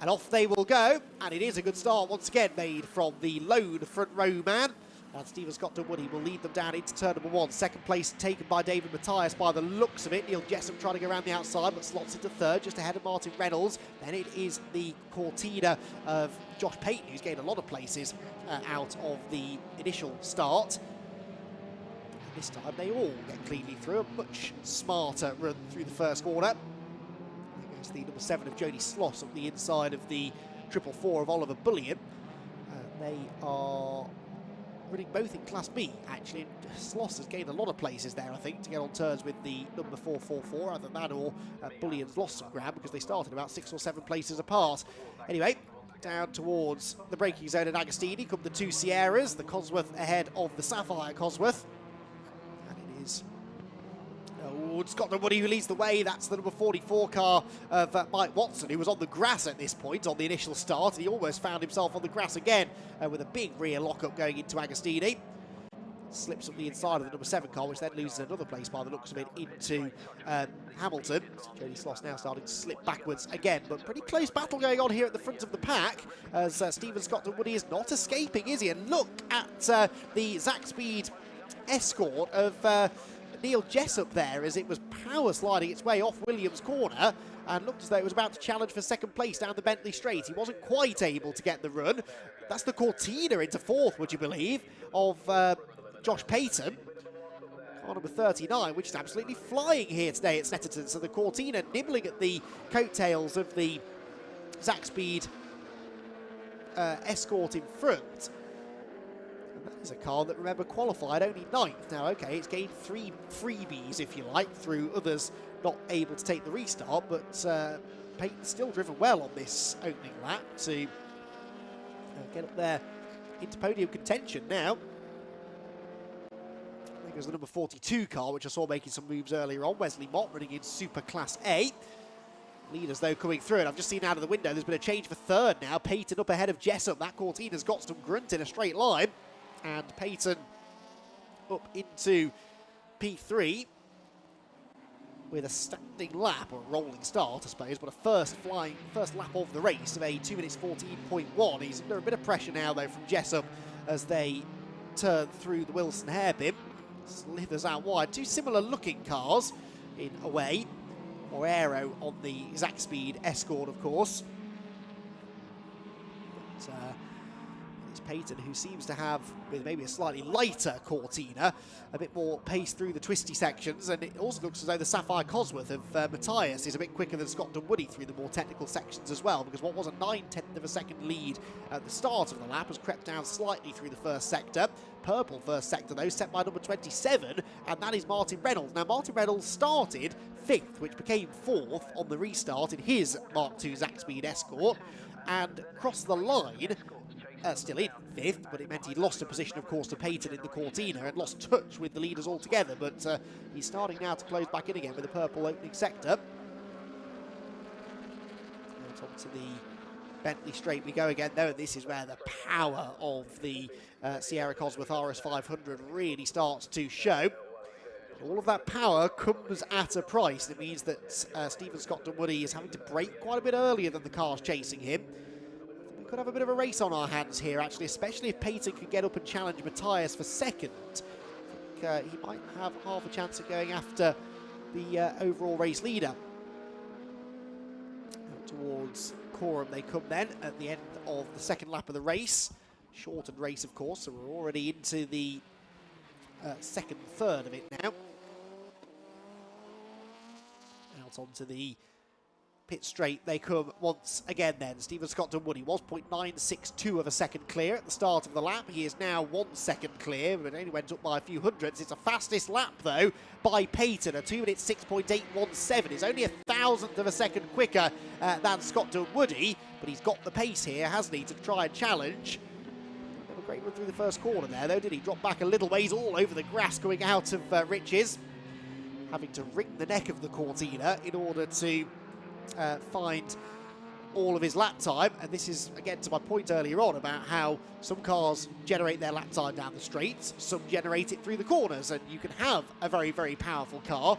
Speaker 1: And off they will go, and it is a good start once again made from the lone front row man. And Stephen Scott Dunwoody will lead them down into turn number 1. Second place taken by David Matthias by the looks of it. Neil Jessup trying to go around the outside, but slots into third, just ahead of Martin Reynolds. Then it is the Cortina of Josh Payton, who's gained a lot of places out of the initial start. And this time they all get cleanly through. A much smarter run through the first corner. That's the number 7 of Jody Sloss up the inside of the 444 of Oliver Bullion. They are running both in Class B, actually. Sloss has gained a lot of places there, I think, to get on turns with the number 444. Either that or Bullion's lost some ground because they started about 6 or 7 places apart. Anyway, down towards the braking zone at Agostini come the 2 Sierras, the Cosworth ahead of the Sapphire Cosworth. And it is Scotland Woody who leads the way. That's the number 44 car of Mike Watson, who was on the grass at this point on the initial start. And he almost found himself on the grass again with a big rear lockup going into Agostini. Slips up the inside of the number 7 car, which then loses another place by the looks of it into Hamilton. Jody Sloss now starting to slip backwards again, but pretty close battle going on here at the front of the pack as Stephen Scotland Woody is not escaping, is he? And look at the Zach Speed escort of Neil Jessup there as it was power sliding its way off Williams' corner and looked as though it was about to challenge for second place down the Bentley Straight. He wasn't quite able to get the run. That's the Cortina into 4th, would you believe, of Josh Payton. Car number 39, which is absolutely flying here today at Snetterton. So the Cortina nibbling at the coattails of the Zach Speed escort in front. That is a car that, remember, qualified only 9th. Now, OK, it's gained 3 freebies, if you like, through others not able to take the restart, but Payton's still driven well on this opening lap to get up there into podium contention now. There goes the number 42 car, which I saw making some moves earlier on. Wesley Mott running in Super Class A. Leaders, though, coming through, and I've just seen out of the window there's been a change for 3rd now. Payton up ahead of Jessup. That Cortina's got some grunt in a straight line. And Payton up into P3 with a standing lap, or a rolling start, I suppose, but a first lap of the race of a 2 minutes 14.1. He's under a bit of pressure now, though, from Jessup as they turn through the Wilson hairpin. Slithers out wide. 2 similar looking cars in a way, or aero on the Zach Speed Escort, of course. But, it's Payton who seems to have, with maybe a slightly lighter Cortina, a bit more pace through the twisty sections, and it also looks as though the Sapphire Cosworth of Matthias is a bit quicker than Scotland Woody through the more technical sections as well, because what was a 9/10 of a second lead at the start of the lap has crept down slightly through the first sector. Purple first sector, though, set by number 27, and that is Martin Reynolds. Now, Martin Reynolds started 5th, which became 4th on the restart in his Mark II Zach Speed Escort, and crossed the line still in 5th, but it meant he'd lost a position, of course, to Payton in the Cortina and lost touch with the leaders altogether. But he's starting now to close back in again with the purple opening sector. Out onto the Bentley Straight we go again, though, and this is where the power of the Sierra Cosworth RS500 really starts to show. All of that power comes at a price. It means that Stephen Scotland Woody is having to brake quite a bit earlier than the cars chasing him. We could have a bit of a race on our hands here, actually, especially if Payton can get up and challenge Matthias for 2nd. I think he might have half a chance of going after the overall race leader. Out towards Coram they come then at the end of the 2nd lap of the race. Shortened race, of course, so we're already into the 2nd third of it now. Out onto the pit straight they come once again then. Stephen Scotland Woody was 0.962 of a second clear at the start of the lap. He is now 1 second clear, but it only went up by a few hundredths. It's a fastest lap, though, by Payton, a 2 minutes 6.817. It's only a 1,000th of a second quicker than Scotland Woody, but he's got the pace here, hasn't he, to try and challenge. Never a great run through the first corner there, though, did he? Drop back a little ways all over the grass coming out of Riches, having to wring the neck of the Cortina in order to find all of his lap time. And this is, again, to my point earlier on about how some cars generate their lap time down the straights, some generate it through the corners, and you can have a very, very powerful car,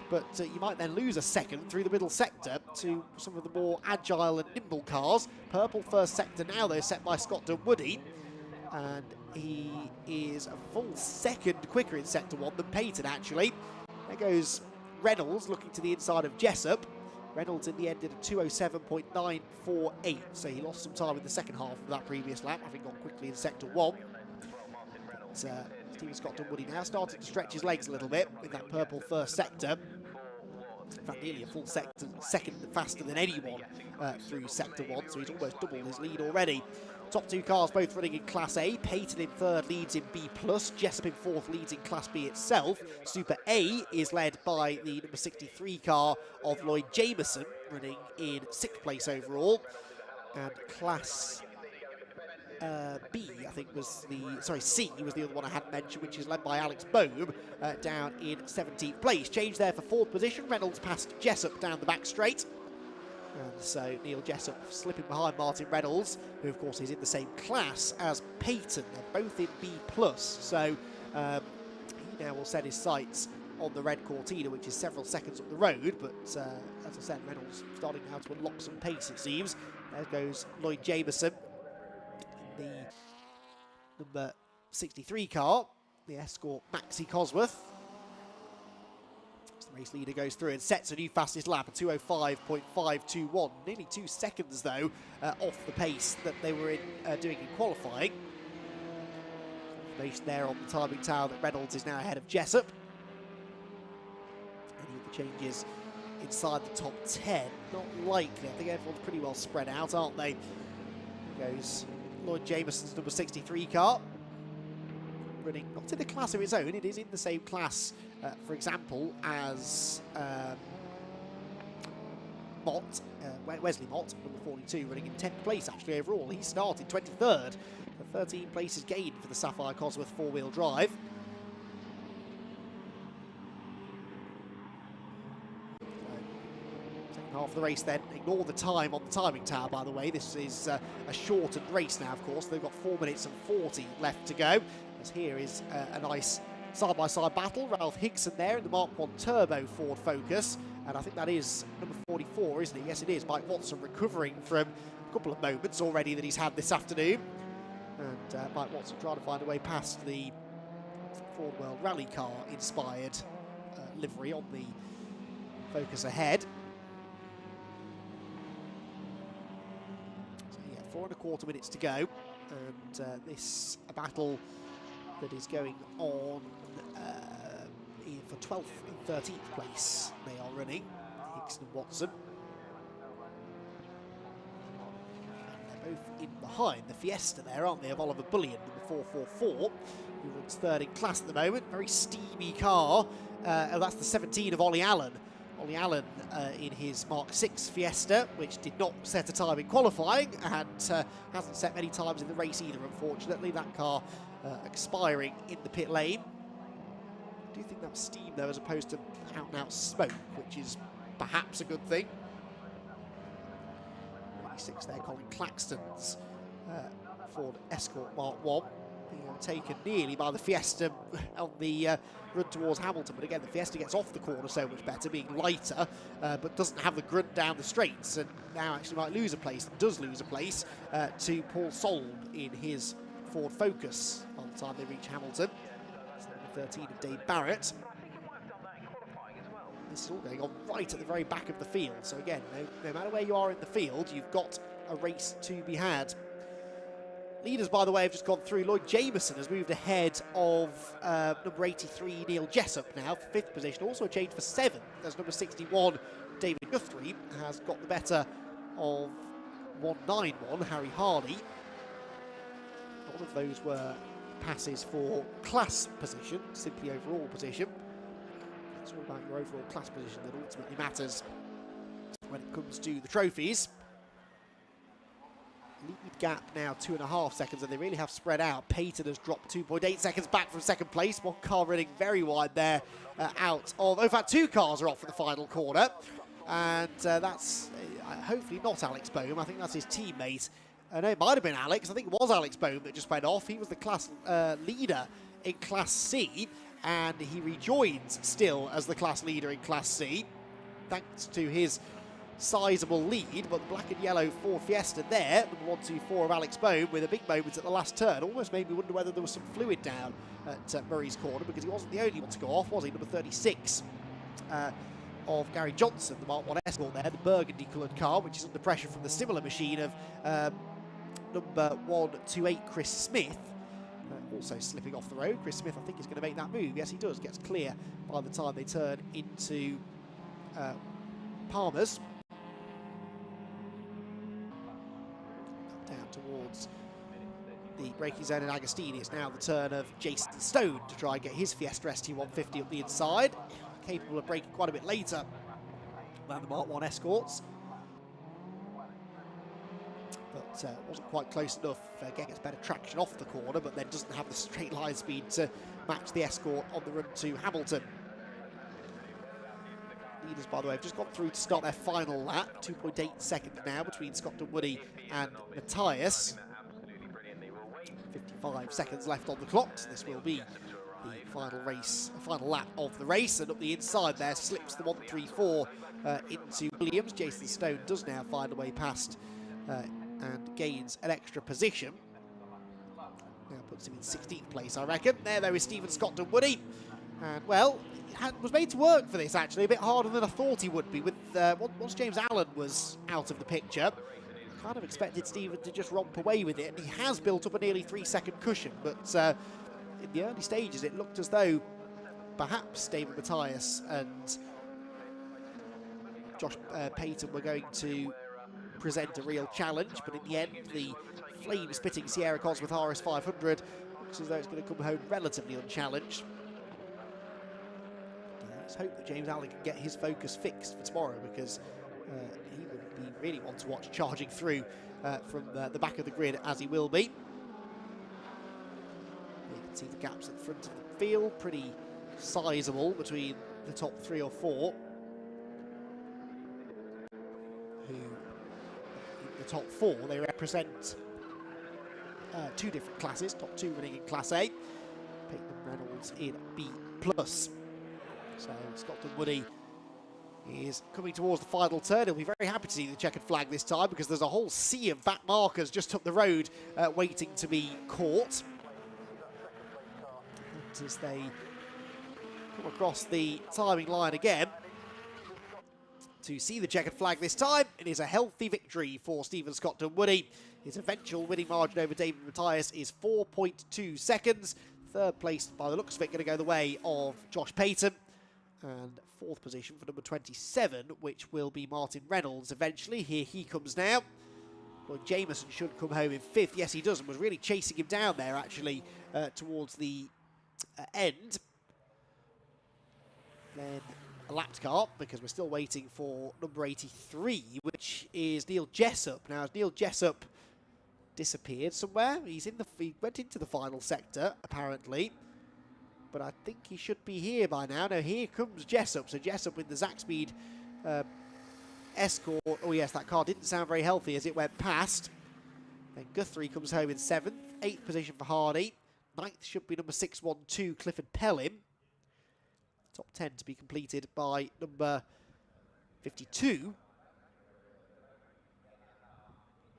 Speaker 1: but you might then lose a second through the middle sector to some of the more agile and nimble cars. Purple first sector now, though, set by Scotland Woody, and he is a full second quicker in sector 1 than Payton, actually. There goes Reynolds looking to the inside of Jessup. Reynolds in the end did a 207.948, so he lost some time in the second half of that previous lap, having gone quickly in sector 1. But, Stephen Scotland Woody now starting to stretch his legs a little bit in that purple first sector. In fact, nearly a full second faster than anyone through Sector 1, so he's almost doubled his lead already. Top two cars both running in Class A. Peyton in third leads in B+, Jessup in fourth leads in Class B itself. Super A is led by the number 63 car of Lloyd Jameson, running in sixth place overall. And Class B, I think was the, sorry, C was the other one I hadn't mentioned, which is led by Alex Bohm, down in 17th place. Change there for fourth position. Reynolds passed Jessup down the back straight. And so Neil Jessup slipping behind Martin Reynolds, who of course is in the same class as Peyton. They're both in B+, so he now will set his sights on the red Cortina, which is several seconds up the road, but as I said, Reynolds starting now to unlock some pace, it seems. There goes Lloyd Jameson, the number 63 car, the Escort Maxi Cosworth. The race leader goes through and sets a new fastest lap, a 2:05.521. Nearly 2 seconds, though, off the pace that they were doing in qualifying. Confirmation there on the timing tower that Reynolds is now ahead of Jessup. Any of the changes inside the top 10? Not likely. I think everyone's pretty well spread out, aren't they? Here goes Lloyd Jameson's number 63 car. Running not in a class of its own, it is in the same class, for example, as Wesley Mott, number 42, running in 10th place actually overall. He started 23rd, the 13 places gained for the Sapphire Cosworth four-wheel drive. Second half of the race then, ignore the time on the timing tower, by the way. This is a shortened race now, of course. They've got 4 minutes and 40 left to go. As here is a nice side-by-side battle. Ralph Higson there in the Mark 1 Turbo Ford Focus. And I think that is number 44, isn't it? Yes, it is. Mike Watson recovering from a couple of moments already that he's had this afternoon. And Mike Watson trying to find a way past the Ford World Rally Car inspired livery on the Focus ahead. So yeah, 4 1/4 minutes to go. And this battle that is going on for 12th and 13th place. They are running, Hickson and Watson. And they're both in behind the Fiesta there, aren't they, of Oliver Bullion, number 444, who runs third in class at the moment. Very steamy car. That's the 17 of Ollie Allen. Ollie Allen in his Mark 6 Fiesta, which did not set a time in qualifying and hasn't set many times in the race either, unfortunately. That car expiring in the pit lane. I do think that was steam, though, as opposed to out-and-out smoke, which is perhaps a good thing. 26 there, Colin Claxton's Ford Escort Mark 1. Being overtaken nearly by the Fiesta on the run towards Hamilton, but again the Fiesta gets off the corner so much better, being lighter, but doesn't have the grunt down the straights, and now actually might lose a place, does lose a place to Paul Solm in his Ford Focus by the time they reach Hamilton. It's number 13 of Dave Barrett. This is all going on right at the very back of the field, so again, no matter where you are in the field, you've got a race to be had. Leaders, by the way, have just gone through. Lloyd Jameson has moved ahead of number 83, Neil Jessup now, for 5th position. Also a change for 7th, as number 61, David Guthrie, has got the better of 191, Harry Harley. All of those were passes for class position, simply overall position. It's all about your overall class position that ultimately matters when it comes to the trophies. Lead gap now 2.5 seconds, and they really have spread out. Peyton has dropped 2.8 seconds back from second place. One car running very wide there out of... Oh, in fact, 2 cars are off for the final corner. And that's hopefully not Alex Bohm. I think that's his teammate. No, it might have been Alex. I think it was Alex Bohm that just went off. He was the class leader in Class C, and he rejoins still as the class leader in Class C, thanks to his sizable lead. But the black and yellow Ford Fiesta there, number 124 of Alex Bohm, with a big moment at the last turn, almost made me wonder whether there was some fluid down at Murray's corner, because he wasn't the only one to go off, was he? Number 36 of Gary Johnson, the Mark 1 Escort there, the burgundy coloured car, which is under pressure from the similar machine of number 128 Chris Smith, also slipping off the road. Chris Smith, I think, is going to make that move. Yes, he does. Gets clear by the time they turn into Palmer's. Down towards the braking zone in Agostini. It's now the turn of Jason Stone to try and get his Fiesta ST150 up the inside. Capable of braking quite a bit later than the Mark 1 Escorts. But wasn't quite close enough. Again, gets better traction off the corner, but then doesn't have the straight line speed to match the Escort on the run to Hamilton. Leaders, by the way, have just gone through to start their final lap. 2.8 seconds now between Scott Dunwoody and Matthias. 55 seconds left on the clock, so this will be the final lap of the race. And up the inside there slips the 134 into Williams. Jason Stone does now find a way past and gains an extra position. Now puts him in 16th place, I reckon. There is Stephen Scott Dunwoody. And, well, was made to work for this, actually. A bit harder than I thought he would be. With once James Allen was out of the picture, I kind of expected Stephen to just romp away with it. And he has built up a nearly 3-second cushion. But in the early stages, it looked as though perhaps David Matthias and Josh Payton were going to present a real challenge, but in the end, the flame-spitting Sierra Cosworth RS 500 looks as though it's going to come home relatively unchallenged. Let's hope that James Allen can get his focus fixed for tomorrow, because he would be really one to watch charging through from the back of the grid, as he will be. You can see the gaps at the front of the field, pretty sizable between the top 3 or 4. Who, in the top 4, they represent 2 different classes, top 2 running in Class A. Peyton Reynolds in B+. So Scott Dunwoody is coming towards the final turn. He'll be very happy to see the checkered flag this time, because there's a whole sea of back markers just up the road waiting to be caught. And as they come across the timing line again, to see the checkered flag this time, it is a healthy victory for Stephen Scott Dunwoody. His eventual winning margin over David Matthias is 4.2 seconds. Third place, by the looks of it, going to go the way of Josh Payton. And 4th position for number 27, which will be Martin Reynolds eventually. Here he comes now. Well, Jameson should come home in 5th. Yes, he does, and was really chasing him down there, actually, towards the end. Then a lapped car, because we're still waiting for number 83, which is Neil Jessup. Now, has Neil Jessup disappeared somewhere? He went into the final sector, apparently. But I think he should be here by now. Now, here comes Jessup. So Jessup with the Zaxpeed Escort. Oh, yes, that car didn't sound very healthy as it went past. Then Guthrie comes home in 7th. 8th position for Hardy. 9th should be number 612, Clifford Pelham. Top 10 to be completed by number 52,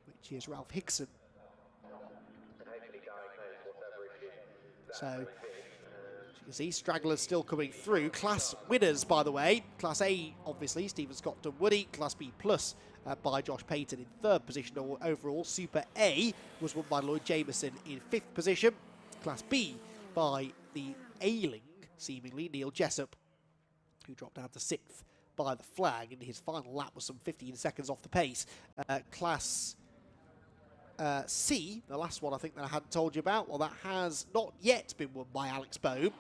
Speaker 1: which is Ralph Hickson. So, as you can see, stragglers still coming through. Class winners, by the way. Class A, obviously, Stephen Scott Dunwoody. Class B plus by Josh Payton in 3rd position overall. Super A was won by Lloyd Jameson in 5th position. Class B by the ailing, seemingly, Neil Jessup, who dropped down to 6th by the flag, and his final lap was some 15 seconds off the pace. Class C, the last one I think that I hadn't told you about, well, that has not yet been won by Alex Bohm,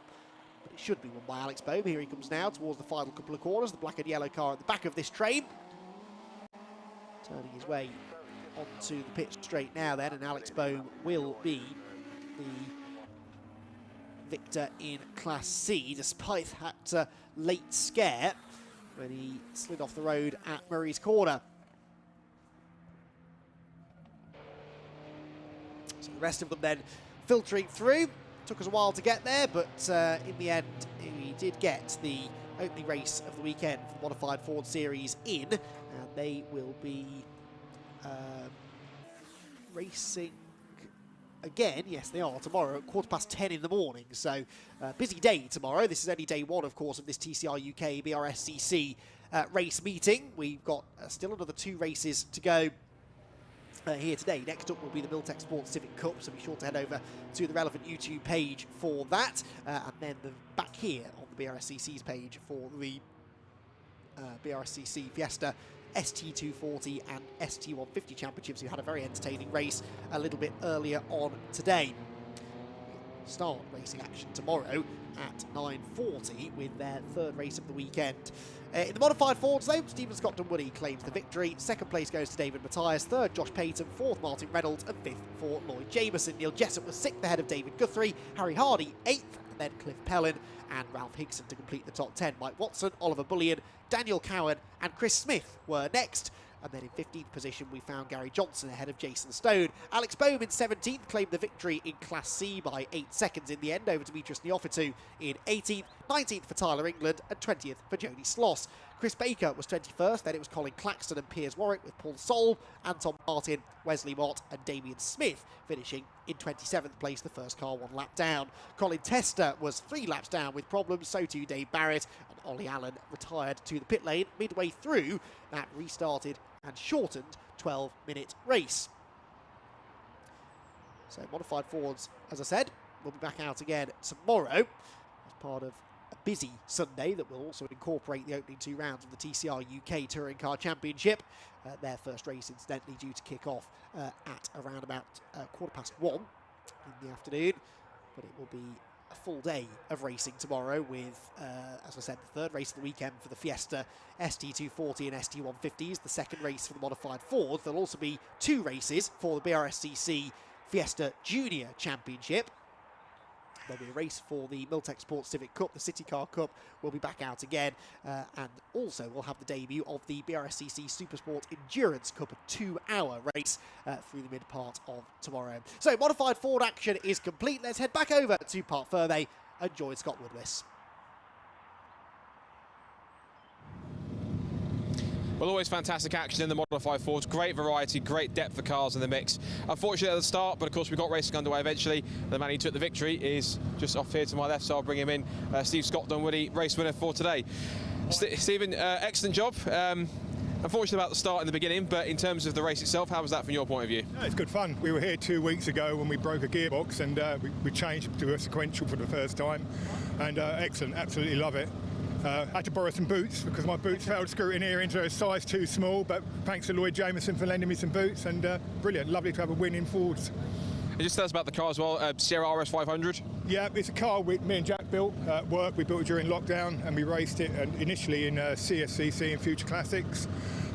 Speaker 1: but it should be won by Alex Bohm. Here he comes now towards the final couple of corners, the black and yellow car at the back of this train. Turning his way onto the pit straight now then, and Alex Bohm will be the victor in Class C, despite that late scare when he slid off the road at Murray's Corner. So the rest of them then filtering through. Took us a while to get there, but in the end, we did get the opening race of the weekend for the Modified Ford Series in, and they will be racing again, yes they are, tomorrow at 10:15 in the morning. So busy day tomorrow. This is only day 1, of course, of this TCR UK Brscc race meeting. We've got still another 2 races to go here today. Next up will be the Miltech Sports Civic Cup, so be sure to head over to the relevant YouTube page for that, and then back here on the Brscc's page for the Brscc Fiesta ST240 and ST150 championships, who had a very entertaining race a little bit earlier on today. We'll start racing action tomorrow at 9:40 with their third race of the weekend. In the modified Fords though, Stephen Scott Dunwoody claims the victory. Second place goes to David Matthias, third Josh Payton, fourth Martin Reynolds, and fifth for Lloyd Jameson. Neil Jessup was sixth ahead of David Guthrie, Harry Hardy eighth, and then Cliff Pellin and Ralph Higson to complete the top 10. Mike Watson, Oliver Bullion, Daniel Cowan and Chris Smith were next. And then in 15th position, we found Gary Johnson ahead of Jason Stone. Alex Bohm in 17th claimed the victory in Class C by 8 seconds in the end over Demetrius Neophytou in 18th, 19th for Tyler England and 20th for Jody Sloss. Chris Baker was 21st, then it was Colin Claxton and Piers Warwick with Paul Sol, Anton Martin, Wesley Mott and Damien Smith finishing in 27th place, the first car 1 lap down. Colin Tester was 3 laps down with problems, so too Dave Barrett, and Ollie Allen retired to the pit lane midway through that restarted and shortened 12-minute race. So modified Fords, as I said, will be back out again tomorrow as part of a busy Sunday that will also incorporate the opening 2 rounds of the TCR UK Touring Car Championship. Their first race, incidentally, due to kick off at around about 1:15 in the afternoon, but it will be a full day of racing tomorrow with, as I said, the third race of the weekend for the Fiesta ST240 and ST150s, the second race for the modified Ford. There'll also be 2 races for the Brscc Fiesta Junior Championship. There'll be a race for the Miltech Sports Civic Cup. The City Car Cup will be back out again. And also we'll have the debut of the Brscc Supersport Endurance Cup, a 2-hour race through the mid part of tomorrow. So modified Ford action is complete. Let's head back over to Park Ferme and join Scott Woodwis.
Speaker 4: Well, always fantastic action in the modified Fords. Great variety, great depth of cars in the mix. Unfortunately at the start, but of course we got racing underway eventually. The man who took the victory is just off here to my left, so I'll bring him in. Steve Scott Dunwoody, race winner for today. Stephen, excellent job. Unfortunate about the start in the beginning, but in terms of the race itself, how was that from your point of view?
Speaker 11: Yeah, it's good fun. We were here 2 weeks ago when we broke a gearbox, and we changed to a sequential for the first time, and excellent, absolutely love it. Had to borrow some boots because my boots failed scooting here into a size too small, but thanks to Lloyd Jameson for lending me some boots, and brilliant, lovely to have a win in Fords.
Speaker 4: And just tell us about the car as well, Sierra RS 500.
Speaker 11: Yeah, it's a car me and Jack built at work. We built it during lockdown and we raced it initially in CSCC and Future Classics,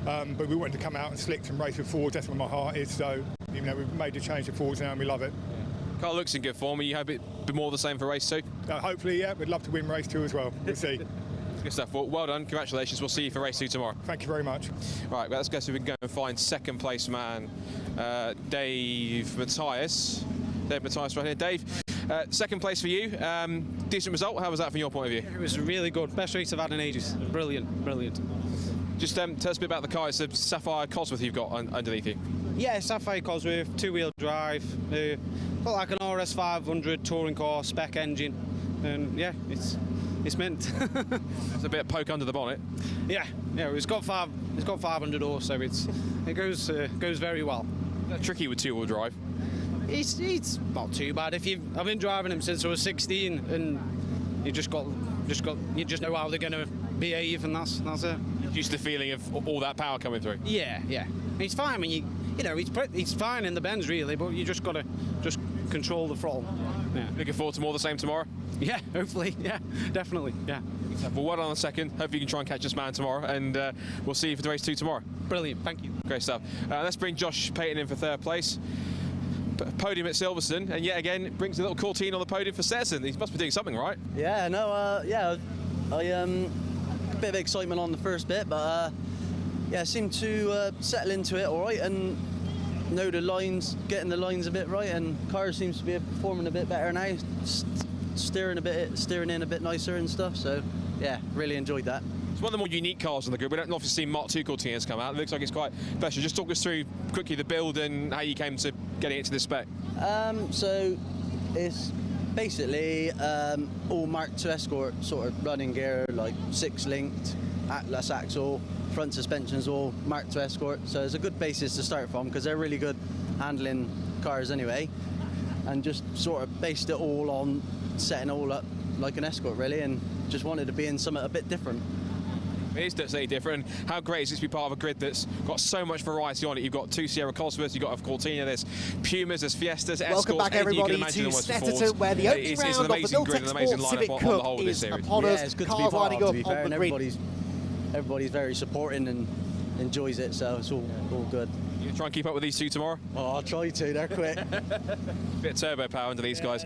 Speaker 11: but we wanted to come out and slick and race with Fords. That's where my heart is, so even though we've made the change to Fords now and we love it.
Speaker 4: Car looks in good form. You hope it'd be more the same for race 2?
Speaker 11: Hopefully, yeah. We'd love to win race 2 as well. We'll see.
Speaker 4: Good stuff. Well done. Congratulations. We'll see you for race 2 tomorrow.
Speaker 11: Thank you very much.
Speaker 4: Right, well, let's go so we can go and find second place man, Dave Matthias. Dave Matthias right here. Dave, second place for you. Decent result. How was that from your point of view?
Speaker 12: It was really good. Best race I've had in ages. Brilliant, brilliant.
Speaker 4: Just tell us a bit about the car. It's a Sapphire Cosworth you've got underneath you.
Speaker 12: Yeah, Sapphire Cosworth, 2-wheel drive. Got like an RS 500 touring car, spec engine, and yeah, it's mint.
Speaker 4: It's a bit of poke under the bonnet.
Speaker 12: Yeah, it's got 500 horse, so it goes very well.
Speaker 4: Tricky with 2-wheel drive.
Speaker 12: It's not too bad. I've been driving them since I was 16, and you just know how they're going to behave, and that's it.
Speaker 4: Used to the feeling of all that power coming through.
Speaker 12: Yeah. It's fine when it's fine in the bends really, but you just got to control the throttle. Yeah.
Speaker 4: Looking forward to more of the same tomorrow?
Speaker 12: Yeah, hopefully. Yeah, definitely. Yeah.
Speaker 4: Well, well done on the second. Hope you can try and catch this man tomorrow, and we'll see you for the race 2 tomorrow.
Speaker 12: Brilliant. Thank you.
Speaker 4: Great stuff. Let's bring Josh Payton in for third place. Podium at Silverstone, and yet again brings a little Cortina on the podium for Snetterton. He must be doing something right.
Speaker 13: Yeah, no, I a bit of excitement on the first bit, but yeah, seemed to settle into it all right, and know the lines, getting the lines a bit right, and car seems to be performing a bit better now, steering in a bit nicer and stuff. So yeah, really enjoyed that.
Speaker 4: It's one of the more unique cars in the group. We don't often see Mark II Cortinas come out. It looks like it's quite special. Just talk us through quickly the build and how you came to getting it to this spec.
Speaker 13: So it's basically all Mark II Escort sort of running gear, like 6-linked, Atlas axle, front suspensions all Mark II Escort. So it's a good basis to start from because they're really good handling cars anyway, and just sort of based it all on setting all up like an Escort really, and just wanted to be in something a bit different.
Speaker 4: It is definitely different. And how great is this to be part of a grid that's got so much variety on it? You've got two Sierra Cosworths, you've got Cortina, there's Pumas, there's Fiestas, Escorts.
Speaker 1: Welcome back everybody to Snetterton, where the opening round of the Miltech Sport Civic Cup is upon us.
Speaker 13: It's good to be part of, to be fair, and everybody's very supporting and enjoys it, so it's all good.
Speaker 4: You try and keep up with these two tomorrow?
Speaker 13: Oh, I'll try to, they're quick.
Speaker 4: Bit of turbo power under these guys.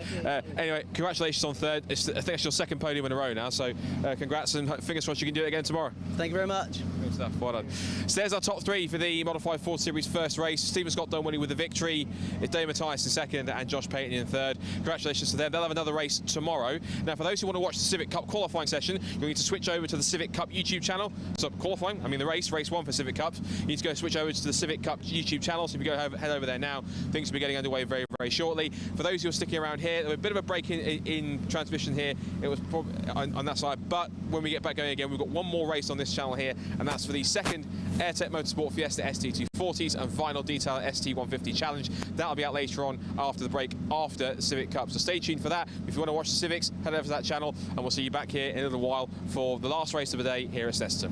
Speaker 4: Anyway, congratulations on third. I think it's your second podium in a row now, so congrats and fingers crossed you can do it again tomorrow.
Speaker 13: Thank you very much.
Speaker 4: Good stuff, well done. So there's our top three for the Modified Ford Series first race. Stephen Scott Dunwilly with the victory. It's Dave Mathias in second and Josh Payton in third. Congratulations to them. They'll have another race tomorrow. Now, for those who want to watch the Civic Cup qualifying session, you'll need to switch over to the Civic Cup YouTube channel. So qualifying, I mean the race one for Civic Cups. You need to go switch over to the Civic Cup YouTube channel. So if you go head over there now, things will be getting underway very, very shortly. For those who are sticking around here, there was a bit of a break in transmission here. It was probably on that side, but when we get back going again, we've got one more race on this channel here, and that's for the second AirTech Motorsport Fiesta ST240s and final detail ST150 challenge. That'll be out later on after the break, after Civic Cup. So stay tuned for that. If you want to watch the Civics, head over to that channel, and we'll see you back here in a little while for the last race of the day here at Snetterton.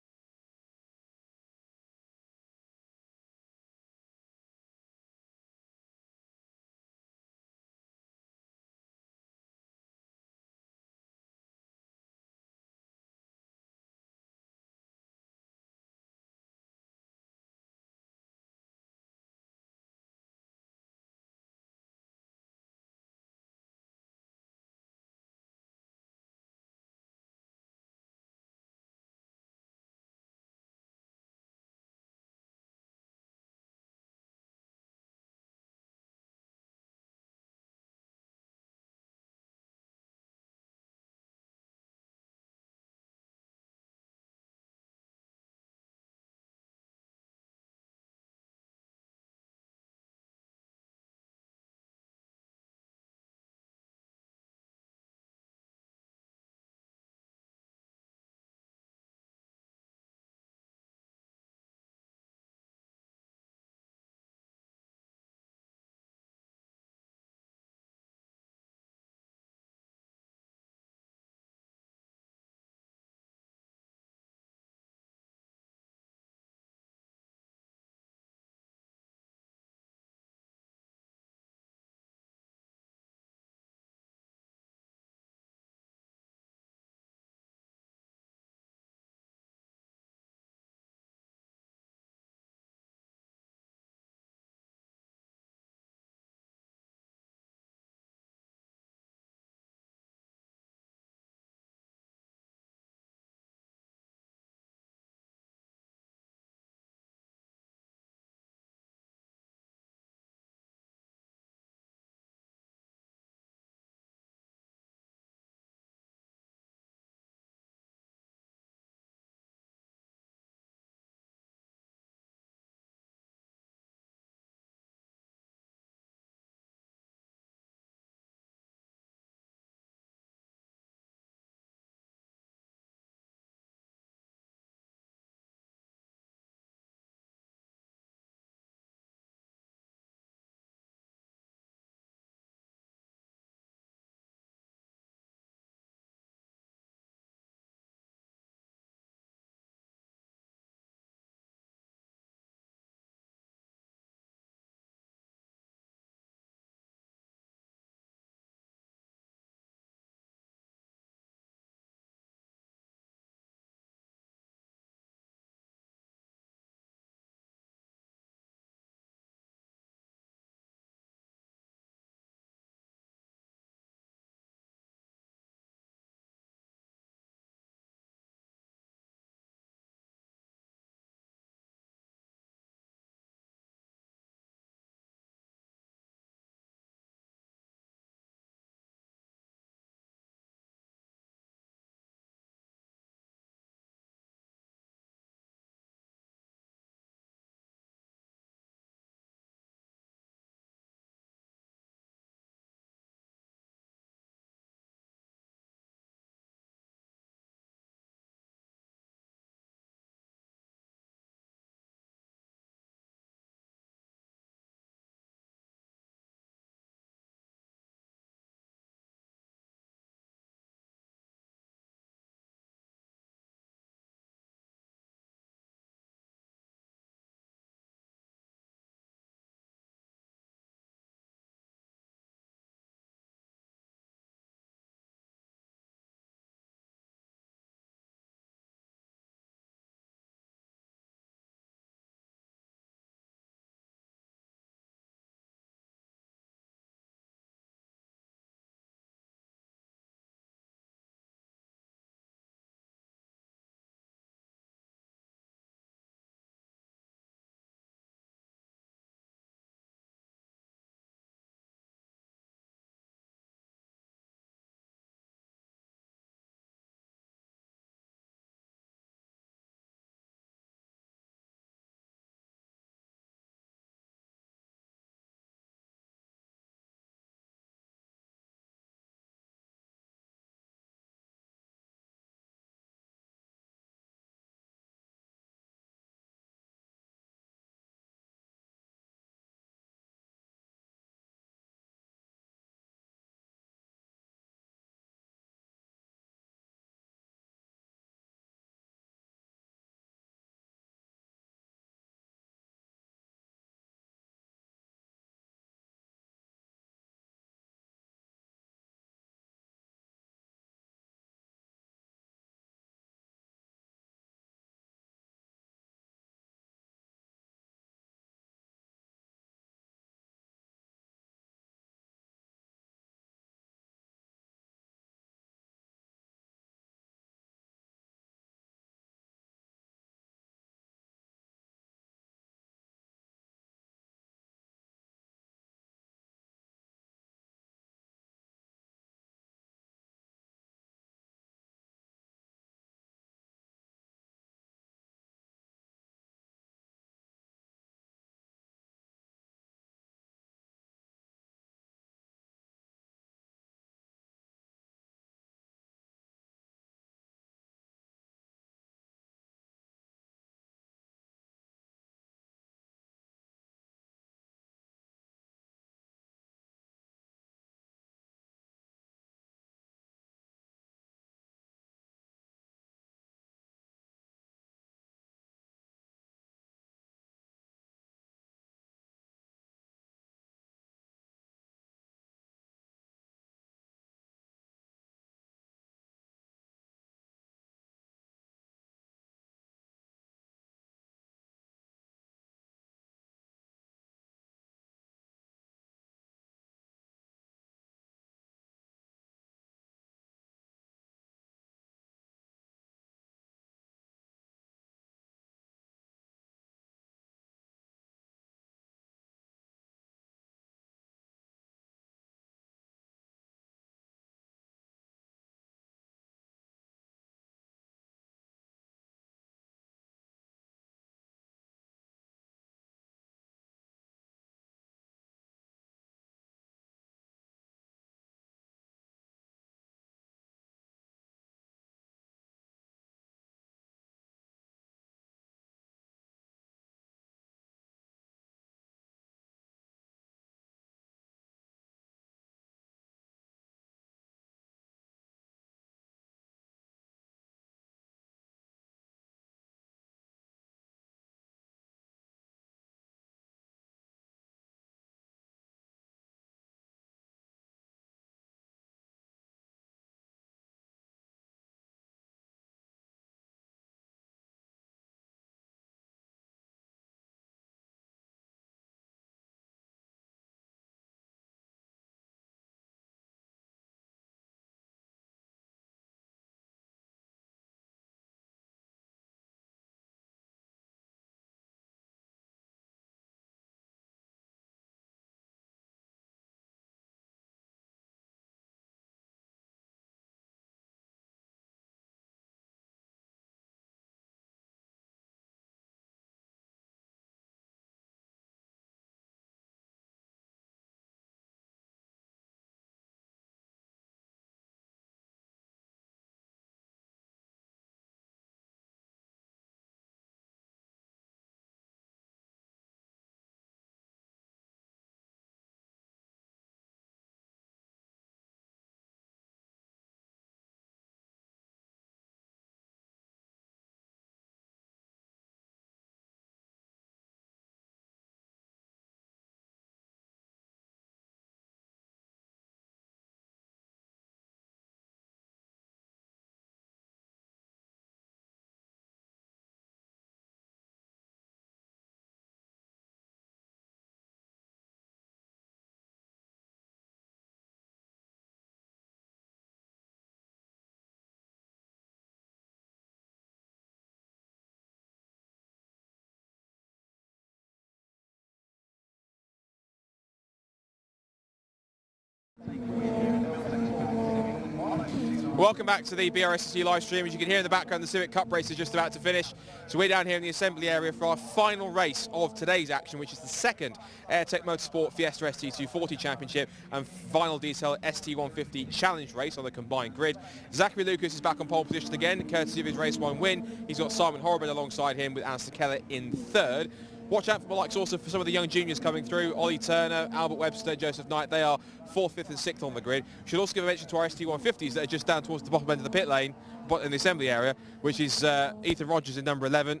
Speaker 4: Welcome back to the Brscc live stream. As you can hear in the background, the Civic Cup race is just about to finish. So we're down here in the assembly area for our final race of today's action, which is the second AirTech Motorsport Fiesta ST240 Championship and final detail ST150 Challenge race on the combined grid. Zachary Lucas is back on pole position again, courtesy of his race 1 win. He's got Simon Horrobin alongside him with Alistair Keller in third. Watch out for the likes also for some of the young juniors coming through. Ollie Turner, Albert Webster, Joseph Knight. They are 4th, 5th and 6th on the grid. Should also give a mention to our ST150s that are just down towards the bottom end of the pit lane, but in the assembly area, which is Ethan Rogers in number 11,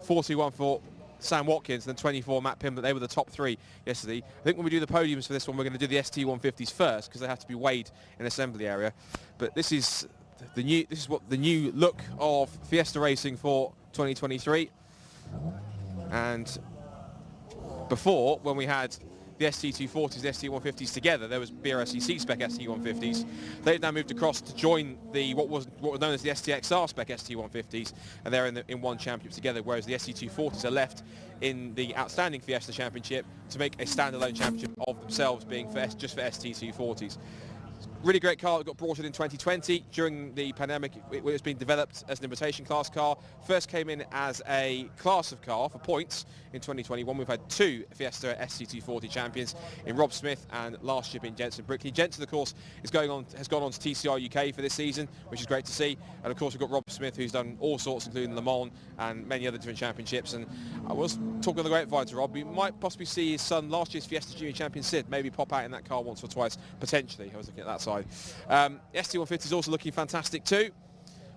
Speaker 4: 41 for Sam Watkins, and then 24 Matt Pim. They were the top 3 yesterday. I think when we do the podiums for this one, we're going to do the ST150s first because they have to be weighed in assembly area. But this is what the new look of Fiesta racing for 2023. And before, when we had the ST240s, the ST150s together, there was Brscc spec ST150s. They've now moved across to join the what was known as the STXR spec ST150s, and they're in one championship together. Whereas the ST240s are left in the Outstanding Fiesta Championship to make a standalone championship of themselves, being just for ST240s. Really great car that got brought in 2020 during the pandemic. It was being developed as an invitation class car. First came in as a class of car for points in 2021. We've had 2 Fiesta ST240 champions in Rob Smith and last year in Jensen Brickley. Jensen, of course, has gone on to TCR UK for this season, which is great to see. And of course, we've got Rob Smith, who's done all sorts, including Le Mans and many other different championships. And I was talking on the grapevine to Rob. We might possibly see his son, last year's Fiesta Junior champion Sid, maybe pop out in that car once or twice, potentially. I was looking at that side. ST150 is also looking fantastic too.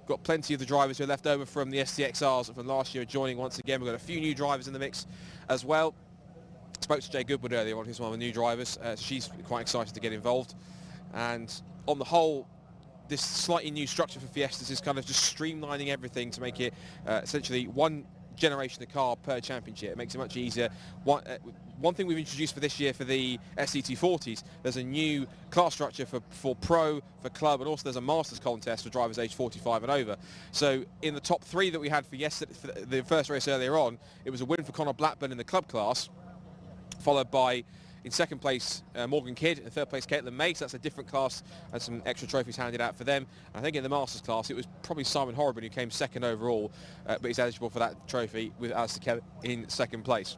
Speaker 4: Got plenty of the drivers who are left over from the STXRs from last year joining once again. We've got a few new drivers in the mix as well. Spoke to Jay Goodwood earlier on, who's one of the new drivers. She's quite excited to get involved. And on the whole, this slightly new structure for Fiestas is kind of just streamlining everything to make it essentially one generation of car per championship. It makes it much easier. One thing we've introduced for this year for the ST240s, there's a new class structure for pro, for club, and also there's a masters contest for drivers aged 45 and over. So in the top 3 that we had for yesterday, for the first race earlier on, it was a win for Conor Blackburn in the club class, followed by, in second place, Morgan Kidd, and third place, Caitlin May. So that's a different class and some extra trophies handed out for them. And I think in the Masters class, it was probably Simon Horrobin who came second overall, but he's eligible for that trophy with Alistair Kelly in second place.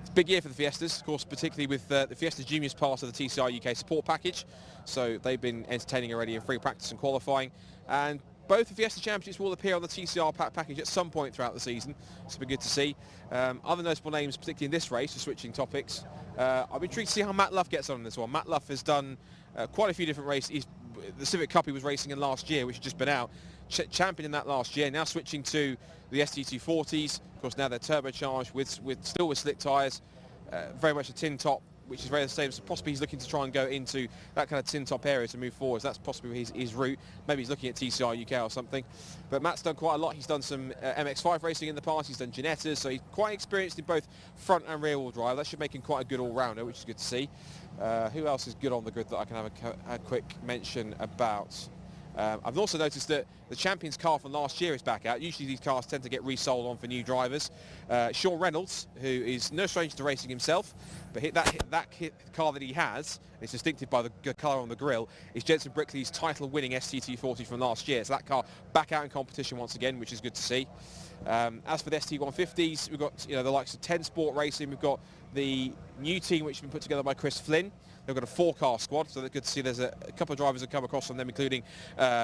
Speaker 4: It's a big year for the Fiestas, of course, particularly with the Fiesta Juniors part of the TCR UK support package. So they've been entertaining already in free practice and qualifying. And both the Fiesta Championships will appear on the TCR package at some point throughout the season. It's been good to see. Other notable names, particularly in this race, for switching topics. I'm intrigued to see how Matt Luff gets on in this one. Matt Luff has done quite a few different races. The Civic Cup he was racing in last year, which has just been out. Champion in that last year, now switching to the ST240s. Of course, now they're turbocharged still with slick tyres. Very much a tin top, which is very the same. So possibly he's looking to try and go into that kind of tin top area to move forward. So that's possibly his route. Maybe he's looking at TCR UK or something. But Matt's done quite a lot. He's done some MX-5 racing in the past. He's done Ginettas. So he's quite experienced in both front and rear wheel drive. That should make him quite a good all-rounder, which is good to see. Who else is good on the grid that I can have a quick mention about? I've also noticed that the Champions car from last year is back out. Usually these cars tend to get resold on for new drivers. Sean Reynolds, who is no stranger to racing himself, but that car that he has, it's distinctive by the colour on the grille, is Jensen Brickley's title-winning ST240 from last year. So that car back out in competition once again, which is good to see. As for the ST150s, we've got the likes of 10 Sport Racing. We've got the new team which has been put together by Chris Flynn. They've got a 4-car squad, so it's good to see there's a couple of drivers that come across from them, including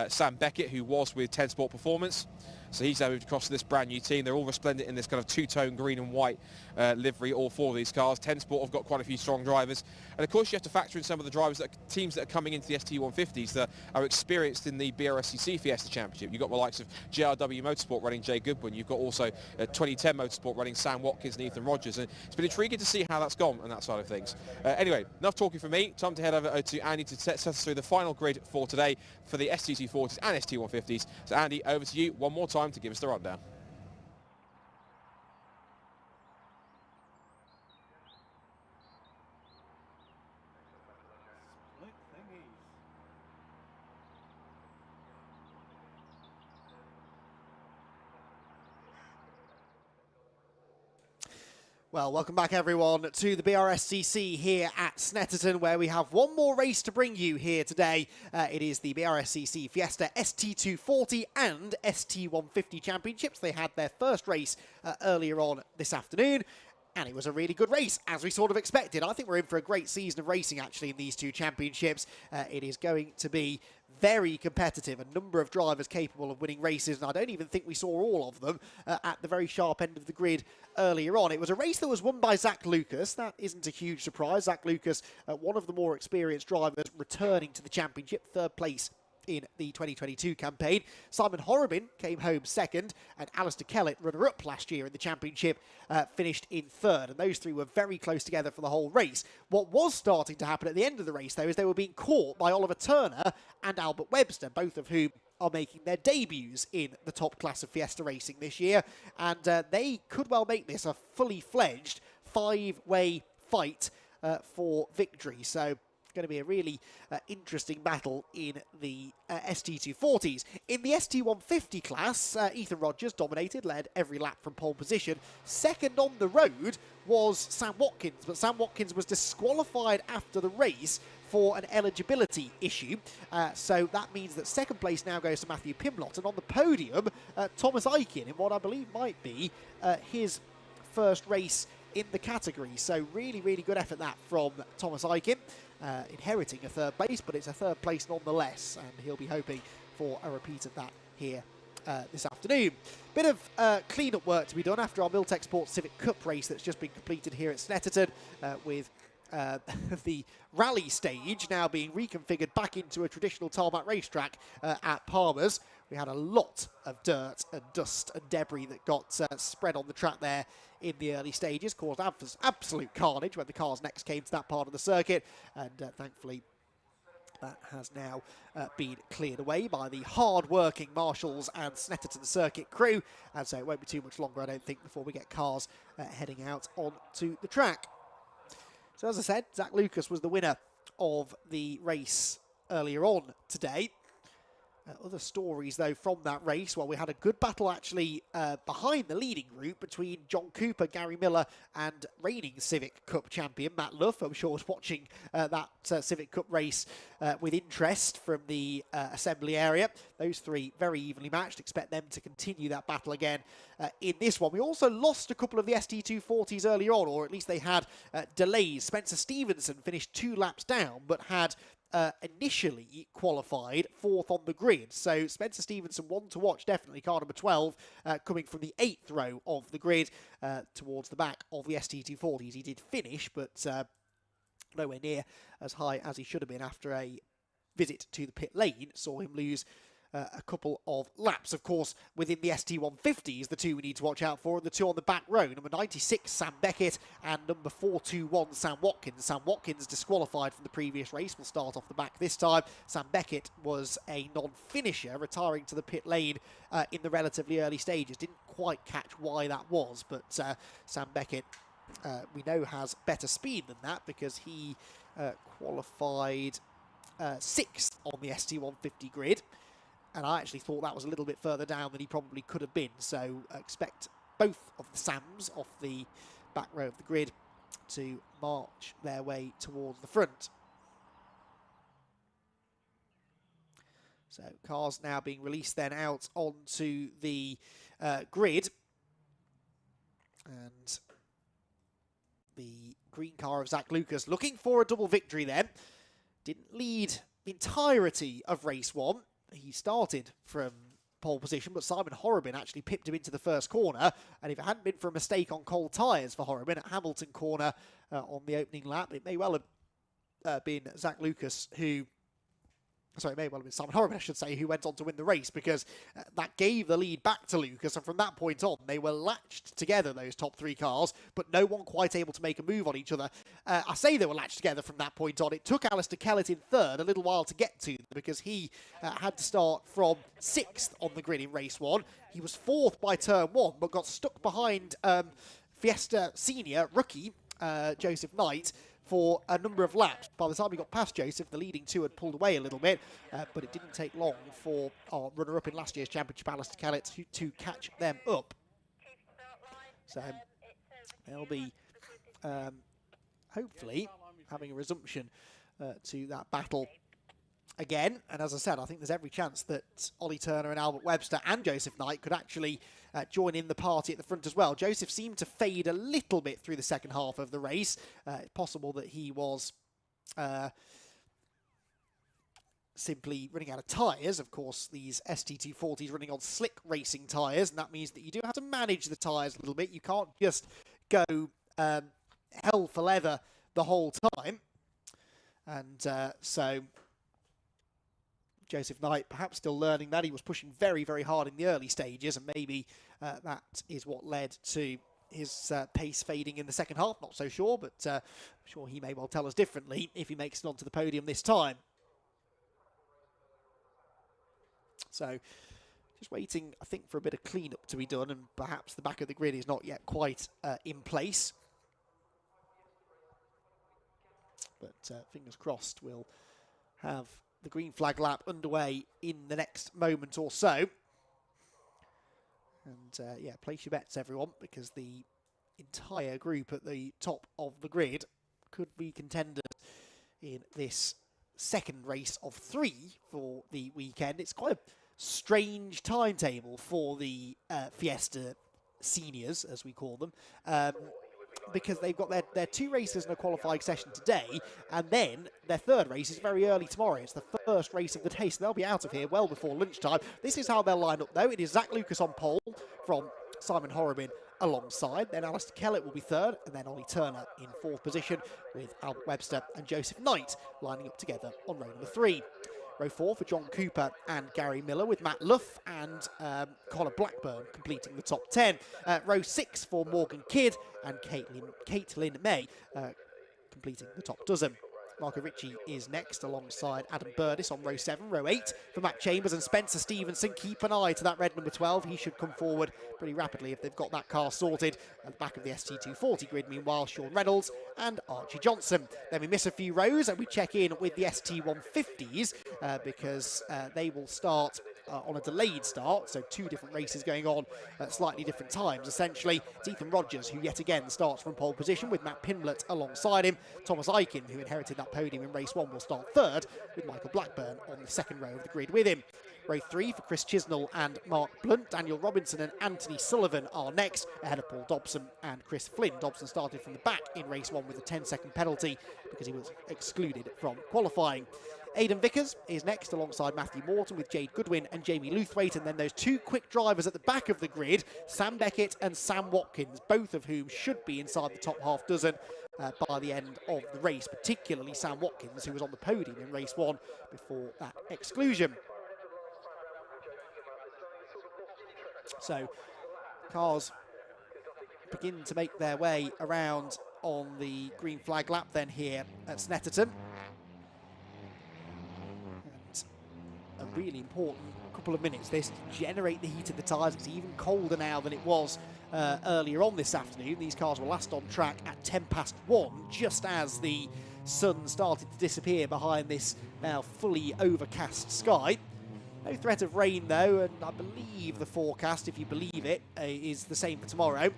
Speaker 4: Sam Beckett, who was with 10 Sport Performance. So he's now moved across to this brand new team. They're all resplendent in this kind of two-tone green and white livery, all 4 of these cars. 10 Sport have got quite a few strong drivers. And of course you have to factor in some of the drivers, teams that are coming into the ST150s that are experienced in the Brscc Fiesta Championship. You've got the likes of JRW Motorsport running Jay Goodwin. You've got also 2010 Motorsport running Sam Watkins and Ethan Rogers. And it's been intriguing to see how that's gone on that side of things. Anyway, enough talking from me. Time to head over to Andy to set us through the final grid for today for the ST240s and ST150s. So Andy, over to you one more time to give us the rundown.
Speaker 1: Well, welcome back everyone to the Brscc here at Snetterton, where we have one more race to bring you here today. It is the Brscc Fiesta ST240 and ST150 Championships. They had their first race earlier on this afternoon, and it was a really good race, as we sort of expected. I think we're in for a great season of racing, actually, in these two championships. It is going to be very competitive, a number of drivers capable of winning races, and I don't even think we saw all of them at the very sharp end of the grid earlier on. It was a race that was won by Zach Lucas. That isn't a huge surprise. Zach Lucas, one of the more experienced drivers, returning to the championship, third place in the 2022 campaign. Simon Horrobin came home second, and Alistair Kellett, runner-up last year in the championship, finished in third, and those three were very close together for the whole race. What was starting to happen at the end of the race, though, is they were being caught by Oliver Turner and Albert Webster, both of whom are making their debuts in the top class of Fiesta racing this year, and they could well make this a fully fledged five-way fight for victory. So going to be a really interesting battle in the ST240s. In the ST150 class, Ethan Rogers dominated, led every lap from pole position. Second on the road was Sam Watkins, but Sam Watkins was disqualified after the race for an eligibility issue. So that means that second place now goes to Matthew Pimlott, and on the podium, Thomas Aiken, in what I believe might be his first race in the category. So really, really good effort that from Thomas Aiken, inheriting a third place, but it's a third place nonetheless, and he'll be hoping for a repeat of that here this afternoon. Bit of clean-up work to be done after our Miltech Sports Civic Cup race that's just been completed here at Snetterton, with the rally stage now being reconfigured back into a traditional tarmac racetrack at Palmer's. We had a lot of dirt and dust and debris that got spread on the track there in the early stages, caused absolute carnage when the cars next came to that part of the circuit, and thankfully that has now been cleared away by the hard-working marshals and Snetterton circuit crew, and so it won't be too much longer, I don't think, before we get cars heading out onto the track. So as I said, Zach Lucas was the winner of the race earlier on today. Other stories, though, from that race, well, we had a good battle, actually, behind the leading group between John Cooper, Gary Miller, and reigning Civic Cup champion Matt Luff. I'm sure was watching that Civic Cup race with interest from the assembly area. Those three very evenly matched. Expect them to continue that battle again in this one. We also lost a couple of the ST240s earlier on, or at least they had delays. Spencer Stevenson finished 2 laps down, but had initially qualified 4th on the grid. So Spencer Stevenson, one to watch, definitely, car number 12, coming from the 8th row of the grid towards the back of the ST240s. He did finish, but nowhere near as high as he should have been after a visit to the pit lane. Saw him lose a couple of laps. Of course, within the ST150s, the two we need to watch out for are the two on the back row. Number 96, Sam Beckett, and number 421, Sam Watkins. Sam Watkins disqualified from the previous race. Will start off the back this time. Sam Beckett was a non-finisher, retiring to the pit lane in the relatively early stages. Didn't quite catch why that was, but Sam Beckett, we know, has better speed than that, because he qualified 6th on the ST150 grid. And I actually thought that was a little bit further down than he probably could have been. So expect both of the Sams off the back row of the grid to march their way towards the front. So cars now being released then out onto the grid. And the green car of Zach Lucas looking for a double victory then. Didn't lead the entirety of race 1. He started from pole position, but Simon Horrobin actually pipped him into the first corner, and if it hadn't been for a mistake on cold tyres for Horrobin at Hamilton corner on the opening lap, it may well have been Zach Lucas who... Sorry, it may well have been Simon Horrobin, I should say, who went on to win the race, because that gave the lead back to Lucas, and from that point on, they were latched together, those top 3 cars, but no one quite able to make a move on each other. I say they were latched together from that point on. It took Alistair Kellett in third a little while to get to them, because he had to start from 6th on the grid in race 1. He was 4th by turn 1, but got stuck behind Fiesta senior rookie Joseph Knight for a number of laps. By the time he got past Joseph, the leading 2 had pulled away a little bit, but it didn't take long for our runner-up in last year's championship, Alistair Kellett, to catch them up. So they'll be hopefully having a resumption to that battle again. And as I said, I think there's every chance that Ollie Turner and Albert Webster and Joseph Knight could actually join in the party at the front as well. Joseph seemed to fade a little bit through the second half of the race. It's possible that he was simply running out of tyres. Of course, these ST240s running on slick racing tyres, and that means that you do have to manage the tyres a little bit. You can't just go hell for leather the whole time. And so Joseph Knight perhaps still learning that. He was pushing very, very hard in the early stages, and maybe that is what led to his pace fading in the second half. Not so sure, but I'm sure he may well tell us differently if he makes it onto the podium this time. So just waiting, I think, for a bit of clean-up to be done, and perhaps the back of the grid is not yet quite in place. But fingers crossed we'll have the green flag lap underway in the next moment or so. And yeah, place your bets, everyone, because the entire group at the top of the grid could be contenders in this second race of 3 for the weekend. It's quite a strange timetable for the Fiesta seniors, as we call them, because they've got their 2 races in a qualifying session today, and then their 3rd race is very early tomorrow. It's the first race of the day, so they'll be out of here well before lunchtime. This is how they'll line up, though. It is Zach Lucas on pole from Simon Horobin alongside. Then Alistair Kellett will be 3rd, and then Ollie Turner in 4th position, with Albert Webster and Joseph Knight lining up together on row number 3. Row 4 for John Cooper and Gary Miller, with Matt Luff and Connor Blackburn completing the top 10. Row 6 for Morgan Kidd and Caitlin May completing the top dozen. Marco Ritchie is next alongside Adam Burdis on row 7. Row 8 for Matt Chambers and Spencer Stevenson. Keep an eye to that red number 12. He should come forward pretty rapidly if they've got that car sorted. At the back of the ST240 grid, meanwhile, Sean Reynolds and Archie Johnson. Then we miss a few rows and we check in with the ST150s because they will start on a delayed start, so 2 different races going on at slightly different times. Essentially, it's Ethan Rogers, who yet again starts from pole position with Matt Pinblett alongside him. Thomas Aiken, who inherited that podium in race 1, will start 3rd, with Michael Blackburn on the 2nd row of the grid with him. Row 3 for Chris Chisnell and Mark Blunt. Daniel Robinson and Anthony Sullivan are next, ahead of Paul Dobson and Chris Flynn. Dobson started from the back in race 1 with a 10-second penalty because he was excluded from qualifying. Aidan Vickers is next alongside Matthew Morton, with Jade Goodwin and Jamie Luthwaite, and then those 2 quick drivers at the back of the grid, Sam Beckett and Sam Watkins, both of whom should be inside the top half dozen by the end of the race, particularly Sam Watkins, who was on the podium in race 1 before that exclusion. So cars begin to make their way around on the green flag lap then here at Snetterton. A really important couple of minutes this to generate the heat of the tyres. It's even colder now than it was earlier on this afternoon. These cars were last on track at 1:10 just as the sun started to disappear behind this now fully overcast sky. No threat of rain though, and I believe the forecast, if you believe it, is the same for tomorrow.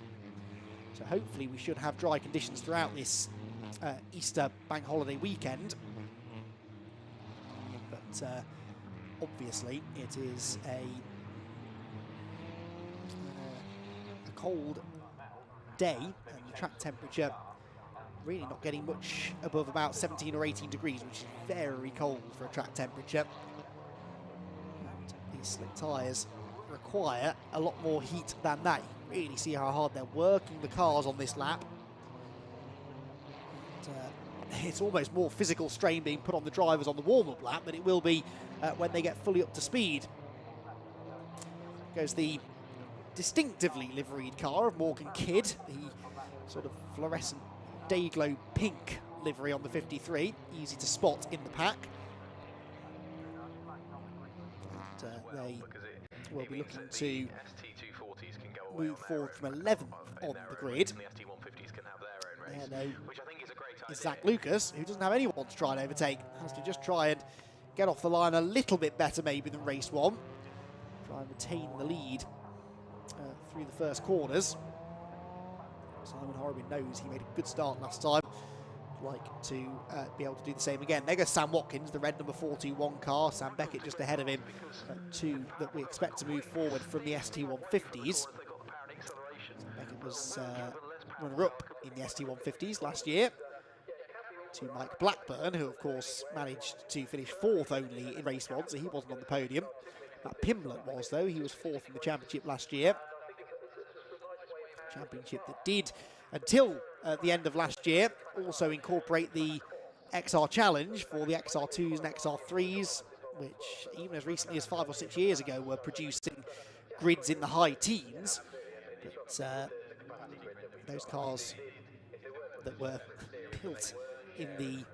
Speaker 1: So hopefully we should have dry conditions throughout this Easter bank holiday weekend. But obviously, it is a cold day, and the track temperature really not getting much above about 17 or 18 degrees, which is very cold for a track temperature. And these slick tyres require a lot more heat than that. You can really see how hard they're working the cars on this lap. And, it's almost more physical strain being put on the drivers on the warm-up lap than it will be when they get fully up to speed. Goes the distinctively liveried car of Morgan Kidd, the sort of fluorescent day-glow pink livery on the 53, easy to spot in the pack. And they will be looking to move forward from 11th on the grid. There, though, is Zach Lucas, who doesn't have anyone to try and overtake. Has to just try and get off the line a little bit better maybe than race 1. Try and retain the lead through the first corners. Simon Horrobin knows he made a good start last time. Like to be able to do the same again. There goes Sam Watkins, the red number 41 car. Sam Beckett just ahead of him. Two that we expect to move forward from the ST150s. Sam Beckett was runner-up in the ST150s last year. To Mike Blackburn, who of course managed to finish 4th only in race 1, so he wasn't on the podium. Matt Pimblett was, though. He was 4th in the championship last year. Championship that did, until the end of last year, also incorporate the XR Challenge for the XR2s and XR3s, which even as recently as 5 or 6 years ago were producing grids in the high teens. But those cars that were built in the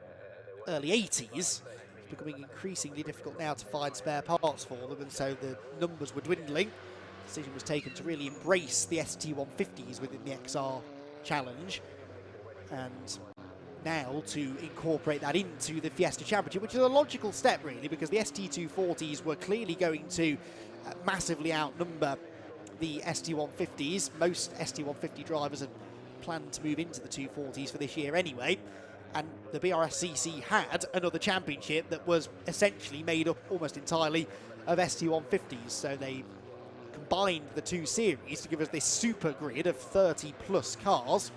Speaker 1: early 80s, it's becoming increasingly difficult now to find spare parts for them, and so the numbers were dwindling. The decision was taken to really embrace the ST150s within the XR Challenge, and now to incorporate that into the Fiesta Championship, which is a logical step really, because the ST240s were clearly going to massively outnumber the ST150s. Most ST150 drivers had planned to move into the 240s for this year anyway, and the Brscc had another championship that was essentially made up almost entirely of ST150s, so they combined the two series to give us this super grid of 30 plus cars.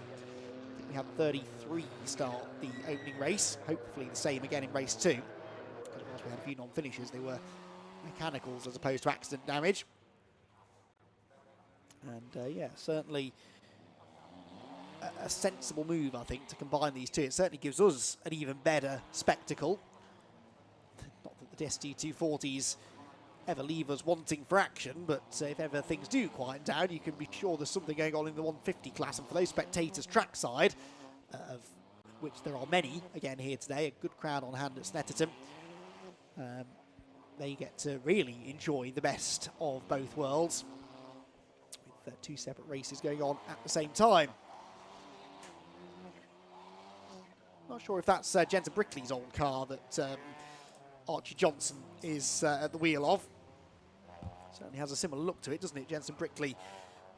Speaker 1: I think we had 33 start the opening race, hopefully the same again in race 2, because whilst we had a few non-finishers, they were mechanicals as opposed to accident damage. And yeah, certainly a sensible move, I think, to combine these two. It certainly gives us an even better spectacle. Not that the ST240s ever leave us wanting for action, but if ever things do quieten down, you can be sure there's something going on in the 150 class. And for those spectators trackside, of which there are many again here today, a good crowd on hand at Snetterton, they get to really enjoy the best of both worlds, with 2 separate races going on at the same time. Not sure if that's Jensen Brickley's old car that Archie Johnson is at the wheel of. Certainly has a similar look to it, doesn't it? Jensen Brickley,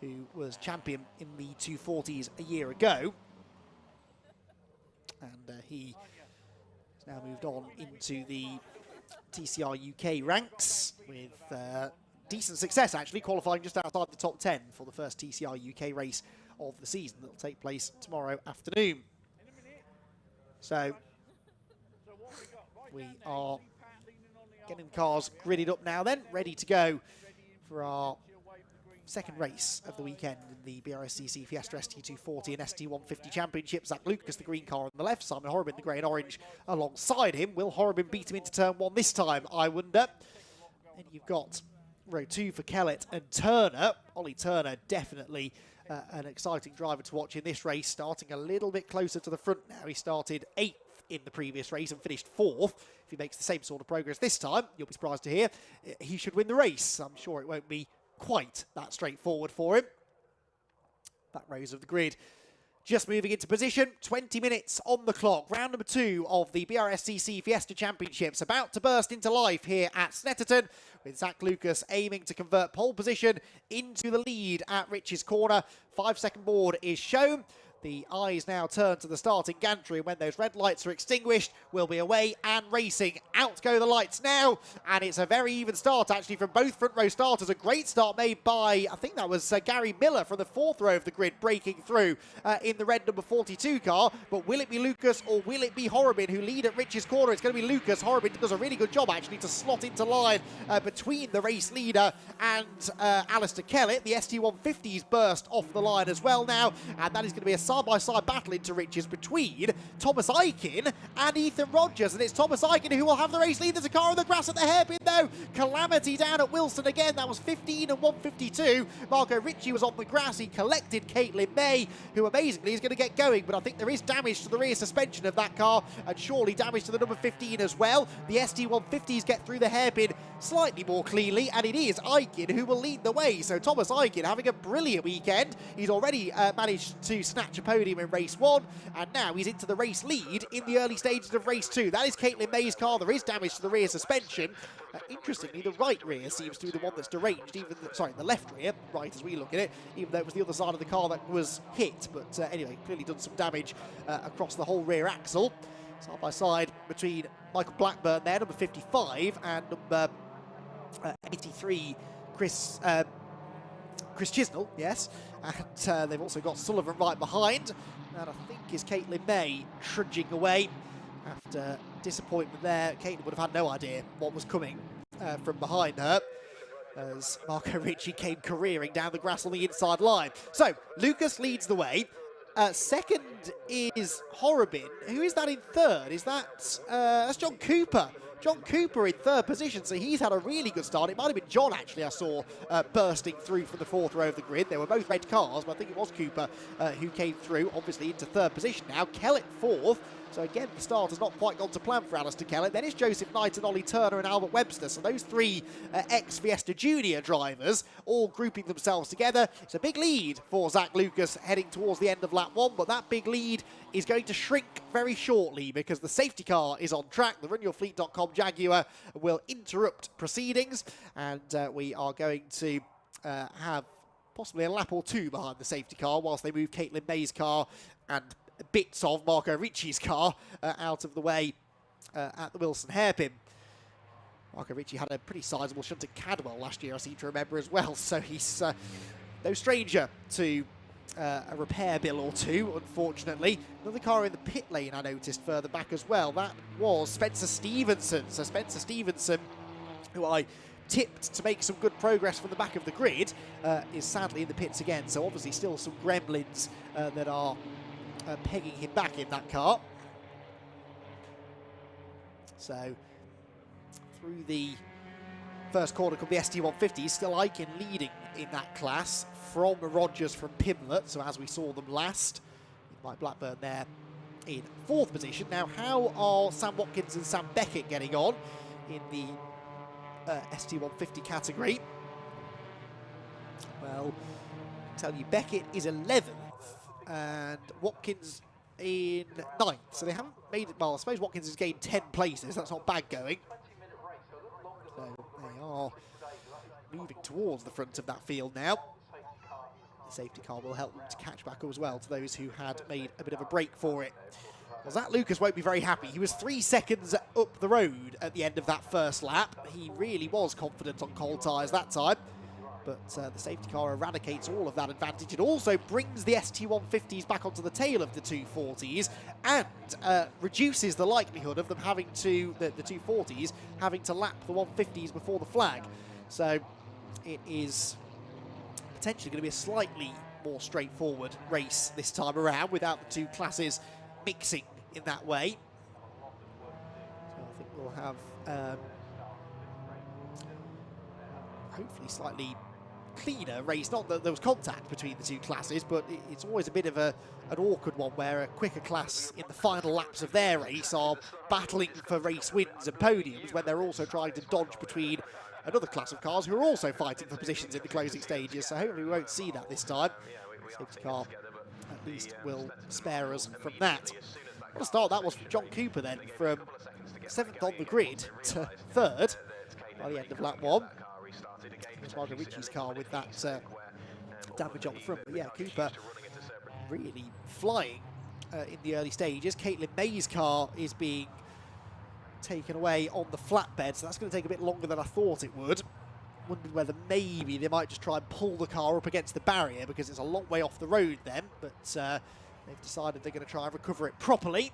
Speaker 1: who was champion in the 240s a year ago. And he has now moved on into the TCR UK ranks with decent success, actually, qualifying just outside the top 10 for the first TCR UK race of the season that will take place tomorrow afternoon. So we are getting the cars gridded up now then, ready to go for our second race of the weekend in the Brscc Fiesta ST240 and ST150 Championship. Zach Lucas, the green car on the left, Simon Horrobin, the grey and orange, alongside him. Will Horrobin beat him into turn 1 this time, I wonder? And you've got row 2 for Kellett and Turner. Ollie Turner, definitely an exciting driver to watch in this race, starting a little bit closer to the front now. He started 8th in the previous race and finished 4th. If he makes the same sort of progress this time, you'll be surprised to hear, he should win the race. I'm sure it won't be quite that straightforward for him. Back rows of the grid just moving into position. 20 minutes on the clock. Round number 2 of the Brscc Fiesta Championships about to burst into life here at Snetterton, with Zach Lucas aiming to convert pole position into the lead at Rich's corner. 5-second board is shown. The eyes now turn to the starting gantry, and when those red lights are extinguished, we'll be away and racing. Out go the lights now, and it's a very even start, actually, from both front row starters. A great start made by, I think that was Gary Miller from the 4th row of the grid, breaking through in the red number 42 car. But will it be Lucas or will it be Horrobin who lead at Rich's corner? It's going to be Lucas. Horrobin does a really good job, actually, to slot into line between the race leader and Alistair Kellett. The ST150s burst off the line as well now, and that is going to be a side-by-side battle into Riches between Thomas Aiken and Ethan Rogers, and it's Thomas Aiken who will have the race lead. There's a car on the grass at the hairpin though. Calamity down at Wilson again. That was 15 and 152. Marco Ritchie was on the grass. He collected Caitlin May, who amazingly is going to get going, but I think there is damage to the rear suspension of that car, and surely damage to the number 15 as well. The ST150s get through the hairpin slightly more cleanly, and it is Aikin who will lead the way. So Thomas Aikin having a brilliant weekend. He's already managed to snatch a podium in race 1, and now he's into the race lead in the early stages of race 2. That is Caitlin May's car. There is damage to the rear suspension. Interestingly, the right rear seems to be the one that's deranged, the left rear, right as we look at it, even though it was the other side of the car that was hit. But anyway, clearly done some damage across the whole rear axle. Side by side between Michael Blackburn there, number 55, and number 83, Chris Chisnell, yes. And they've also got Sullivan right behind. And I think is Caitlin May trudging away after disappointment there. Caitlin would have had no idea what was coming from behind her, as Marco Ricci came careering down the grass on the inside line. So, Lucas leads the way. Second is Horrobin. Who is that in third? Is that... that's John Cooper. John Cooper in third position, so he's had a really good start. It might have been John, actually, I saw bursting through from the fourth row of the grid. They were both red cars, but I think it was Cooper who came through, obviously into third position now. Kellett fourth. So again, the start has not quite gone to plan for Alistair Kellett. Then it's Joseph Knight and Ollie Turner and Albert Webster. So those three ex-Fiesta Junior drivers all grouping themselves together. It's a big lead for Zach Lucas heading towards the end of lap 1, but that big lead is going to shrink very shortly because the safety car is on track. The RunYourFleet.com Jaguar will interrupt proceedings, and we are going to have possibly a lap or two behind the safety car whilst they move Caitlin May's car and bits of Marco Ricci's car out of the way at the Wilson hairpin. Marco Ricci had a pretty sizable shunt at Cadwell last year, I seem to remember as well, so he's no stranger to a repair bill or two, unfortunately. Another car in the pit lane I noticed further back as well. That was Spencer Stevenson. So Spencer Stevenson, who I tipped to make some good progress from the back of the grid, is sadly in the pits again. So obviously still some gremlins that are pegging him back in that car. So through the first corner of the ST150, still Aikin leading in that class from Rogers from Pimlet, so as we saw them last. Mike Blackburn there in fourth position. Now, how are Sam Watkins and Sam Beckett getting on in the ST150 category? Well, I'll tell you, Beckett is 11th and Watkins in 9th, so they haven't made it. Well, I suppose Watkins has gained 10 places. That's not bad going. So they are moving towards the front of that field now. The safety car will help them to catch back as well to those who had made a bit of a break for it. Well, Zach Lucas won't be very happy. He was 3 seconds up the road at the end of that first lap. He really was confident on cold tyres that time. But the safety car eradicates all of that advantage. It also brings the ST150s back onto the tail of the 240s and reduces the likelihood of them having to, the 240s, having to lap the 150s before the flag. So it is potentially going to be a slightly more straightforward race this time around without the two classes mixing in that way. So I think we'll have hopefully slightly cleaner race. Not that there was contact between the two classes, but it's always a bit of an awkward one where a quicker class in the final laps of their race are battling for race wins and podiums when they're also trying to dodge between another class of cars who are also fighting for positions in the closing stages. So hopefully we won't see that this time. The safety car at least will spare us from that. What a start that was from John Cooper then, from 7th on the grid to 3rd by the end of lap 1. It's Marco Ricci's car with that damage on the front. But yeah, Cooper really flying in the early stages. Caitlin May's car is being taken away on the flatbed, so that's going to take a bit longer than I thought it would. Wondered whether maybe they might just try and pull the car up against the barrier because it's a long way off the road then, but they've decided they're going to try and recover it properly.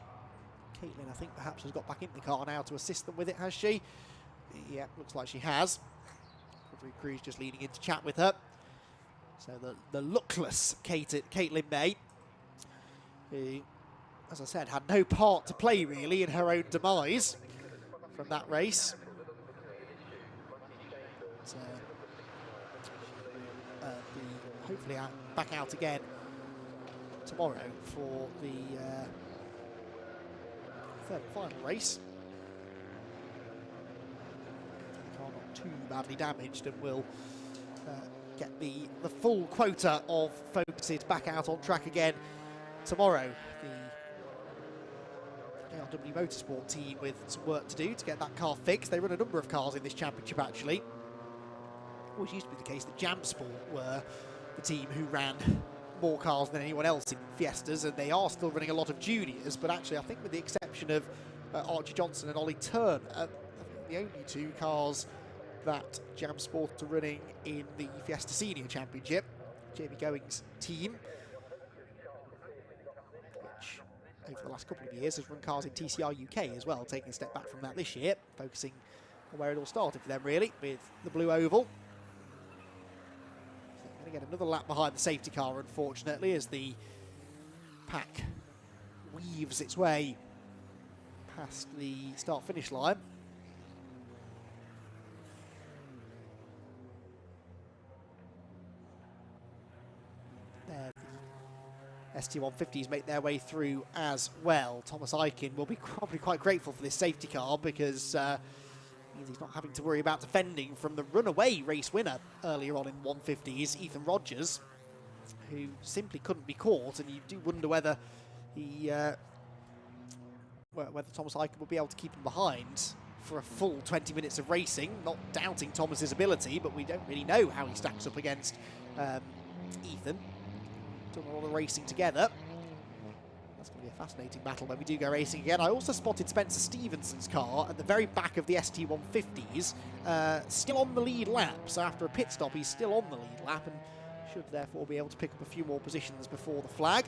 Speaker 1: Caitlin, I think, perhaps has got back in the car now to assist them with it, has she? Yeah, looks like she has. Recovery crew's just leaning in to chat with her. So the luckless Caitlin May, who, as I said, had no part to play really in her own demise from that race. So, be hopefully back out again tomorrow for the third and final race. The car not too badly damaged, and will get the full quota of focuses back out on track again tomorrow. The ARW Motorsport team with some work to do to get that car fixed. They run a number of cars in this championship, actually. Always used to be the case that Jam Sport were the team who ran more cars than anyone else in Fiestas, and they are still running a lot of juniors, but actually I think with the exception of Archie Johnson and Ollie Turner, the only two cars that Jam Sport are running in the Fiesta Senior Championship, Jamie Going's team, which over the last couple of years has run cars in TCR UK as well, taking a step back from that this year, focusing on where it all started for them really, with the blue oval. So going to get another lap behind the safety car, unfortunately, as the pack weaves its way past the start-finish line. There, the ST150s make their way through as well. Thomas Eichen will be probably quite grateful for this safety car, because means he's not having to worry about defending from the runaway race winner earlier on in 150s, Ethan Rogers, who simply couldn't be caught, and you do wonder whether he, whether Thomas Eichen will be able to keep him behind for a full 20 minutes of racing. Not doubting Thomas's ability, but we don't really know how he stacks up against Ethan. Done a lot of racing together. That's going to be a fascinating battle when we do go racing again. I also spotted Spencer Stevenson's car at the very back of the ST150s, still on the lead lap. So after a pit stop, he's still on the lead lap and should therefore be able to pick up a few more positions before the flag.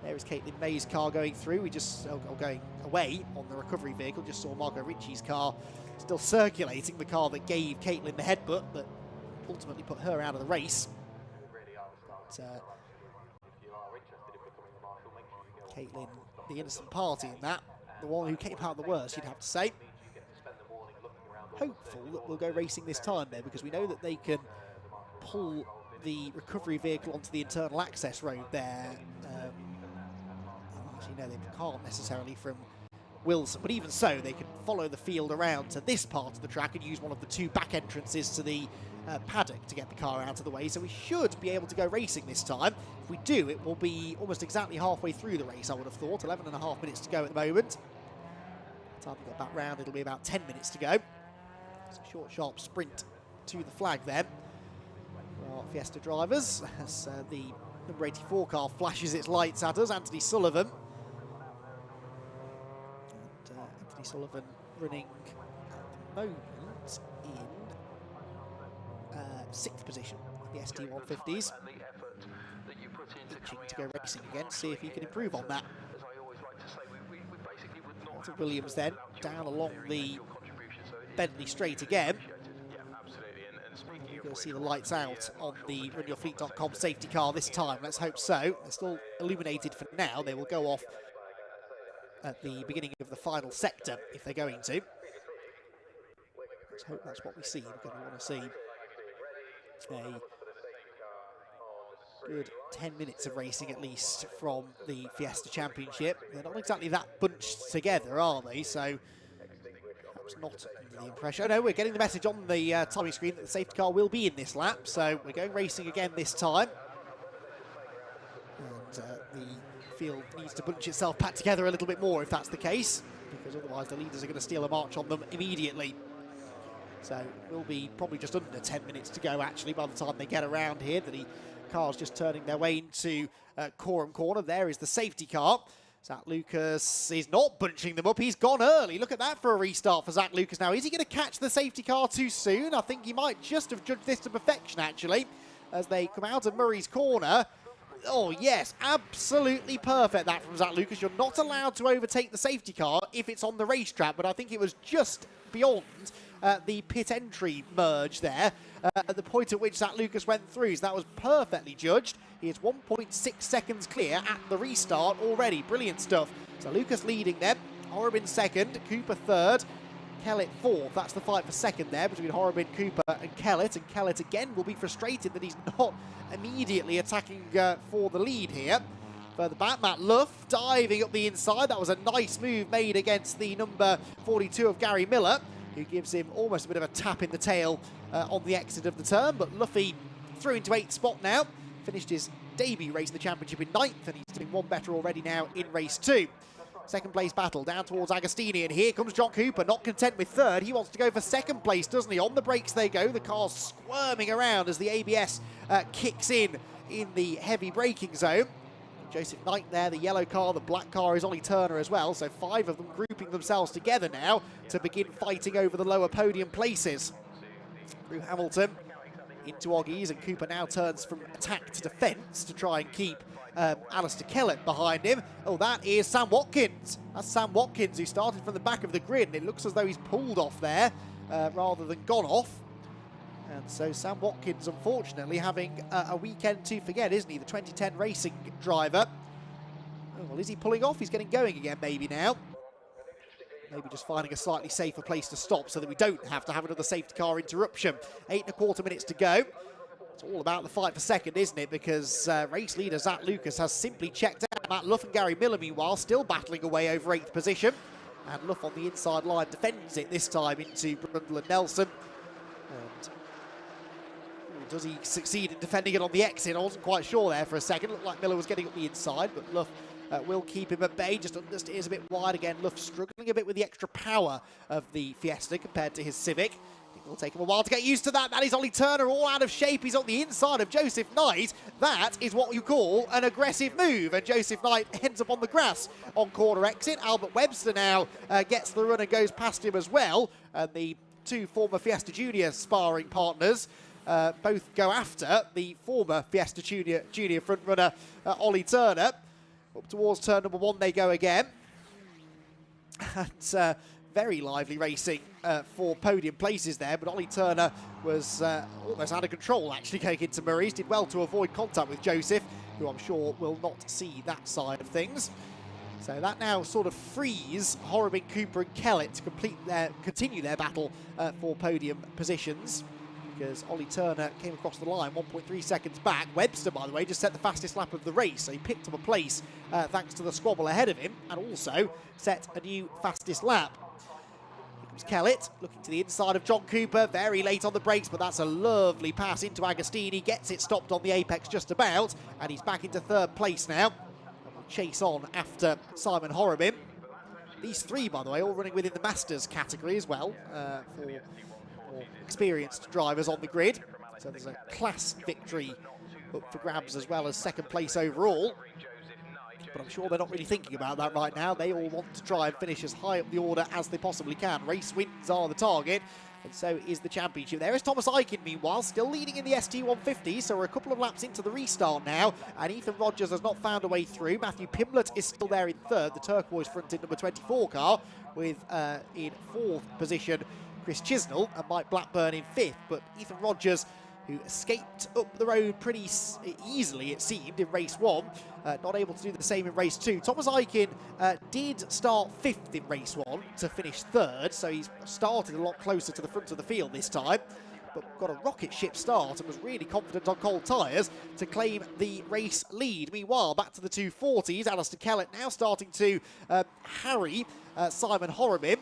Speaker 1: There is Caitlin May's car going through. We just, going away on the recovery vehicle. Just saw Margot Ritchie's car still circulating, the car that gave Caitlin the headbutt that ultimately put her out of the race. But, Caitlin, the innocent party in that, the one who came out the worst, you'd have to say. Hopeful that we'll go racing this time there, because we know that they can pull the recovery vehicle onto the internal access road there. Actually, no, they can't necessarily from Wilson, but even so, they can follow the field around to this part of the track and use one of the two back entrances to the paddock to get the car out of the way. So we should be able to go racing this time. If we do, it will be almost exactly halfway through the race, I would have thought. 11.5 minutes to go at the moment. By the time we get back round, it'll be about 10 minutes to go. It's a short, sharp sprint to the flag then for our Fiesta drivers, as the number 84 car flashes its lights at us. Anthony Sullivan. And Anthony Sullivan running at the moment in 6th position in the ST150s. Itching to go racing again, see if he can improve on that. To Williams then, down along the Bentley straight again. You're going to see the lights out on the runyourfleet.com safety car this time. Let's hope so. They're still illuminated for now. They will go off at the beginning of the final sector if they're going to. Let's hope that's what we see. We're going to want to see a good 10 minutes of racing at least from the Fiesta Championship. They're not exactly that bunched together, are they? So perhaps not under the impression. No, we're getting the message on the timing screen that the safety car will be in this lap. So we're going racing again this time. And the field needs to bunch itself back together a little bit more if that's the case, because otherwise the leaders are going to steal a march on them immediately. So we'll be probably just under 10 minutes to go, actually, by the time they get around here. The car's just turning their way into Coram Corner. There is the safety car. Zach Lucas is not bunching them up. He's gone early. Look at that for a restart for Zach Lucas now. Is he going to catch the safety car too soon? I think he might just have judged this to perfection, actually, as they come out of Murray's Corner. Oh, yes, absolutely perfect, that from Zach Lucas. You're not allowed to overtake the safety car if it's on the racetrack, but I think it was just beyond the pit entry merge there at the point at which Zach Lucas went through. So that was perfectly judged. He is 1.6 seconds clear at the restart already. Brilliant stuff. So Lucas leading them. Horobin second, Cooper third, Kellett fourth. That's the fight for second there between Horobin, Cooper and Kellett. And Kellett again will be frustrated that he's not immediately attacking for the lead here. Further back, Matt Luff diving up the inside. That was a nice move made against the number 42 of Gary Miller. who gives him almost a bit of a tap in the tail on the exit of the turn. But Luffy through into 8th spot now. Finished his debut race in the championship in 9th, and he's doing one better already now in race 2. Second place battle down towards Agostini, and here comes John Cooper, not content with 3rd. He wants to go for 2nd place, doesn't he? On the brakes they go. The car's squirming around as the ABS kicks in the heavy braking zone. Joseph Knight there, the yellow car, the black car is Ollie Turner as well. So 5 of them grouping themselves together now to begin fighting over the lower podium places. Through Hamilton into Oggies, and Cooper now turns from attack to defence to try and keep Alistair Kellett behind him. Oh, that is Sam Watkins. That's Sam Watkins, who started from the back of the grid, and it looks as though he's pulled off there rather than gone off. And so Sam Watkins, unfortunately, having a weekend to forget, isn't he? The 2010 racing driver. Oh, well, is he pulling off? He's getting going again maybe now. Maybe just finding a slightly safer place to stop so that we don't have to have another safety car interruption. 8.25 minutes to go. It's all about the fight for 2nd, isn't it? Because race leader Zach Lucas has simply checked out. Matt Luff and Gary Miller, meanwhile, still battling away over 8th position. And Luff on the inside line defends it this time into Brundle and Nelson. And does he succeed in defending it on the exit? I wasn't quite sure there for a second. Looked like Miller was getting up the inside, but Luff will keep him at bay. Just understeers a bit wide again. Luff struggling a bit with the extra power of the Fiesta compared to his Civic. It will take him a while to get used to that. That is Ollie Turner all out of shape. He's on the inside of Joseph Knight. That is what you call an aggressive move. And Joseph Knight ends up on the grass on corner exit. Albert Webster now gets the run and goes past him as well. And the 2 former Fiesta Junior sparring partners both go after the former Fiesta Junior front runner, Ollie Turner. Up towards turn number 1 they go again. And very lively racing for podium places there, but Ollie Turner was almost out of control actually going into Murray's. Did well to avoid contact with Joseph, who I'm sure will not see that side of things. So that now sort of frees Horrobin, Cooper and Kellett to continue their battle for podium positions, because Ollie Turner came across the line 1.3 seconds back. Webster, by the way, just set the fastest lap of the race, so he picked up a place thanks to the squabble ahead of him, and also set a new fastest lap. Here comes Kellett, looking to the inside of John Cooper, very late on the brakes, but that's a lovely pass into Agostini, gets it stopped on the apex just about, and he's back into 3rd place now, and will chase on after Simon Horrobin. These 3, by the way, all running within the Masters category as well, for experienced drivers on the grid. So there's a class victory up for grabs as well as 2nd place overall. But I'm sure they're not really thinking about that right now. They all want to try and finish as high up the order as they possibly can. Race wins are the target, and so is the championship. There is Thomas Eichen, meanwhile, still leading in the ST150, so we're a couple of laps into the restart now, and Ethan Rogers has not found a way through. Matthew Pimblett is still there in 3rd, the turquoise fronted number 24 car, with in 4th position Chris Chisnell and Mike Blackburn in 5th, but Ethan Rogers, who escaped up the road pretty easily, it seemed, in race 1, not able to do the same in race 2. Thomas Eichen did start 5th in race 1 to finish 3rd, so he's started a lot closer to the front of the field this time, but got a rocket ship start and was really confident on cold tyres to claim the race lead. Meanwhile, back to the 240s, Alistair Kellett now starting to harry Simon Horrobin.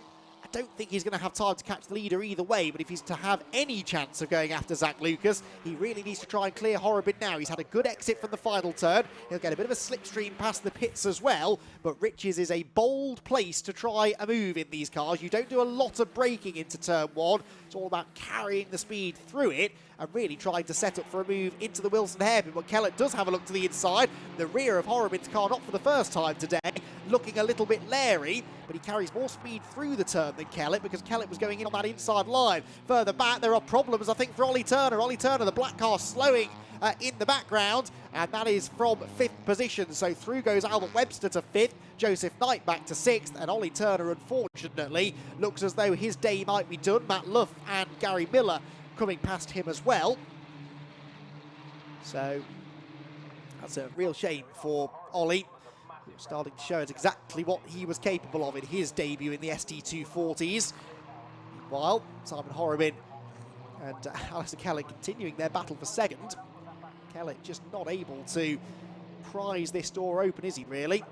Speaker 1: I don't think he's going to have time to catch the leader either way, but if he's to have any chance of going after Zach Lucas, he really needs to try and clear Horrobin now. He's had a good exit from the final turn. He'll get a bit of a slipstream past the pits as well, but Riches is a bold place to try a move in these cars. You don't do a lot of braking into turn 1. It's all about carrying the speed through it and really trying to set up for a move into the Wilson hairpin. But Kellett does have a look to the inside. The rear of Horrobin's car, not for the first time today, looking a little bit leery, but he carries more speed through the turn than Kellett, because Kellett was going in on that inside line. Further back, there are problems, I think, for Ollie Turner. Ollie Turner, the black car, slowing in the background, and that is from 5th position. So through goes Albert Webster to 5th, Joseph Knight back to 6th, and Ollie Turner, unfortunately, looks as though his day might be done. Matt Luff and Gary Miller coming past him as well. So that's a real shame for Ollie, starting to show us exactly what he was capable of in his debut in the ST240s. Meanwhile, Simon Horrobin and Alistair Kellett continuing their battle for 2nd. Kellett just not able to prise this door open, is he really?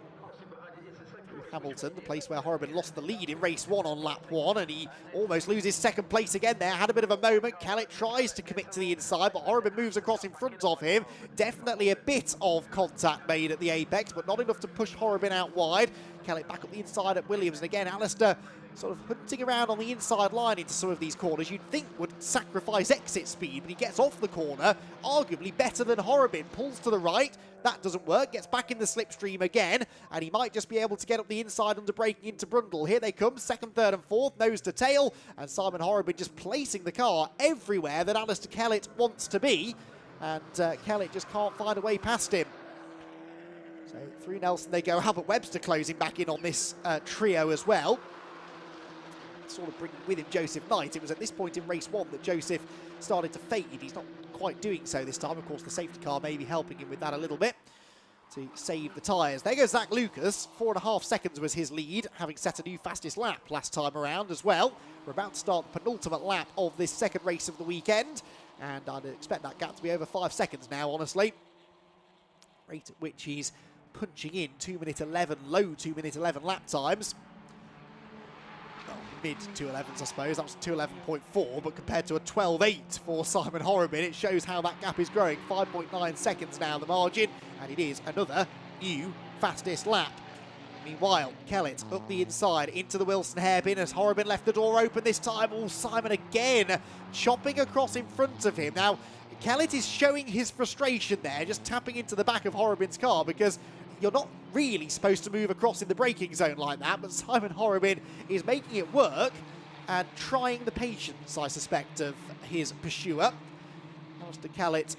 Speaker 1: Hamilton, the place where Horrobin lost the lead in race 1 on lap 1, and he almost loses second place again there. Had a bit of a moment. Kellett tries to commit to the inside, but Horrobin moves across in front of him. Definitely a bit of contact made at the apex, but not enough to push Horrobin out wide. Kellett back up the inside at Williams, and again, Alistair sort of hunting around on the inside line into some of these corners you'd think would sacrifice exit speed, but he gets off the corner, arguably better than Horrobin. Pulls to the right, that doesn't work, gets back in the slipstream again, and he might just be able to get up the inside under braking into Brundle. Here they come, second, third and fourth, nose to tail, and Simon Horrobin just placing the car everywhere that Alistair Kellett wants to be, and Kellett just can't find a way past him. So through Nelson they go. Albert Webster closing back in on this trio as well. Sort of bringing with him Joseph Knight. It was at this point in race 1 that Joseph started to fade. He's not quite doing so this time. Of course, the safety car may be helping him with that a little bit to save the tyres. There goes Zach Lucas. 4.5 seconds was his lead, having set a new fastest lap last time around as well. We're about to start the penultimate lap of this second race of the weekend, and I'd expect that gap to be over 5 seconds now, honestly. Rate at which he's punching in 2:11, low 2:11 lap times. Mid 2:11s, I suppose. That was 2:11.4, but compared to a 12.8 for Simon Horrobin, it shows how that gap is growing. 5.9 seconds now the margin, and it is another new fastest lap. Meanwhile, Kellett up the inside into the Wilson hairpin as Horrobin left the door open this time. Oh, Simon again chopping across in front of him. Now, Kellett is showing his frustration there, just tapping into the back of Horrobin's car, because you're not really supposed to move across in the braking zone like that, but Simon Horrobin is making it work and trying the patience, I suspect, of his pursuer. Alistair Kellett,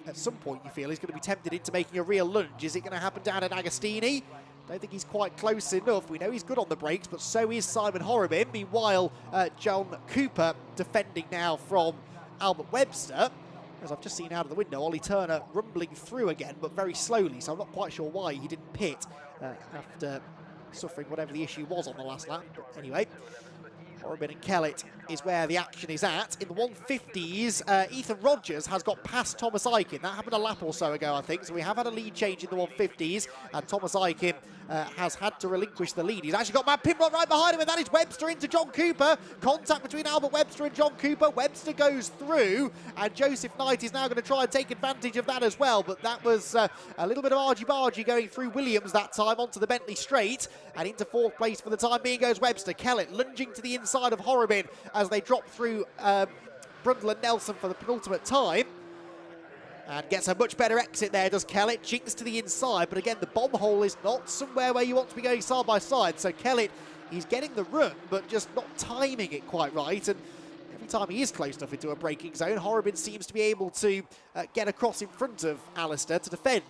Speaker 1: at some point you feel, is going to be tempted into making a real lunge. Is it going to happen down at Agostini? Don't think he's quite close enough. We know he's good on the brakes, but so is Simon Horrobin. Meanwhile, John Cooper defending now from Albert Webster. As I've just seen out of the window, Ollie Turner rumbling through again, but very slowly, so I'm not quite sure why he didn't pit after suffering whatever the issue was on the last lap. But anyway, Horrobin and Kellett is where the action is at. In the 150s, Ethan Rogers has got past Thomas Aiken. That happened a lap or so ago, I think, so we have had a lead change in the 150s, and Thomas Aiken has had to relinquish the lead. He's actually got Matt Pimrott right behind him, and that is Webster into John Cooper. Contact between Albert Webster and John Cooper. Webster goes through, and Joseph Knight is now going to try and take advantage of that as well, but that was a little bit of argy-bargy going through Williams that time onto the Bentley straight, and into fourth place for the time being goes Webster. Kellett lunging to the inside of Horrobin as they drop through Brundle and Nelson for the penultimate time. And gets a much better exit there, does Kellett. Jinks to the inside, but again, the bomb hole is not somewhere where you want to be going side by side. So Kellett, he's getting the run, but just not timing it quite right. And every time he is close enough into a braking zone, Horrobin seems to be able to get across in front of Alistair to defend.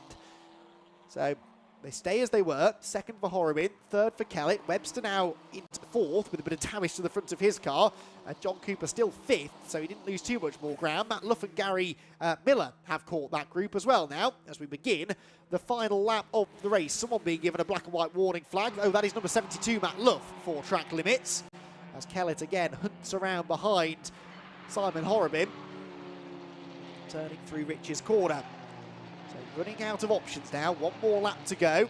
Speaker 1: So they stay as they were. Second for Horrobin, third for Kellett. Webster now into fourth with a bit of damage to the front of his car. John Cooper still fifth, so he didn't lose too much more ground. Matt Luff and Gary Miller have caught that group as well now as we begin the final lap of the race. Someone being given a black and white warning flag. Oh, that is number 72, Matt Luff, for track limits. As Kellett again hunts around behind Simon Horrobin, turning through Rich's corner. So running out of options now. One more lap to go.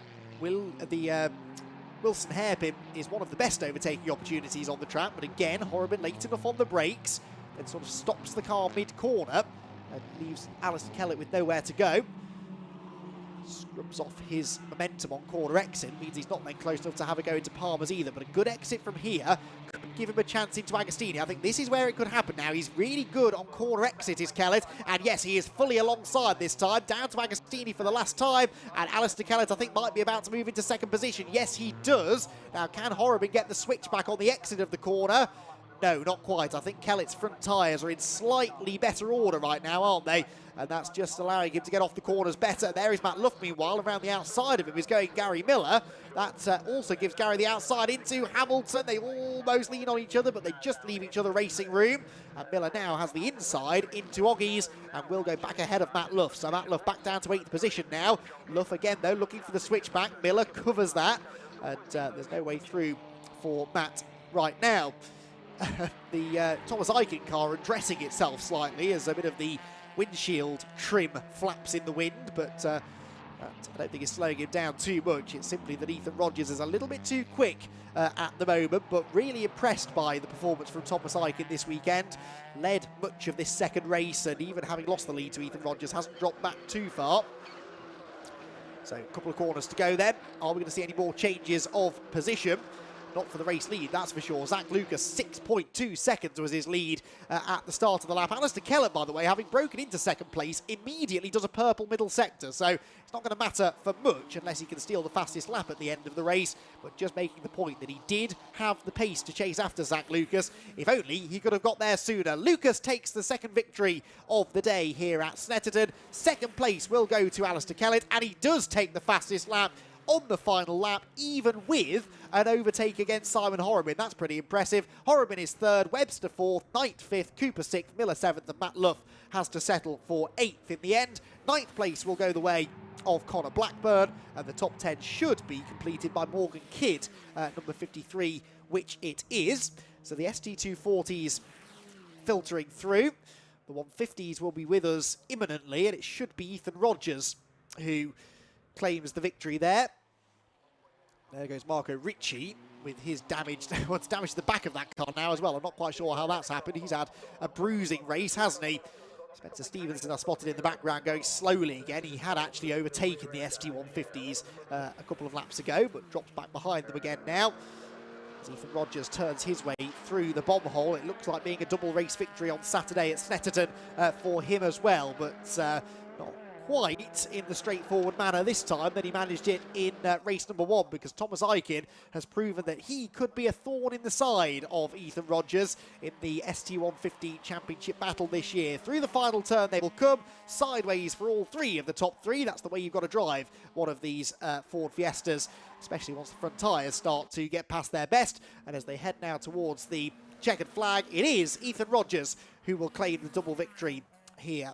Speaker 1: Wilson hairpin is one of the best overtaking opportunities on the track, but again, Horrobin late enough on the brakes, then sort of stops the car mid-corner and leaves Alistair Kellett with nowhere to go. Scrubs off his momentum on corner exit, means he's not then close enough to have a go into Palmer's either, but a good exit from here could give him a chance into Agostini. I think this is where it could happen now. He's really good on corner exit, is Kellett, and yes, he is fully alongside this time, down to Agostini for the last time, and Alistair Kellett, I think, might be about to move into second position. Yes, he does. Now, can Horrobin get the switch back on the exit of the corner? No, not quite. I think Kellett's front tyres are in slightly better order right now, aren't they? And that's just allowing him to get off the corners better. There is Matt Luff, meanwhile. Around the outside of him is going Gary Miller. That also gives Gary the outside into Hamilton. They almost lean on each other, but they just leave each other racing room. And Miller now has the inside into Oggies and will go back ahead of Matt Luff. So Matt Luff back down to 8th position now. Luff again, though, looking for the switchback. Miller covers that. And there's no way through for Matt right now. The Thomas Aiken car undressing itself slightly as a bit of the windshield trim flaps in the wind, but But I don't think it's slowing him down too much. It's simply that Ethan Rogers is a little bit too quick at the moment, but really impressed by the performance from Thomas Eichen this weekend. Led much of this second race, and even having lost the lead to Ethan Rogers, hasn't dropped back too far. So a couple of corners to go then. Are we going to see any more changes of position? Not for the race lead, that's for sure. Zach Lucas, 6.2 seconds was his lead at the start of the lap. Alistair Kellett, by the way, having broken into second place, immediately does a purple middle sector. So it's not going to matter for much unless he can steal the fastest lap at the end of the race. But just making the point that he did have the pace to chase after Zach Lucas. If only he could have got there sooner. Lucas takes the second victory of the day here at Snetterton. Second place will go to Alistair Kellett, and he does take the fastest lap on the final lap, even with an overtake against Simon Horriman. That's pretty impressive. Horriman is third, Webster fourth, Knight fifth, Cooper sixth, Miller seventh, and Matt Luff has to settle for eighth in the end. Ninth place will go the way of Connor Blackburn, and the top 10 should be completed by Morgan Kidd, number 53, which it is. So the ST240s filtering through. The 150s will be with us imminently, and it should be Ethan Rogers who claims the victory there. There goes Marco Ricci with his damaged, what's damaged the back of that car now as well. I'm not quite sure how that's happened. He's had a bruising race, hasn't he? Spencer Stevenson, I spotted in the background going slowly again. He had actually overtaken the ST150s a couple of laps ago, but drops back behind them again now. As Ethan Rogers turns his way through the bomb hole, it looks like being a double race victory on Saturday at Snetterton for him as well, but not quite in the straightforward manner this time that he managed it in race number 1, because Thomas Eichen has proven that he could be a thorn in the side of Ethan Rogers in the ST150 Championship battle this year. Through the final turn they will come, sideways for all three of the top three. That's the way you've got to drive one of these Ford Fiestas, especially once the front tyres start to get past their best. And as they head now towards the checkered flag, it is Ethan Rogers who will claim the double victory here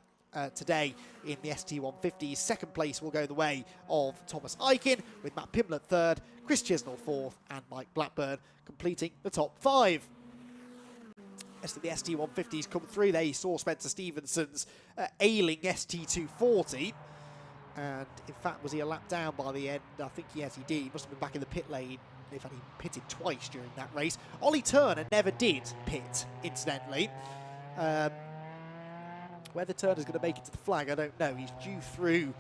Speaker 1: today in the ST150. Second place will go the way of Thomas Eichen, with Matt Pimlett third, Chris Chisnell fourth, and Mike Blackburn completing the top 5. As the ST150s come through, they saw Spencer Stevenson's ailing ST240, and in fact, was he a lap down by the end? I think yes, he did. He must have been back in the pit lane. In fact, he pitted twice during that race. Ollie Turner never did pit, incidentally. Whether Turner's going to make it to the flag, I don't know. He's due through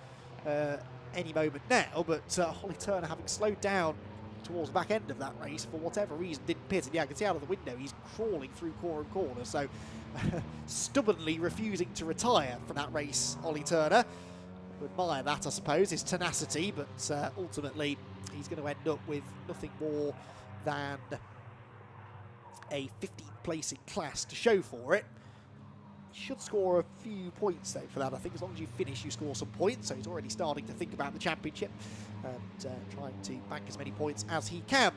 Speaker 1: any moment now, but Ollie Turner, having slowed down towards the back end of that race, for whatever reason, didn't pit. And yeah, I can see out of the window he's crawling through corner, so stubbornly refusing to retire from that race, Ollie Turner. Admire that, I suppose, his tenacity, but ultimately he's going to end up with nothing more than a 15th place in class to show for it. Should score a few points though for that. I think as long as you finish, you score some points. So he's already starting to think about the championship and trying to bank as many points as he can.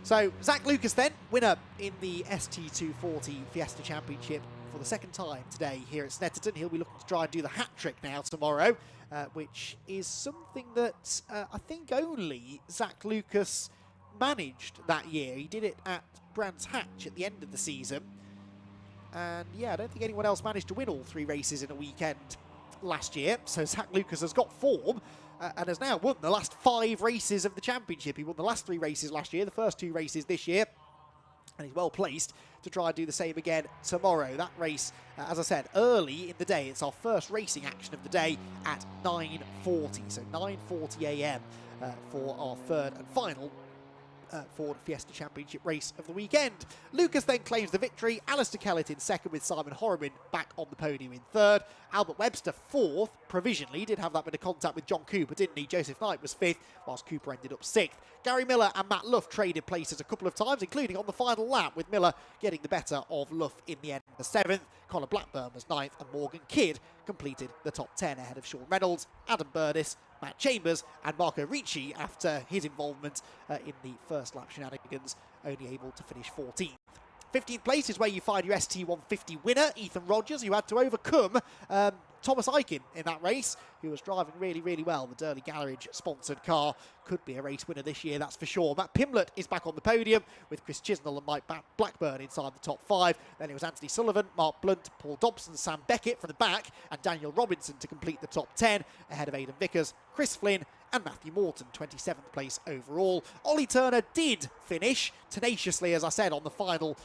Speaker 1: So Zach Lucas then, winner in the ST240 Fiesta Championship for the second time today here at Snetterton. He'll be looking to try and do the hat trick now tomorrow, which is something that I think only Zach Lucas managed that year. He did it at Brands Hatch at the end of the season. And yeah, I don't think anyone else managed to win all 3 races in a weekend last year. So Zach Lucas has got form and has now won the last 5 races of the championship. He won the last 3 races last year, the first 2 races this year. And he's well placed to try and do the same again tomorrow. That race, as I said, early in the day. It's our first racing action of the day at 9:40. So 9:40 a.m. For our third and final Ford Fiesta Championship race of the weekend. Lucas then claims the victory. Alistair Kellett in second, with Simon Horriman back on the podium in third. Albert Webster fourth, provisionally. Did have that bit of contact with John Cooper, didn't he? Joseph Knight was fifth, whilst Cooper ended up sixth. Gary Miller and Matt Luff traded places a couple of times, including on the final lap, with Miller getting the better of Luff in the end. The 7th, Connor Blackburn was 9th, and Morgan Kidd completed the top 10 ahead of Sean Reynolds, Adam Burdis, Matt Chambers and Marco Ricci after his involvement in the first lap shenanigans, only able to finish 14th. 15th place is where you find your ST150 winner, Ethan Rogers, who had to overcome Thomas Eichen in that race, who was driving really, really well. The Durley Garage-sponsored car could be a race winner this year, that's for sure. Matt Pimlett is back on the podium with Chris Chisnell and Mike Blackburn inside the top 5. Then it was Anthony Sullivan, Mark Blunt, Paul Dobson, Sam Beckett from the back, and Daniel Robinson to complete the top 10, ahead of Aidan Vickers, Chris Flynn, and Matthew Morton, 27th place overall. Ollie Turner did finish tenaciously, as I said, on the final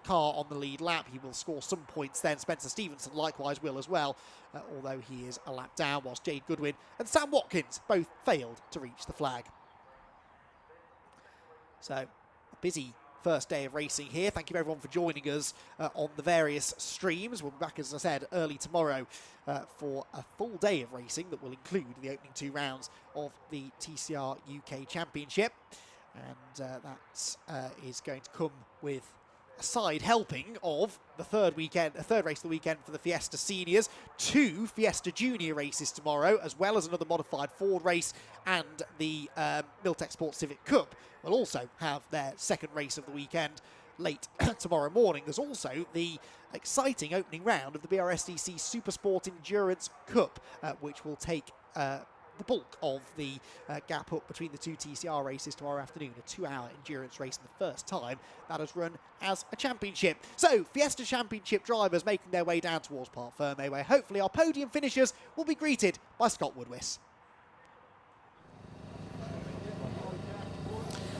Speaker 1: car on the lead lap. He will score some points then. Spencer Stevenson likewise will as well, although he is a lap down, whilst Jade Goodwin and Sam Watkins both failed to reach the flag. So, a busy first day of racing here. Thank you everyone for joining us on the various streams. We'll be back, as I said, early tomorrow for a full day of racing that will include the opening 2 rounds of the TCR UK Championship. And that is going to come with a side helping of the third race of the weekend for the Fiesta Seniors, 2 Fiesta Junior races tomorrow, as well as another modified Ford race, and the Miltech Sports Civic Cup will also have their second race of the weekend late tomorrow morning. There's also the exciting opening round of the Brscc Supersport Endurance Cup, which will take the bulk of the gap up between the 2 TCR races tomorrow afternoon, a 2-hour endurance race, and the first time that has run as a championship. So, Fiesta Championship drivers making their way down towards Parc Fermé, where hopefully our podium finishers will be greeted by Scott Woodwiss.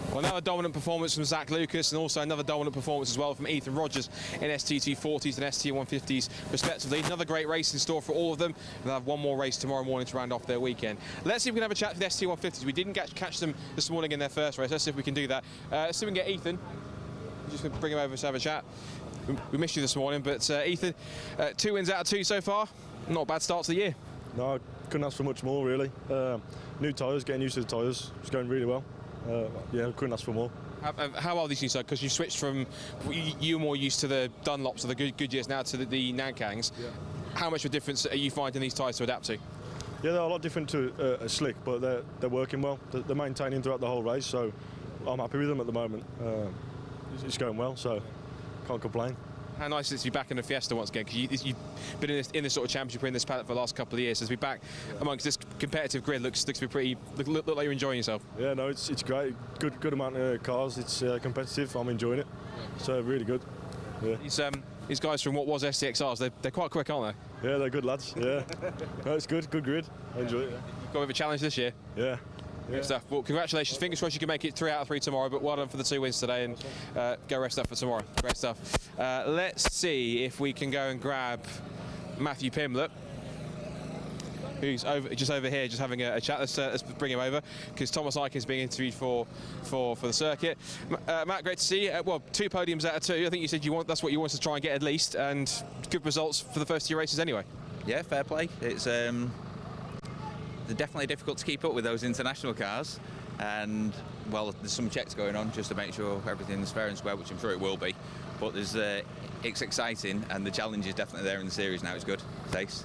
Speaker 4: Well, another dominant performance from Zach Lucas, and also another dominant performance as well from Ethan Rogers in ST240s and ST150s respectively. Another great race in store for all of them. They'll have one more race tomorrow morning to round off their weekend. Let's see if we can have a chat with the ST150s. We didn't catch them this morning in their first race. Let's see if we can do that. See if we can get Ethan. Just going to bring him over to have a chat. We missed you this morning, but Ethan, 2 wins out of 2 so far. Not a bad start to the year.
Speaker 14: No, I couldn't ask for much more, really. New tyres, getting used to the tyres. It's going really well. Yeah, couldn't ask for more.
Speaker 4: How are these new tyres? Because you switched from, you were more used to the Dunlops or the Goodyears now to the Nankangs. Yeah. How much of a difference are you finding these tyres to adapt to?
Speaker 14: Yeah, they're a lot different to a slick, but they're working well. They're maintaining throughout the whole race, so I'm happy with them at the moment. It's going well, so can't complain.
Speaker 4: How nice is it to be back in the Fiesta once again? Because you've been in this sort of championship, in this paddock for the last couple of years. So to be back amongst this competitive grid looks to be pretty. Look like you're enjoying yourself.
Speaker 14: Yeah, no, it's great. Good amount of cars. It's competitive. I'm enjoying it. So really good. Yeah.
Speaker 4: These guys from what was STXRs, they're quite quick, aren't
Speaker 14: they? Yeah, they're good lads. Yeah. No, it's good. Good grid. I enjoy it.
Speaker 4: You've got a bit of a challenge this year.
Speaker 14: Yeah.
Speaker 4: Good stuff. Well, congratulations. Fingers crossed you can make it 3 out of 3 tomorrow, but well done for the 2 wins today, and go rest up for tomorrow. Great stuff. Let's see if we can go and grab Matthew Pimlett, who's just over here, just having a chat. Let's bring him over, because Thomas Eichen is being interviewed for the circuit. Matt, great to see you. Well, 2 podiums out of 2. I think you said that's what you wanted to try and get at least, and good results for the first 2 races anyway.
Speaker 15: Yeah, fair play. It's they're definitely difficult to keep up with those international cars, and well, there's some checks going on just to make sure everything's fair and square, which I'm sure it will be. But it's exciting, and the challenge is definitely there in the series now. It's good. Thanks.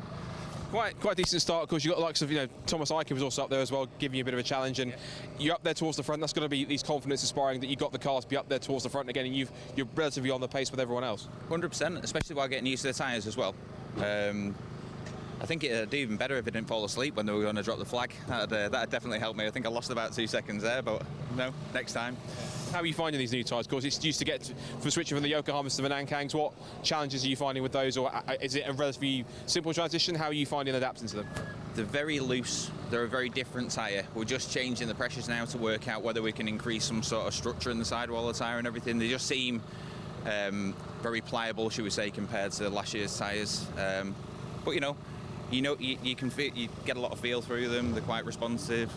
Speaker 4: Quite a decent start, of course. You've got the likes of, Thomas Eichen was also up there as well, giving you a bit of a challenge, and you're up there towards the front. That's going to be at least confidence inspiring that you've got the cars to be up there towards the front again, and you're relatively on the pace with everyone else.
Speaker 15: 100%, especially while getting used to the tyres as well. I think it'd do even better if it didn't fall asleep when they were going to drop the flag. That'd definitely help me. I think I lost about 2 seconds there, but no, next time.
Speaker 4: How are you finding these new tyres? Of course, it's used to get from switching from the Yokohamas to the Nankangs. What challenges are you finding with those, or is it a relatively simple transition? How are you finding adapting to them?
Speaker 15: They're very loose. They're a very different tyre. We're just changing the pressures now to work out whether we can increase some sort of structure in the sidewall of the tyre and everything. They just seem very pliable, should we say, compared to last year's tyres. But you can feel, you get a lot of feel through them. They're quite responsive.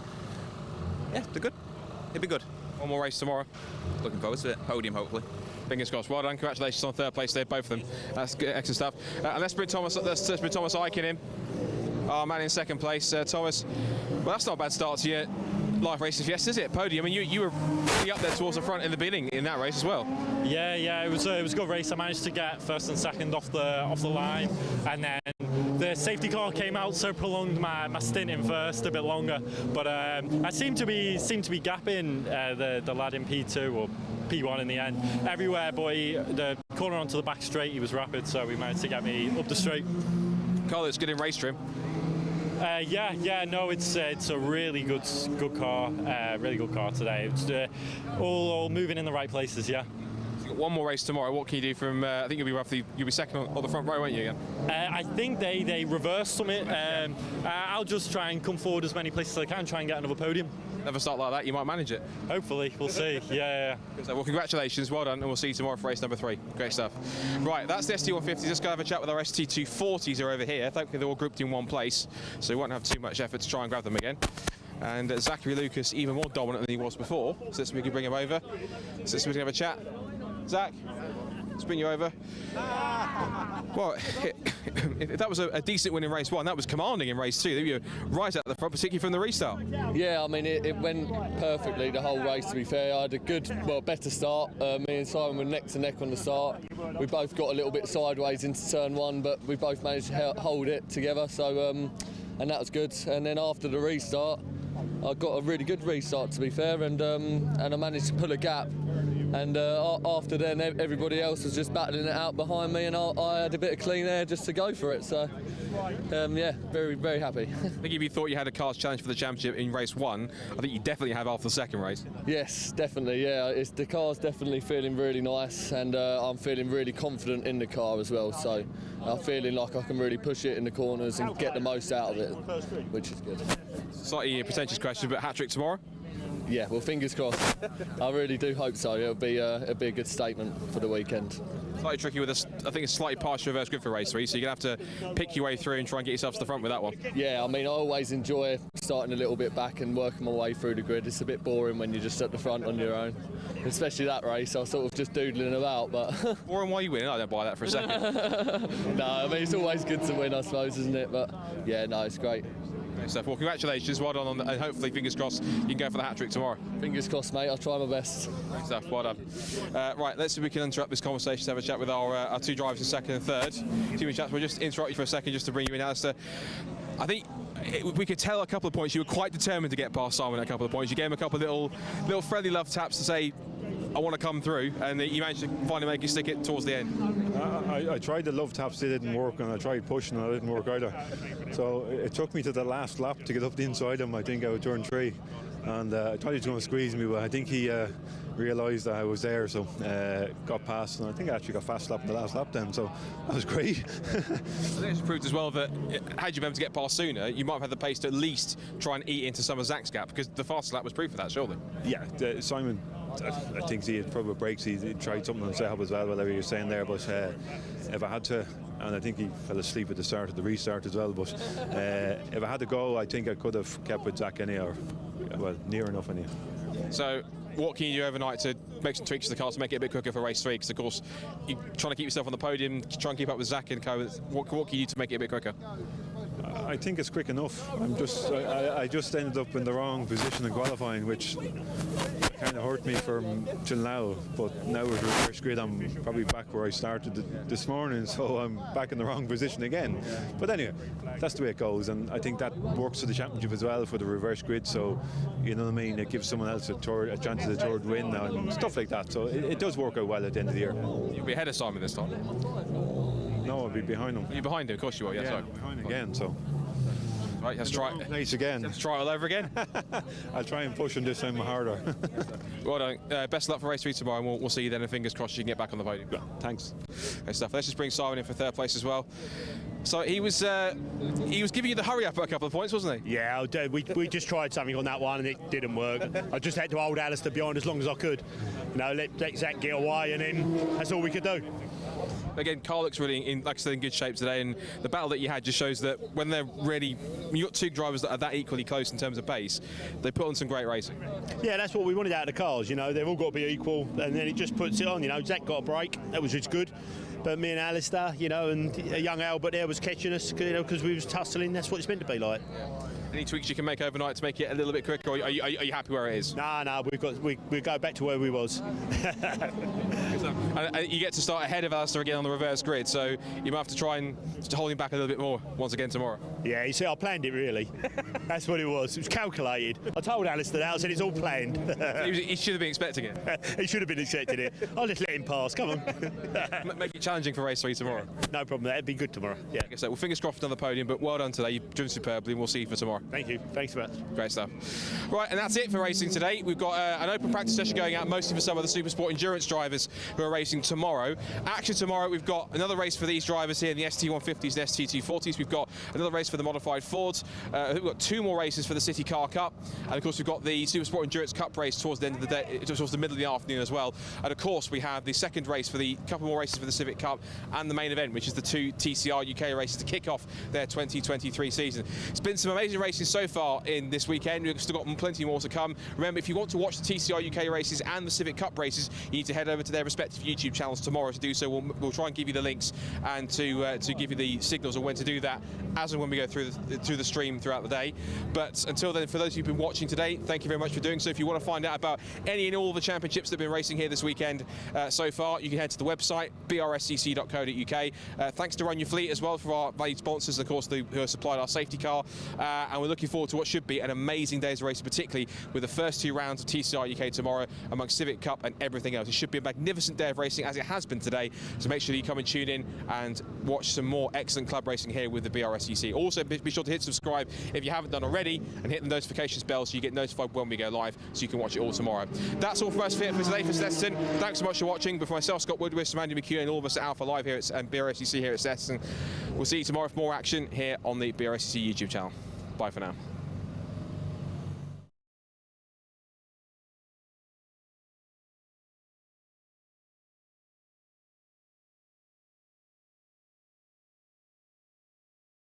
Speaker 15: Yeah, they're good. It'll be good.
Speaker 4: One more race tomorrow.
Speaker 15: Looking forward to it. Podium, hopefully.
Speaker 4: Fingers crossed. Well done. Congratulations on 3rd place there, both of them. That's good, excellent stuff. And let's bring Thomas Eichen in. Our man in 2nd place, Thomas. Well, that's not a bad start to your live racing Fiesta, is it? Podium. I mean, you were really up there towards the front in the beginning in that race as well.
Speaker 16: Yeah, it was a good race. I managed to get 1st and 2nd off the line, and then the safety car came out, so prolonged my stint in 1st a bit longer. But I seemed to be gapping the lad in P2 or P1 in the end everywhere. But the corner onto the back straight, he was rapid, so he managed to get me up the straight.
Speaker 4: Carl, it's good in race trim.
Speaker 16: No, it's a really good car, really good car today. It's all moving in the right places, yeah.
Speaker 4: You've got one more race tomorrow. What can you do from? I think you'll be second on the front row, won't you again?
Speaker 16: I think they reversed something. I'll just try and come forward as many places as I can, try and get another podium.
Speaker 4: Never start like that. You might manage it.
Speaker 16: Hopefully, we'll see. Yeah.
Speaker 4: So, well, congratulations, well done, and we'll see you tomorrow for race number 3. Great stuff. Right, that's the ST150s. Let's go have a chat with our ST240s who are over here. Thankfully, they're all grouped in one place, so we won't have too much effort to try and grab them again. And Zachary Lucas, even more dominant than he was before. So let's see if we can bring him over. So let's see if we can have a chat. Zach, let's bring you over. Well, if that was a decent win in race 1, that was commanding in race 2. You were right at the front, particularly from the restart.
Speaker 5: Yeah, I mean, it went perfectly the whole race, to be fair. I had a better start. Me and Simon were neck to neck on the start. We both got a little bit sideways into turn 1, but we both managed to hold it together, so and that was good. And then after the restart, I got a really good restart, to be fair, and I managed to pull a gap. And after then, everybody else was just battling it out behind me, and I had a bit of clean air just to go for it. So, yeah, very, very happy.
Speaker 4: I think if you thought you had a car's challenge for the championship in race 1, I think you definitely have after the second race.
Speaker 5: Yes, definitely, yeah. The car's definitely feeling really nice, and I'm feeling really confident in the car as well. So I'm feeling like I can really push it in the corners and get the most out of it, which is good.
Speaker 4: Slightly a pretentious question, but hat-trick tomorrow?
Speaker 5: Yeah, well, fingers crossed. I really do hope so. It'll be a good statement for the weekend.
Speaker 4: Slightly tricky with I think it's slightly partial reverse grid for race 3, so you're going to have to pick your way through and try and get yourself to the front with that one.
Speaker 5: Yeah, I mean, I always enjoy starting a little bit back and working my way through the grid. It's a bit boring when you're just at the front on your own, especially that race. I was sort of just doodling about, but...
Speaker 4: Boring while you win? I don't buy that for a second.
Speaker 5: No, I mean, it's always good to win, I suppose, isn't it? But, yeah, no, it's great.
Speaker 4: Great stuff. Well, congratulations, well done, and hopefully, fingers crossed, you can go for the hat-trick tomorrow.
Speaker 5: Fingers crossed, mate. I'll try my best.
Speaker 4: Great stuff, well done. Right, let's see if we can interrupt this conversation to have a chat with our 2 drivers in second and third. Too many chats. We'll just interrupt you for a second just to bring you in, Alistair. I think we could tell a couple of points you were quite determined to get past Simon at a couple of points. You gave him a couple of little friendly love taps to say, I want to come through, and you managed to finally make you stick it towards the end.
Speaker 7: I tried the love taps, they didn't work, and I tried pushing, and it didn't work either. So it took me to the last lap to get up the inside him, I think, out of turn 3. And I thought he was going to squeeze me, but I think he realised that I was there, so got past, and I think I actually got fast lap in the last lap then, so that was great.
Speaker 4: I think it's proved as well that had you been able to get past sooner, you might have had the pace to at least try and eat into some of Zach's gap, because the fastest lap was proof of that, surely.
Speaker 7: Yeah, Simon, I think he had probably brakes. He tried something on the setup as well, whatever you were saying there. But if I had to, and I think he fell asleep at the start of the restart as well. But if I had to go, I think I could have kept with Zach anyhow, well, near enough anyhow.
Speaker 4: So, what can you do overnight to make some tweaks to the car to make it a bit quicker for race 3? Because of course, you're trying to keep yourself on the podium, try and keep up with Zach and co. What can you do to make it a bit quicker?
Speaker 7: I think it's quick enough. I just ended up in the wrong position in qualifying, which kind of hurt me till now. But now with reverse grid, I'm probably back where I started this morning, so I'm back in the wrong position again. But anyway, that's the way it goes, and I think that works for the championship as well for the reverse grid. So you know what I mean. It gives someone else a chance of the third win and stuff like that. So it does work out well at the end of the year.
Speaker 4: You'll be ahead of Simon this time.
Speaker 7: No, I'll be behind him.
Speaker 4: You're behind him, of course you are. Yeah, sorry.
Speaker 7: Behind again. So.
Speaker 4: Right, let's try it.
Speaker 7: Nice again.
Speaker 4: Let's try it all over again.
Speaker 7: I'll try and push him this time harder.
Speaker 4: Well done. Best of luck for race 3 tomorrow, and we'll see you then. And fingers crossed you can get back on the podium.
Speaker 7: Yeah, thanks.
Speaker 4: Great stuff. Let's just bring Simon in for 3rd place as well. So he was giving you the hurry up at a couple of points, wasn't he?
Speaker 6: Yeah, we just tried something on that one and it didn't work. I just had to hold Alistair behind as long as I could. You know, let Zach get away, and then that's all we could do.
Speaker 4: Again, Carl looks really, like I said, in good shape today, and the battle that you had just shows that when you've got 2 drivers that are that equally close in terms of pace, they put on some great racing.
Speaker 6: Yeah, that's what we wanted out of the cars, you know, they've all got to be equal, and then it just puts it on, you know. Zach got a break, that was just good. But me and Alistair, you know, and young Albert there was catching us, you know, because we was tussling. That's what it's meant to be like.
Speaker 4: Any tweaks you can make overnight to make it a little bit quicker, or are you happy where it is?
Speaker 6: No, we go back to where we was.
Speaker 4: And you get to start ahead of Alistair again on the reverse grid, so you might have to try and hold him back a little bit more once again tomorrow.
Speaker 6: Yeah, you see, I planned it really. That's what it was. It was calculated. I told Alistair that. I said it's all planned.
Speaker 4: He should have been expecting it.
Speaker 6: He should have been expecting it. I'll just let him pass. Come on.
Speaker 4: Make it challenging for race 3 tomorrow.
Speaker 6: No problem. That'd be good tomorrow. Yeah.
Speaker 4: Like I said, well, fingers crossed on the podium, but well done today. You've driven superbly, and we'll see you for tomorrow.
Speaker 6: Thank you. Thanks so much.
Speaker 4: Great stuff. Right, and that's it for racing today. We've got an open practice session going out, mostly for some of the Supersport endurance drivers who are racing tomorrow. Action tomorrow, we've got another race for these drivers here in the ST150s and ST240s. We've got another race for the modified Fords. We've got 2 more races for the City Car Cup, and of course we've got the Supersport Endurance Cup race towards the end of the day, towards the middle of the afternoon as well. And of course we have the second race for the couple more races for the Civic Cup and the main event, which is the 2 TCR UK races to kick off their 2023 season. It's been some amazing racing so far in this weekend. We've still got plenty more to come. Remember, if you want to watch the TCR UK races and the Civic Cup races, you need to head over to their respective YouTube channels tomorrow to do so. We'll try and give you the links and to give you the signals on when to do that as and when we go through the stream throughout the day. But until then, for those who've been watching today, thank you very much for doing so. If you want to find out about any and all the championships that have been racing here this weekend so far, you can head to the website brscc.co.uk. Thanks to Run Your Fleet as well for our valued sponsors, of course, who have supplied our safety car, and we're looking forward to what should be an amazing day's racing, particularly with the first 2 rounds of TCR UK tomorrow amongst Civic Cup and everything else. It should be a magnificent day of racing, as it has been today, so make sure that you come and tune in and watch some more excellent club racing here with the Brscc. Also, be sure to hit subscribe if you haven't done already, and hit the notifications bell so you get notified when we go live, so you can watch it all tomorrow. That's all for us for today for Snetterton. Thanks so much for watching. But for myself, Scott Woodward, Andy McHugh, and all of us at Alpha Live here and Brscc here at Snetterton, we'll see you tomorrow for more action here on the Brscc YouTube channel. Bye for now.